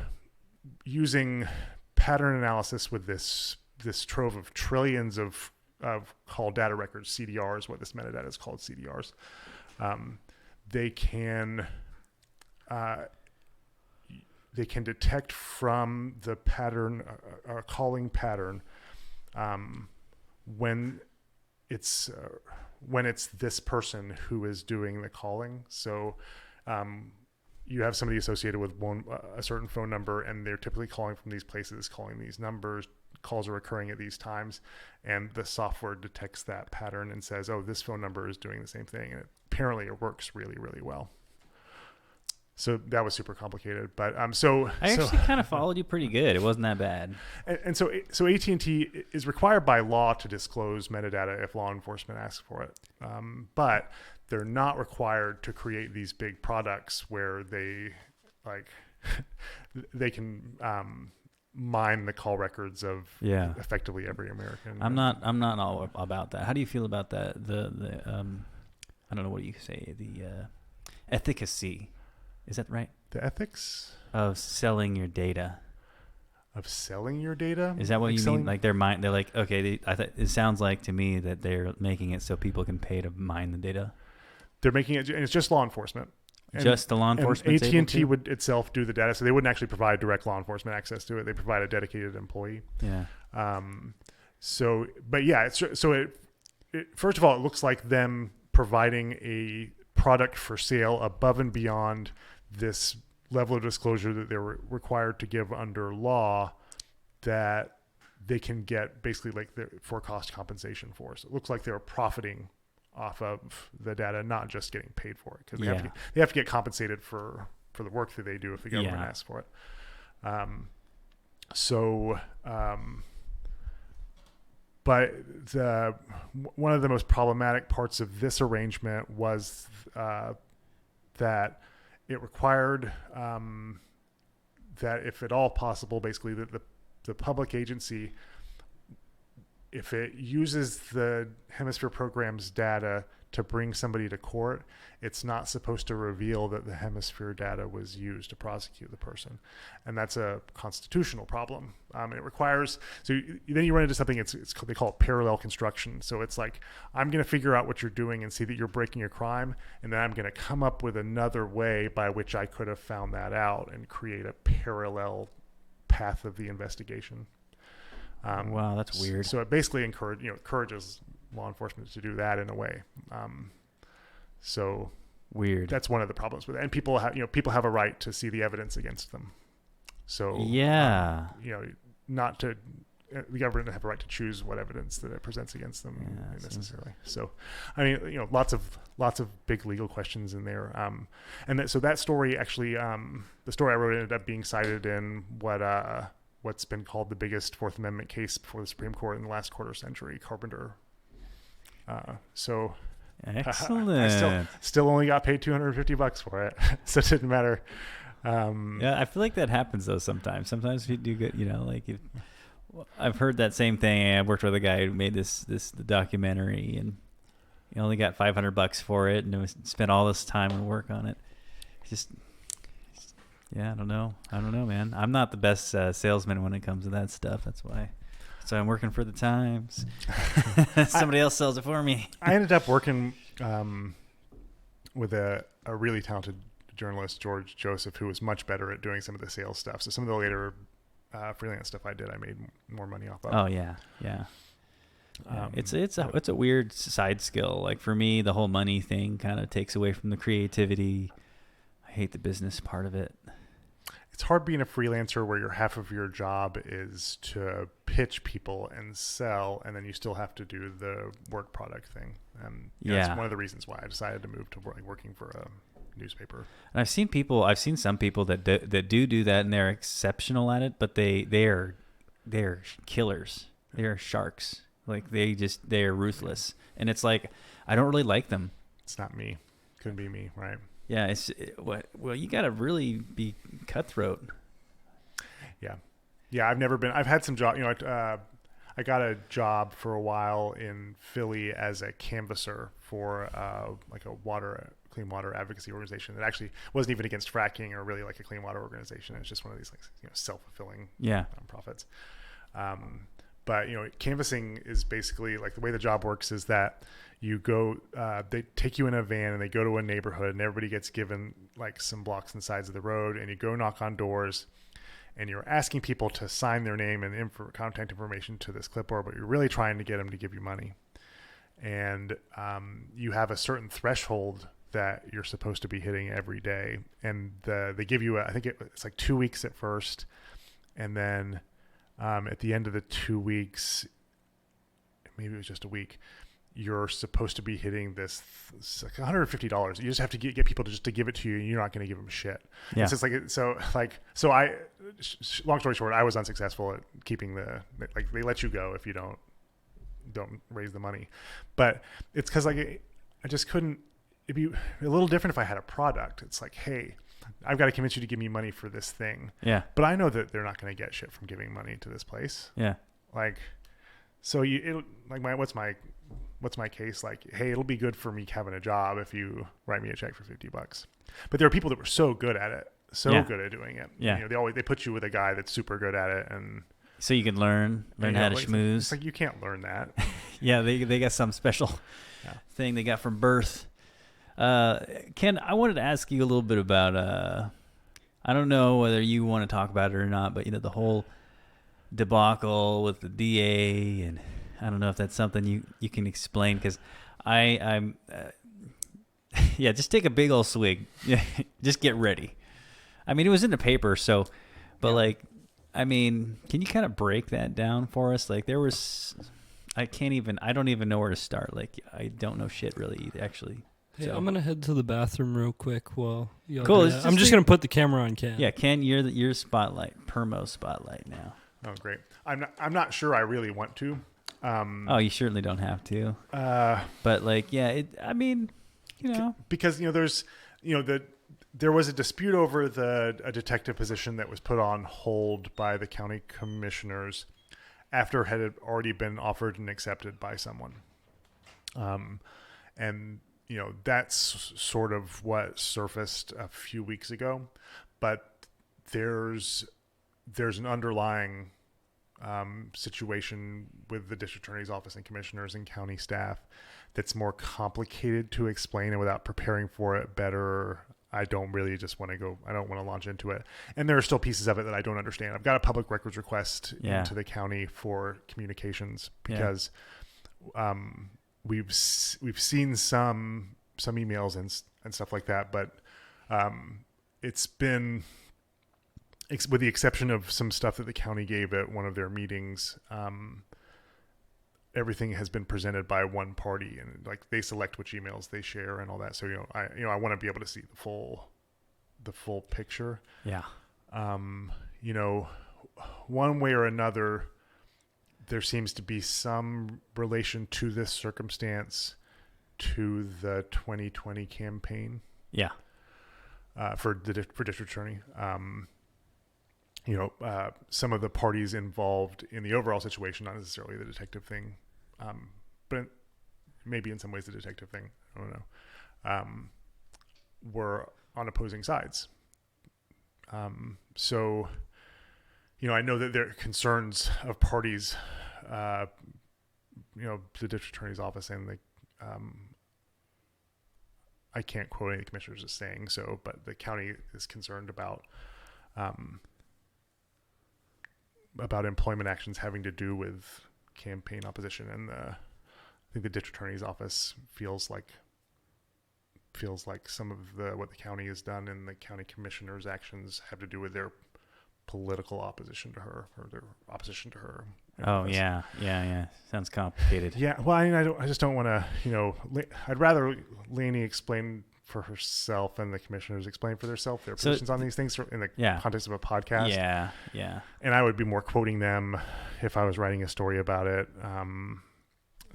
using pattern analysis with this trove of trillions of call data records, CDRs, what this metadata is called, CDRs, they can detect from the pattern, calling pattern, when it's this person who is doing the calling. So you have somebody associated with a certain phone number, and they're typically calling from these places, calling these numbers. Calls are occurring at these times, and the software detects that pattern and says, oh, this phone number is doing the same thing. And apparently it works really, really well. So that was super complicated, but I actually kind of followed you pretty good. It wasn't that bad. And so AT&T is required by law to disclose metadata if law enforcement asks for it, but they're not required to create these big products where they can mine the call records of effectively every American. I'm not all about that. How do you feel about that? The I don't know what you say. The efficacy. Is that right? The ethics of selling your data. Of selling your data? Is that what you mean? Like they're like, okay, it sounds like to me that they're making it so people can pay to mine the data. They're making it, and it's just law enforcement. Just the law enforcement. AT&T would itself do the data, so they wouldn't actually provide direct law enforcement access to it. They provide a dedicated employee. Yeah. First of all, it looks like them providing a product for sale above and beyond this level of disclosure that they're required to give under law, that they can get basically like for cost compensation for. So it looks like they're profiting off of the data, not just getting paid for it, because they have to get compensated for for the work that they do if the government Yeah. asks for it. But one of the most problematic parts of this arrangement was that it required that, if at all possible, basically that the public agency, if it uses the Hemisphere program's data to bring somebody to court, it's not supposed to reveal that the Hemisphere data was used to prosecute the person. And that's a constitutional problem. It requires, then you run into something, they call it parallel construction. So it's like, I'm going to figure out what you're doing and see that you're breaking a crime, and then I'm going to come up with another way by which I could have found that out and create a parallel path of the investigation. Wow, that's weird. So it basically encourages law enforcement to do that in a way. So Weird. that's one of the problems with it. And people have a right to see the evidence against them. So Yeah. Not to the government doesn't have a right to choose what evidence that it presents against them necessarily. So, I mean, lots of big legal questions in there. So that story actually, the story I wrote ended up being cited in what's been called the biggest Fourth Amendment case before the Supreme Court in the last quarter century, Carpenter. Excellent. I still only got paid $250 for it, so it didn't matter. Yeah, I feel like that happens though sometimes. Sometimes if you do good, I've heard that same thing. I worked with a guy who made this documentary, and he only got $500 for it, and it spent all this time and work on it. I don't know, man. I'm not the best salesman when it comes to that stuff. That's why. So I'm working for the Times. Somebody else sells it for me. I ended up working with a really talented journalist, George Joseph, who was much better at doing some of the sales stuff. So some of the later freelance stuff I did, I made more money off of. Oh yeah. It's a weird side skill. Like for me, the whole money thing kind of takes away from the creativity. I hate the business part of it. It's hard being a freelancer where half of your job is to pitch people and sell, and then you still have to do the work product thing. That's one of the reasons why I decided to move to working for a newspaper. And I've seen some people that do that, and they're exceptional at it, but they're killers. They're sharks. Like they're ruthless, and it's like I don't really like them. It's not me. Couldn't be me, right? Yeah, well, you got to really be cutthroat. Yeah. I've had some job. I got a job for a while in Philly as a canvasser for like a clean water advocacy organization that actually wasn't even against fracking or really like a clean water organization. It's just one of these self-fulfilling nonprofits. But canvassing is basically like the way the job works is that you go, they take you in a van and they go to a neighborhood, and everybody gets given like some blocks and sides of the road, and you go knock on doors, and you're asking people to sign their name and contact information to this clipboard, but you're really trying to get them to give you money. And you have a certain threshold that you're supposed to be hitting every day. And they give you, I think it's like 2 weeks at first. And then at the end of the 2 weeks, maybe it was just a week, you're supposed to be hitting this like $150. You just have to get people to give it to you, and you're not going to give them shit. Yeah. It's just long story short, I was unsuccessful at keeping they let you go if you don't raise the money. But it's because I just couldn't. It'd be a little different if I had a product. It's like, hey, I've got to convince you to give me money for this thing. Yeah. But I know that they're not going to get shit from giving money to this place. Yeah. What's my case? Like, hey, it'll be good for me having a job if you write me a check for $50. But there are people that were so good at it, good at doing it. Yeah. They put you with a guy that's super good at it, and so you can learn how to schmooze. It's like you can't learn that. Yeah, they got some special thing they got from birth. Ken, I wanted to ask you a little bit about I don't know whether you want to talk about it or not, but the whole debacle with the DA, and I don't know if that's something you can explain, because I'm just take a big old swig. Just get ready. I mean, it was in the paper, so, but can you kind of break that down for us? Like there was, I don't even know where to start. Like I don't know shit really, actually. Hey, So- I'm gonna head to the bathroom real quick while y'all Cool, do let's that. just I'm just leave- gonna put the camera on Ken. Yeah, Ken, you're your spotlight, permo spotlight now. Oh, great. I'm not sure I really want to. Oh, you certainly don't have to. But like, yeah, I mean, you know, because there's there was a dispute over a detective position that was put on hold by the county commissioners after it had already been offered and accepted by someone. And that's sort of what surfaced a few weeks ago, but there's an underlying situation with the district attorney's office and commissioners and county staff that's more complicated to explain, and without preparing for it better, I don't really just want to I don't want to launch into it. And there are still pieces of it that I don't understand. I've got a public records request into the county for communications because we've seen some emails and stuff like that, but it's been, with the exception of some stuff that the county gave at one of their meetings, everything has been presented by one party, and like they select which emails they share and all that. So I want to be able to see the full picture. yeah. One way or another, there seems to be some relation to this circumstance to the 2020 campaign. Yeah. For district attorney. Some of the parties involved in the overall situation, not necessarily the detective thing, but maybe in some ways the detective thing, I don't know, were on opposing sides. So, I know that there are concerns of parties, the district attorney's office and the, I can't quote any commissioners as saying so, but the county is concerned about employment actions having to do with campaign opposition, and I think the district attorney's office feels like some of what the county has done and the county commissioner's actions have to do with their political opposition to her, or their opposition to her. Oh yeah. Sounds complicated. Yeah. Well, I just don't want to. I'd rather Lainey explain for herself and the commissioners explain for themselves their positions on these things in the context of a podcast. Yeah. And I would be more quoting them if I was writing a story about it.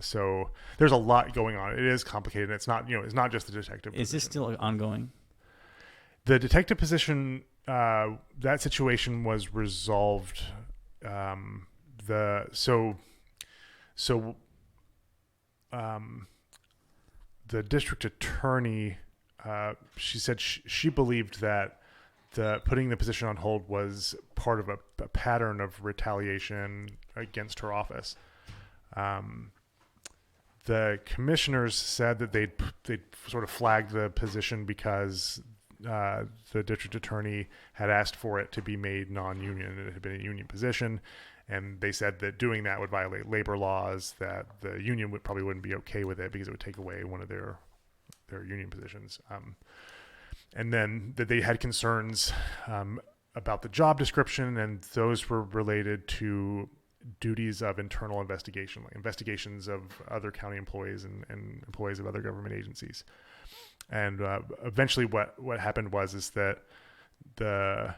So there's a lot going on. It is complicated. It's not just the detective position. Is this still ongoing? The detective position, that situation was resolved. The district attorney, she said she believed that putting the position on hold was part of a pattern of retaliation against her office. The commissioners said that they'd sort of flagged the position because the district attorney had asked for it to be made non-union. It had been a union position, and they said that doing that would violate labor laws, that the union probably wouldn't be okay with it because it would take away one of their union positions. And then that they had concerns about the job description, and those were related to duties of internal investigation, like investigations of other county employees and employees of other government agencies. And eventually what happened was that the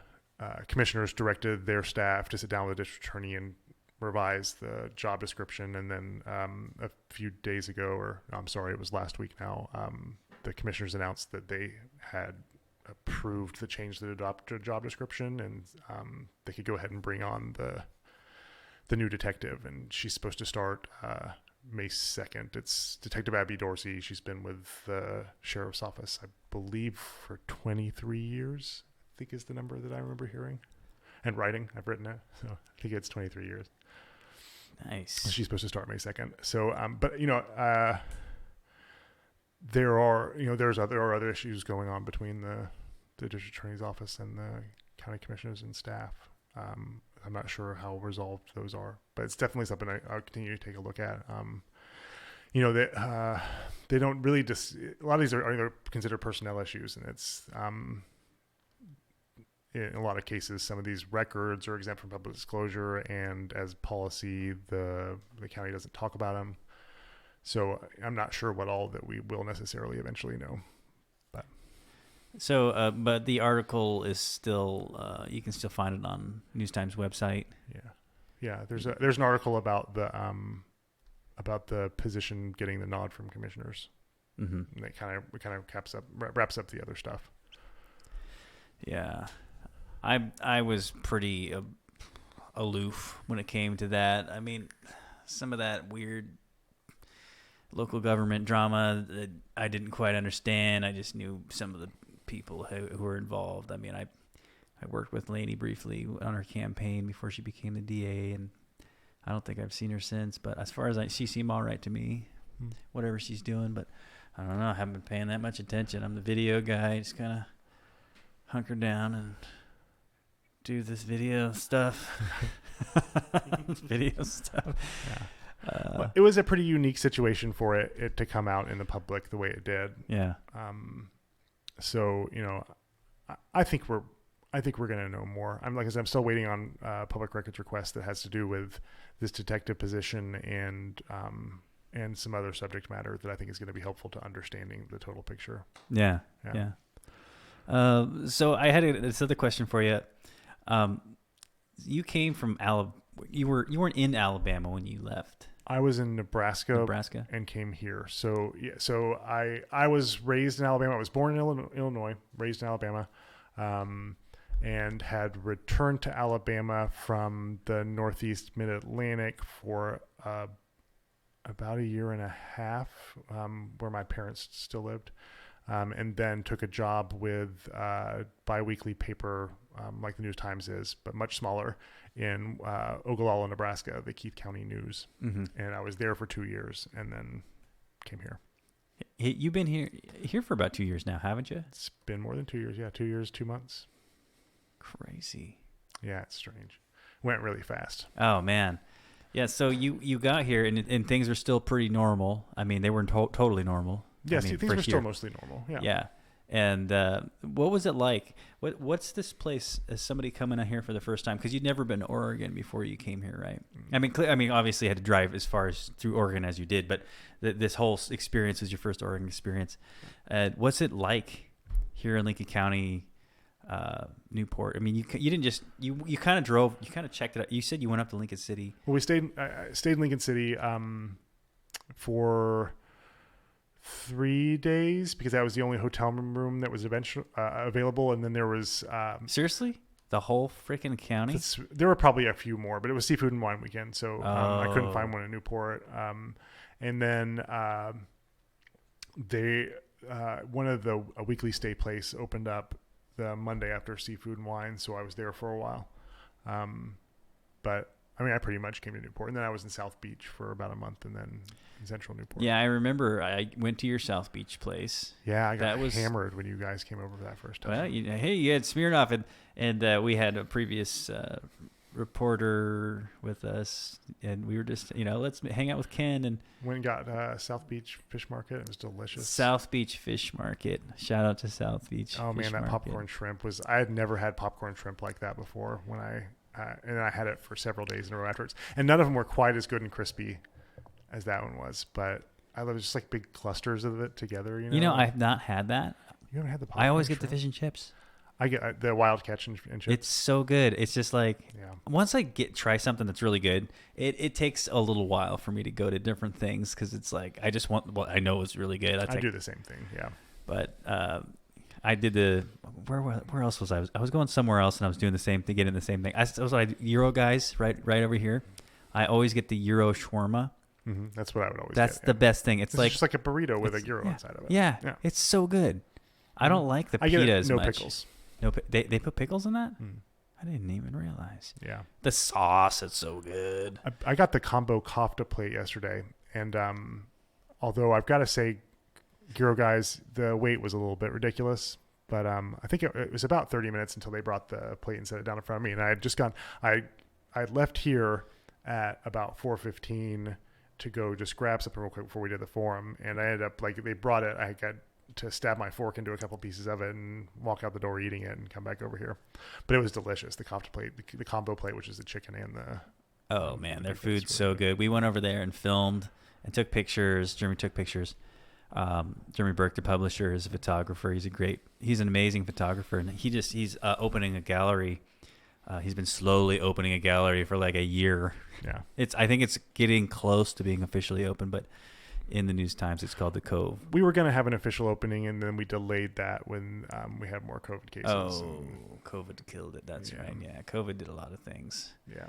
commissioners directed their staff to sit down with the district attorney and revise the job description. And then a few days ago, or I'm sorry, it was last week now, the commissioners announced that they had approved the change to the job description, and they could go ahead and bring on the new detective. And she's supposed to start May 2nd. It's Detective Abby Dorsey. She's been with the sheriff's office, I believe, for 23 years, I think is the number that I remember hearing. And writing, I've written it, so I think it's 23 years. Nice. She's supposed to start May 2nd. So, but there are other issues going on between the district attorney's office and the county commissioners and staff. I'm not sure how resolved those are, but it's definitely something I'll continue to take a look at. They don't really a lot of these are considered personnel issues, and it's in a lot of cases, some of these records are exempt from public disclosure, and as policy, the county doesn't talk about them. So I'm not sure what all that we will necessarily eventually know. But So, but the article is still, you can still find it on News-Times website. Yeah. There's an article about the position getting the nod from commissioners. Mm-hmm. And it kind of wraps up the other stuff. Yeah, I was pretty aloof when it came to that. I mean, some of that weird local government drama that I didn't quite understand. I just knew some of the people who were involved. I mean, I worked with Lainey briefly on her campaign before she became the DA, and I don't think I've seen her since. But as far as she seemed all right to me, whatever she's doing. But I don't know. I haven't been paying that much attention. I'm the video guy. Just kind of hunker down and do this video stuff. Video stuff. Yeah. It was a pretty unique situation for it to come out in the public the way it did. Yeah. So, I think we're going to know more. Like I said, I'm still waiting on public records request that has to do with this detective position and some other subject matter that I think is going to be helpful to understanding the total picture. Yeah. So I had this other question for you. You came from Alabama. You weren't in Alabama when you left. I was in Nebraska and came here. So yeah, so I was raised in Alabama. I was born in Illinois, raised in Alabama, and had returned to Alabama from the Northeast Mid-Atlantic for about a year and a half, where my parents still lived. And then took a job with biweekly paper like the News-Times is, but much smaller, in Ogallala, Nebraska, the Keith County News. Mm-hmm. And I was there for 2 years and then came here. You've been here for about 2 years now, haven't you? It's been more than 2 years. Yeah, 2 years, 2 months. Crazy. Yeah, it's strange. Went really fast. Oh, man. Yeah, so you got here and things are still pretty normal. I mean, they weren't totally normal. Yes, I mean, things were still mostly normal. Yeah. Yeah. And what was it like? What's this place as somebody coming out here for the first time? Because you'd never been to Oregon before you came here, right? I mean, obviously you had to drive as far as through Oregon as you did, but this whole experience was your first Oregon experience. What's it like here in Lincoln County, Newport? I mean, you didn't just you kind of drove, you kind of checked it out. You said you went up to Lincoln City. Well, I stayed in Lincoln City for 3 days because that was the only hotel room that was eventually available, and then there was seriously the whole freaking county. There were probably a few more, but it was seafood and wine weekend, so I couldn't find one in Newport. And then one of a weekly stay place opened up the Monday after seafood and wine, so I was there for a while. But I mean, I pretty much came to Newport, and then I was in South Beach for about a month, and then in Central Newport. Yeah, I remember I went to your South Beach place. Yeah, I got hammered when you guys came over for that first time. Well, you had Smirnoff, and we had a previous reporter with us, and we were just, let's hang out with Ken. And went and got South Beach Fish Market. It was delicious. South Beach Fish Market. Shout out to South Beach. Oh, man, that popcorn shrimp I had never had popcorn shrimp like that before and I had it for several days in a row afterwards. And none of them were quite as good and crispy as that one was, but I love just like big clusters of it together. I've not had that. You haven't had the popcorn I always shrimp? get the fish and chips. I get the wild catch and chips. It's so good. It's just like, once I try something that's really good, it takes a little while for me to go to different things because it's like, I know it's really good. I do the same thing, yeah. But I did where else was I? I was going somewhere else and I was doing the same thing, getting the same thing. I was like Euro guys right over here. I always get the Euro shawarma. Mm-hmm. That's what I would always That's get. the best thing. It's like just like a burrito with a gyro inside of it. Yeah. It's so good. I don't like the pita as much. No pickles. No, they put pickles in that? I didn't even realize. Yeah. The sauce is so good. I got the combo kofta plate yesterday, and although I've got to say, gyro guys, the wait was a little bit ridiculous. But I think it was about 30 minutes until they brought the plate and set it down in front of me. And I had just I left here at about 4:15 to go just grab something real quick before we did the forum. And I ended up, they brought it. I got to stab my fork into a couple pieces of it and walk out the door eating it and come back over here. But it was delicious. The kofta plate, the combo plate, which is the chicken and the... Oh, man, their food's so good. We went over there and filmed, and took pictures. Jeremy took pictures. Jeremy Burke, the publisher, is a photographer. He's an amazing photographer, and he's opening a gallery. He's been slowly opening a gallery for like a year. Yeah. I think it's getting close to being officially open, but in the News-Times, it's called the Cove. We were going to have an official opening, and then we delayed that when we had more COVID cases. Oh, COVID killed it. That's right. Yeah, COVID did a lot of things. Yeah.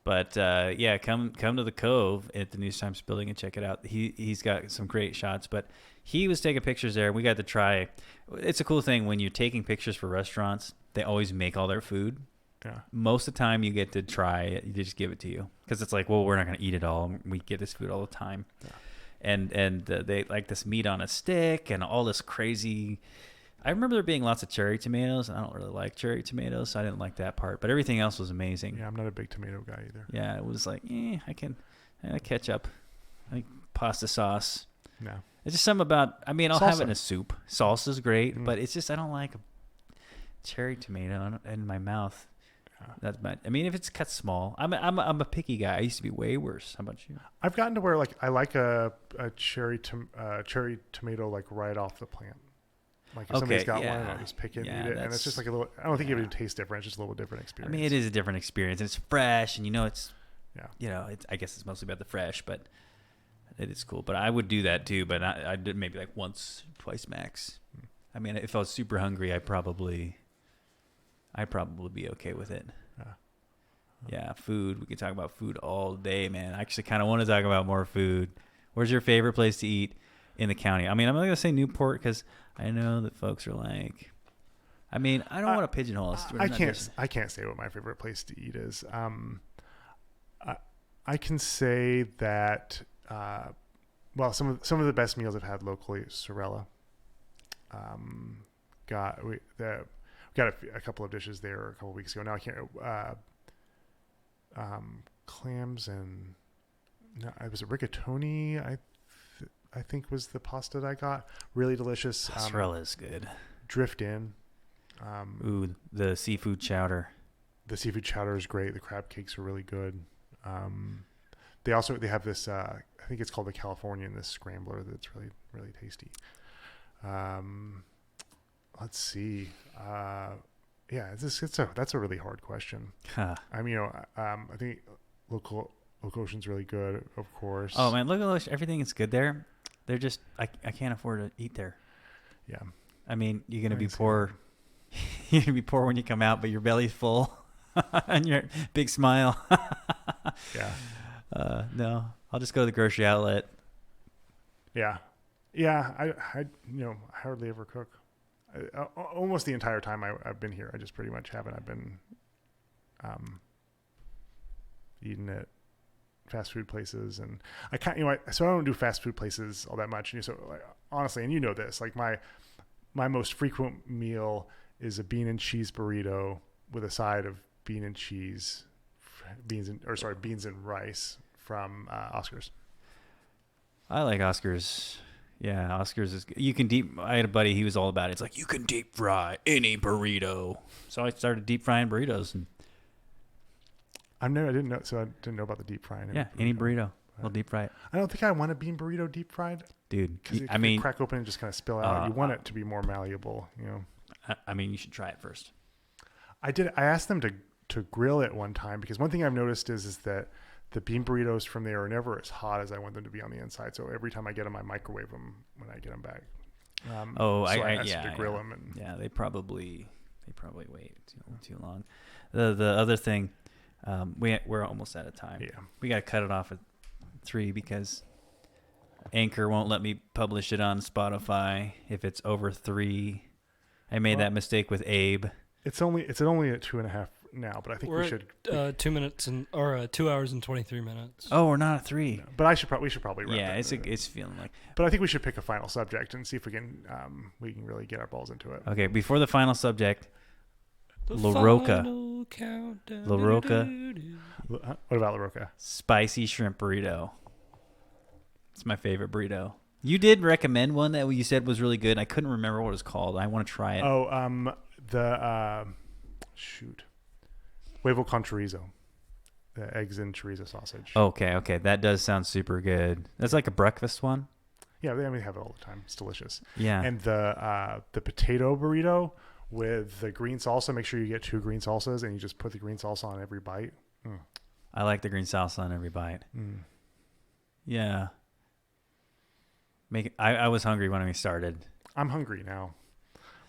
But yeah, come to the Cove at the News-Times building and check it out. He's got some great shots, but he was taking pictures there. We got to try. It's a cool thing when you're taking pictures for restaurants. They always make all their food. Yeah. Most of the time, you get to try it. You just give it to you because it's like, well, we're not going to eat it all. We get this food all the time. Yeah. And they like this meat on a stick and all this crazy. I remember there being lots of cherry tomatoes, and I don't really like cherry tomatoes, so I didn't like that part. But everything else was amazing. Yeah, I'm not a big tomato guy either. Yeah, it was like, I ketchup, I like pasta sauce. No. It's just something about, I'll Salsa. have it in a soup. Salsa's great, but it's just, I don't like a cherry tomato in my mouth. Yeah. That's bad. If it's cut small, I'm a picky guy. I used to be way worse. How about you? I've gotten to where like I like a cherry tomato like right off the plant. Like if somebody's got one, I'll just pick it and eat it. And it's just like a little, I don't think it would taste different. It's just a little different experience. It is a different experience. And it's fresh, and it's, I guess it's mostly about the fresh, but it is cool. But I would do that too, but I did maybe like once, twice max. If I was super hungry, I'd probably be okay with it. Yeah, food. We could talk about food all day, man. I actually kind of want to talk about more food. Where's your favorite place to eat in the county? I'm not going to say Newport because I know that folks are like, I don't want to pigeonhole us. I can't say what my favorite place to eat is. I can say that, some of the best meals I've had locally is Sorella. We got a couple of dishes there a couple of weeks ago. Now I can't. Clams and it was a rigatoni. I think was the pasta that I got. Really delicious. Sorella is good. Drift in. The seafood chowder. The seafood chowder is great. The crab cakes are really good. They have this. I think it's called the Californian. This scrambler that's really really tasty. Let's see. That's a really hard question. Huh. I think Local Ocean's really good, of course. Oh man, Local Ocean, everything is good there. They're just I can't afford to eat there. Yeah. You're gonna be poor. You're gonna be poor when you come out, but your belly's full and your big smile. Yeah. No, I'll just go to the grocery outlet. Yeah. Yeah. I hardly ever cook. Almost the entire time I've been here, I just pretty much haven't. I've been eating at fast food places, and I can't. So I don't do fast food places all that much. Honestly, and this, like my most frequent meal is a bean and cheese burrito with a side of beans and rice from Oscar's. I like Oscar's. Yeah, Oscar's is good. You can I had a buddy, he was all about it. It's like, you can deep fry any burrito. So I started deep frying burritos. And I didn't know about the deep frying. Yeah, any burrito. We'll deep fry it. I don't think I want a bean burrito deep fried. Dude, because it crack open and just kind of spill out. You want it to be more malleable, you should try it first. I asked them to grill it one time, because one thing I've noticed is that the bean burritos from there are never as hot as I want them to be on the inside. So every time I get them, I microwave them when I get them back. I asked them to grill them. And they probably wait too long. The other thing, we're almost out of time. Yeah. We got to cut it off at 3 because Anchor won't let me publish it on Spotify if it's over 3. I made that mistake with Abe. It's only at 2.5 now, but I think we should. 2 minutes or 2 hours and 23 minutes. Oh, we're not at 3. No, but we should probably wrap. Yeah, it's feeling like. But I think we should pick a final subject and see if we can really get our balls into it. Okay, before the final subject, La Roca. La Roca. What about La Roca? Spicy shrimp burrito. It's my favorite burrito. You did recommend one that you said was really good. I couldn't remember what it was called. I want to try it. Oh, Huevo con chorizo. the eggs and chorizo sausage. Okay. That does sound super good. That's like a breakfast one. Yeah, we have it all the time. It's delicious. Yeah. And the potato burrito with the green salsa. Make sure you get 2 green salsas, and you just put the green salsa on every bite. I like the green salsa on every bite. Yeah. I was hungry when we started. I'm hungry now.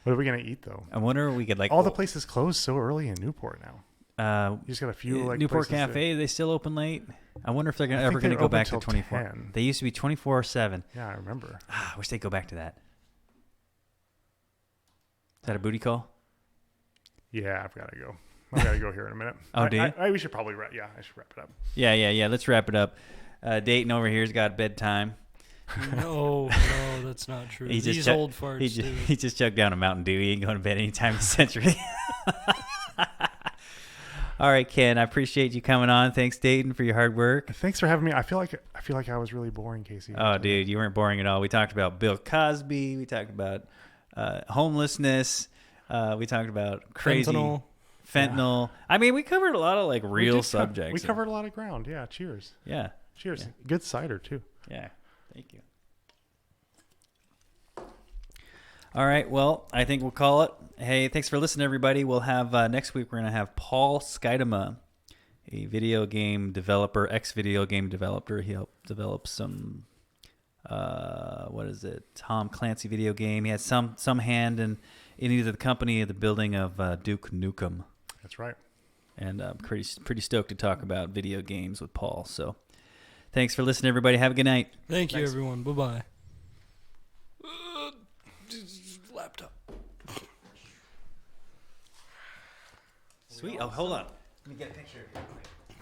What are we gonna eat though? I wonder if we could all the places close so early in Newport now. You just got a few like Newport places Cafe. They still open late. I wonder if they're ever think going to they're go open back to till 24. 10. They used to be 24/7. Yeah, I remember. I wish they'd go back to that. Is that a booty call? Yeah, I've got to go. I got to go here in a minute. Oh, do you? We should probably wrap. Yeah, I should wrap it up. Yeah. Let's wrap it up. Dayton over here's got bedtime. No, that's not true. These old farts, he just chugged down a Mountain Dew. He ain't going to bed anytime in the century. All right, Ken, I appreciate you coming on. Thanks, Dayton, for your hard work. Thanks for having me. I feel like I was really boring, Casey. Oh, dude, you weren't boring at all. We talked about Bill Cosby. We talked about homelessness. We talked about crazy fentanyl. Yeah. I mean, we covered a lot of like real subjects. We covered a lot of ground. Yeah. Cheers. Yeah. Cheers. Yeah. Good cider too. Yeah. Thank you. All right. Well, I think we'll call it. Hey, thanks for listening, everybody. We'll have next week. We're going to have Paul Skidema, a video game developer, ex-video game developer. He helped develop some, Tom Clancy video game. He had some hand in either the company or the building of Duke Nukem. That's right. And I'm pretty stoked to talk about video games with Paul. So thanks for listening, everybody. Have a good night. Thank you, everyone. Bye-bye. Laptop. Sweet. Oh, hold on. Let me get a picture.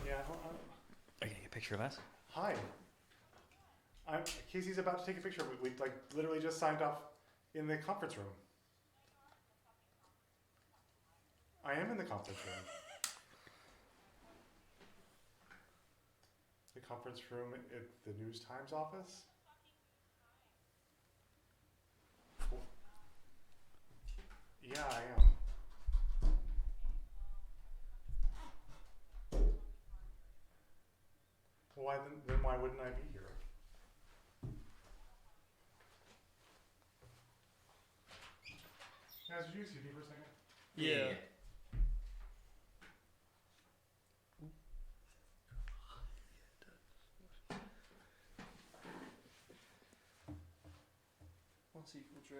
Yeah. Are you getting a picture of us? Hi. Casey's about to take a picture. We like literally just signed off in the conference room. I am in the conference room. The conference room at the News-Times office. Yeah, I am. Then why wouldn't I be here? Guys, would you excuse me for a second? Yeah. Let's see if we'll try.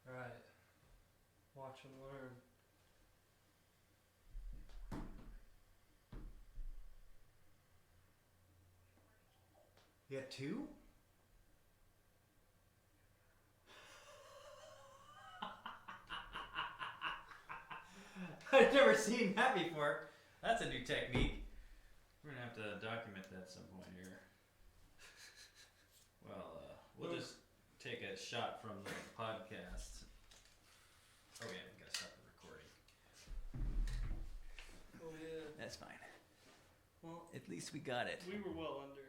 Alright. Watch and learn. You got 2? I've never seen that before. That's a new technique. We're going to have to document that at some point here. Well, we'll just take a shot from the podcast. Oh, yeah, we got to stop the recording. Oh, yeah. That's fine. Well, at least we got it. we were well under.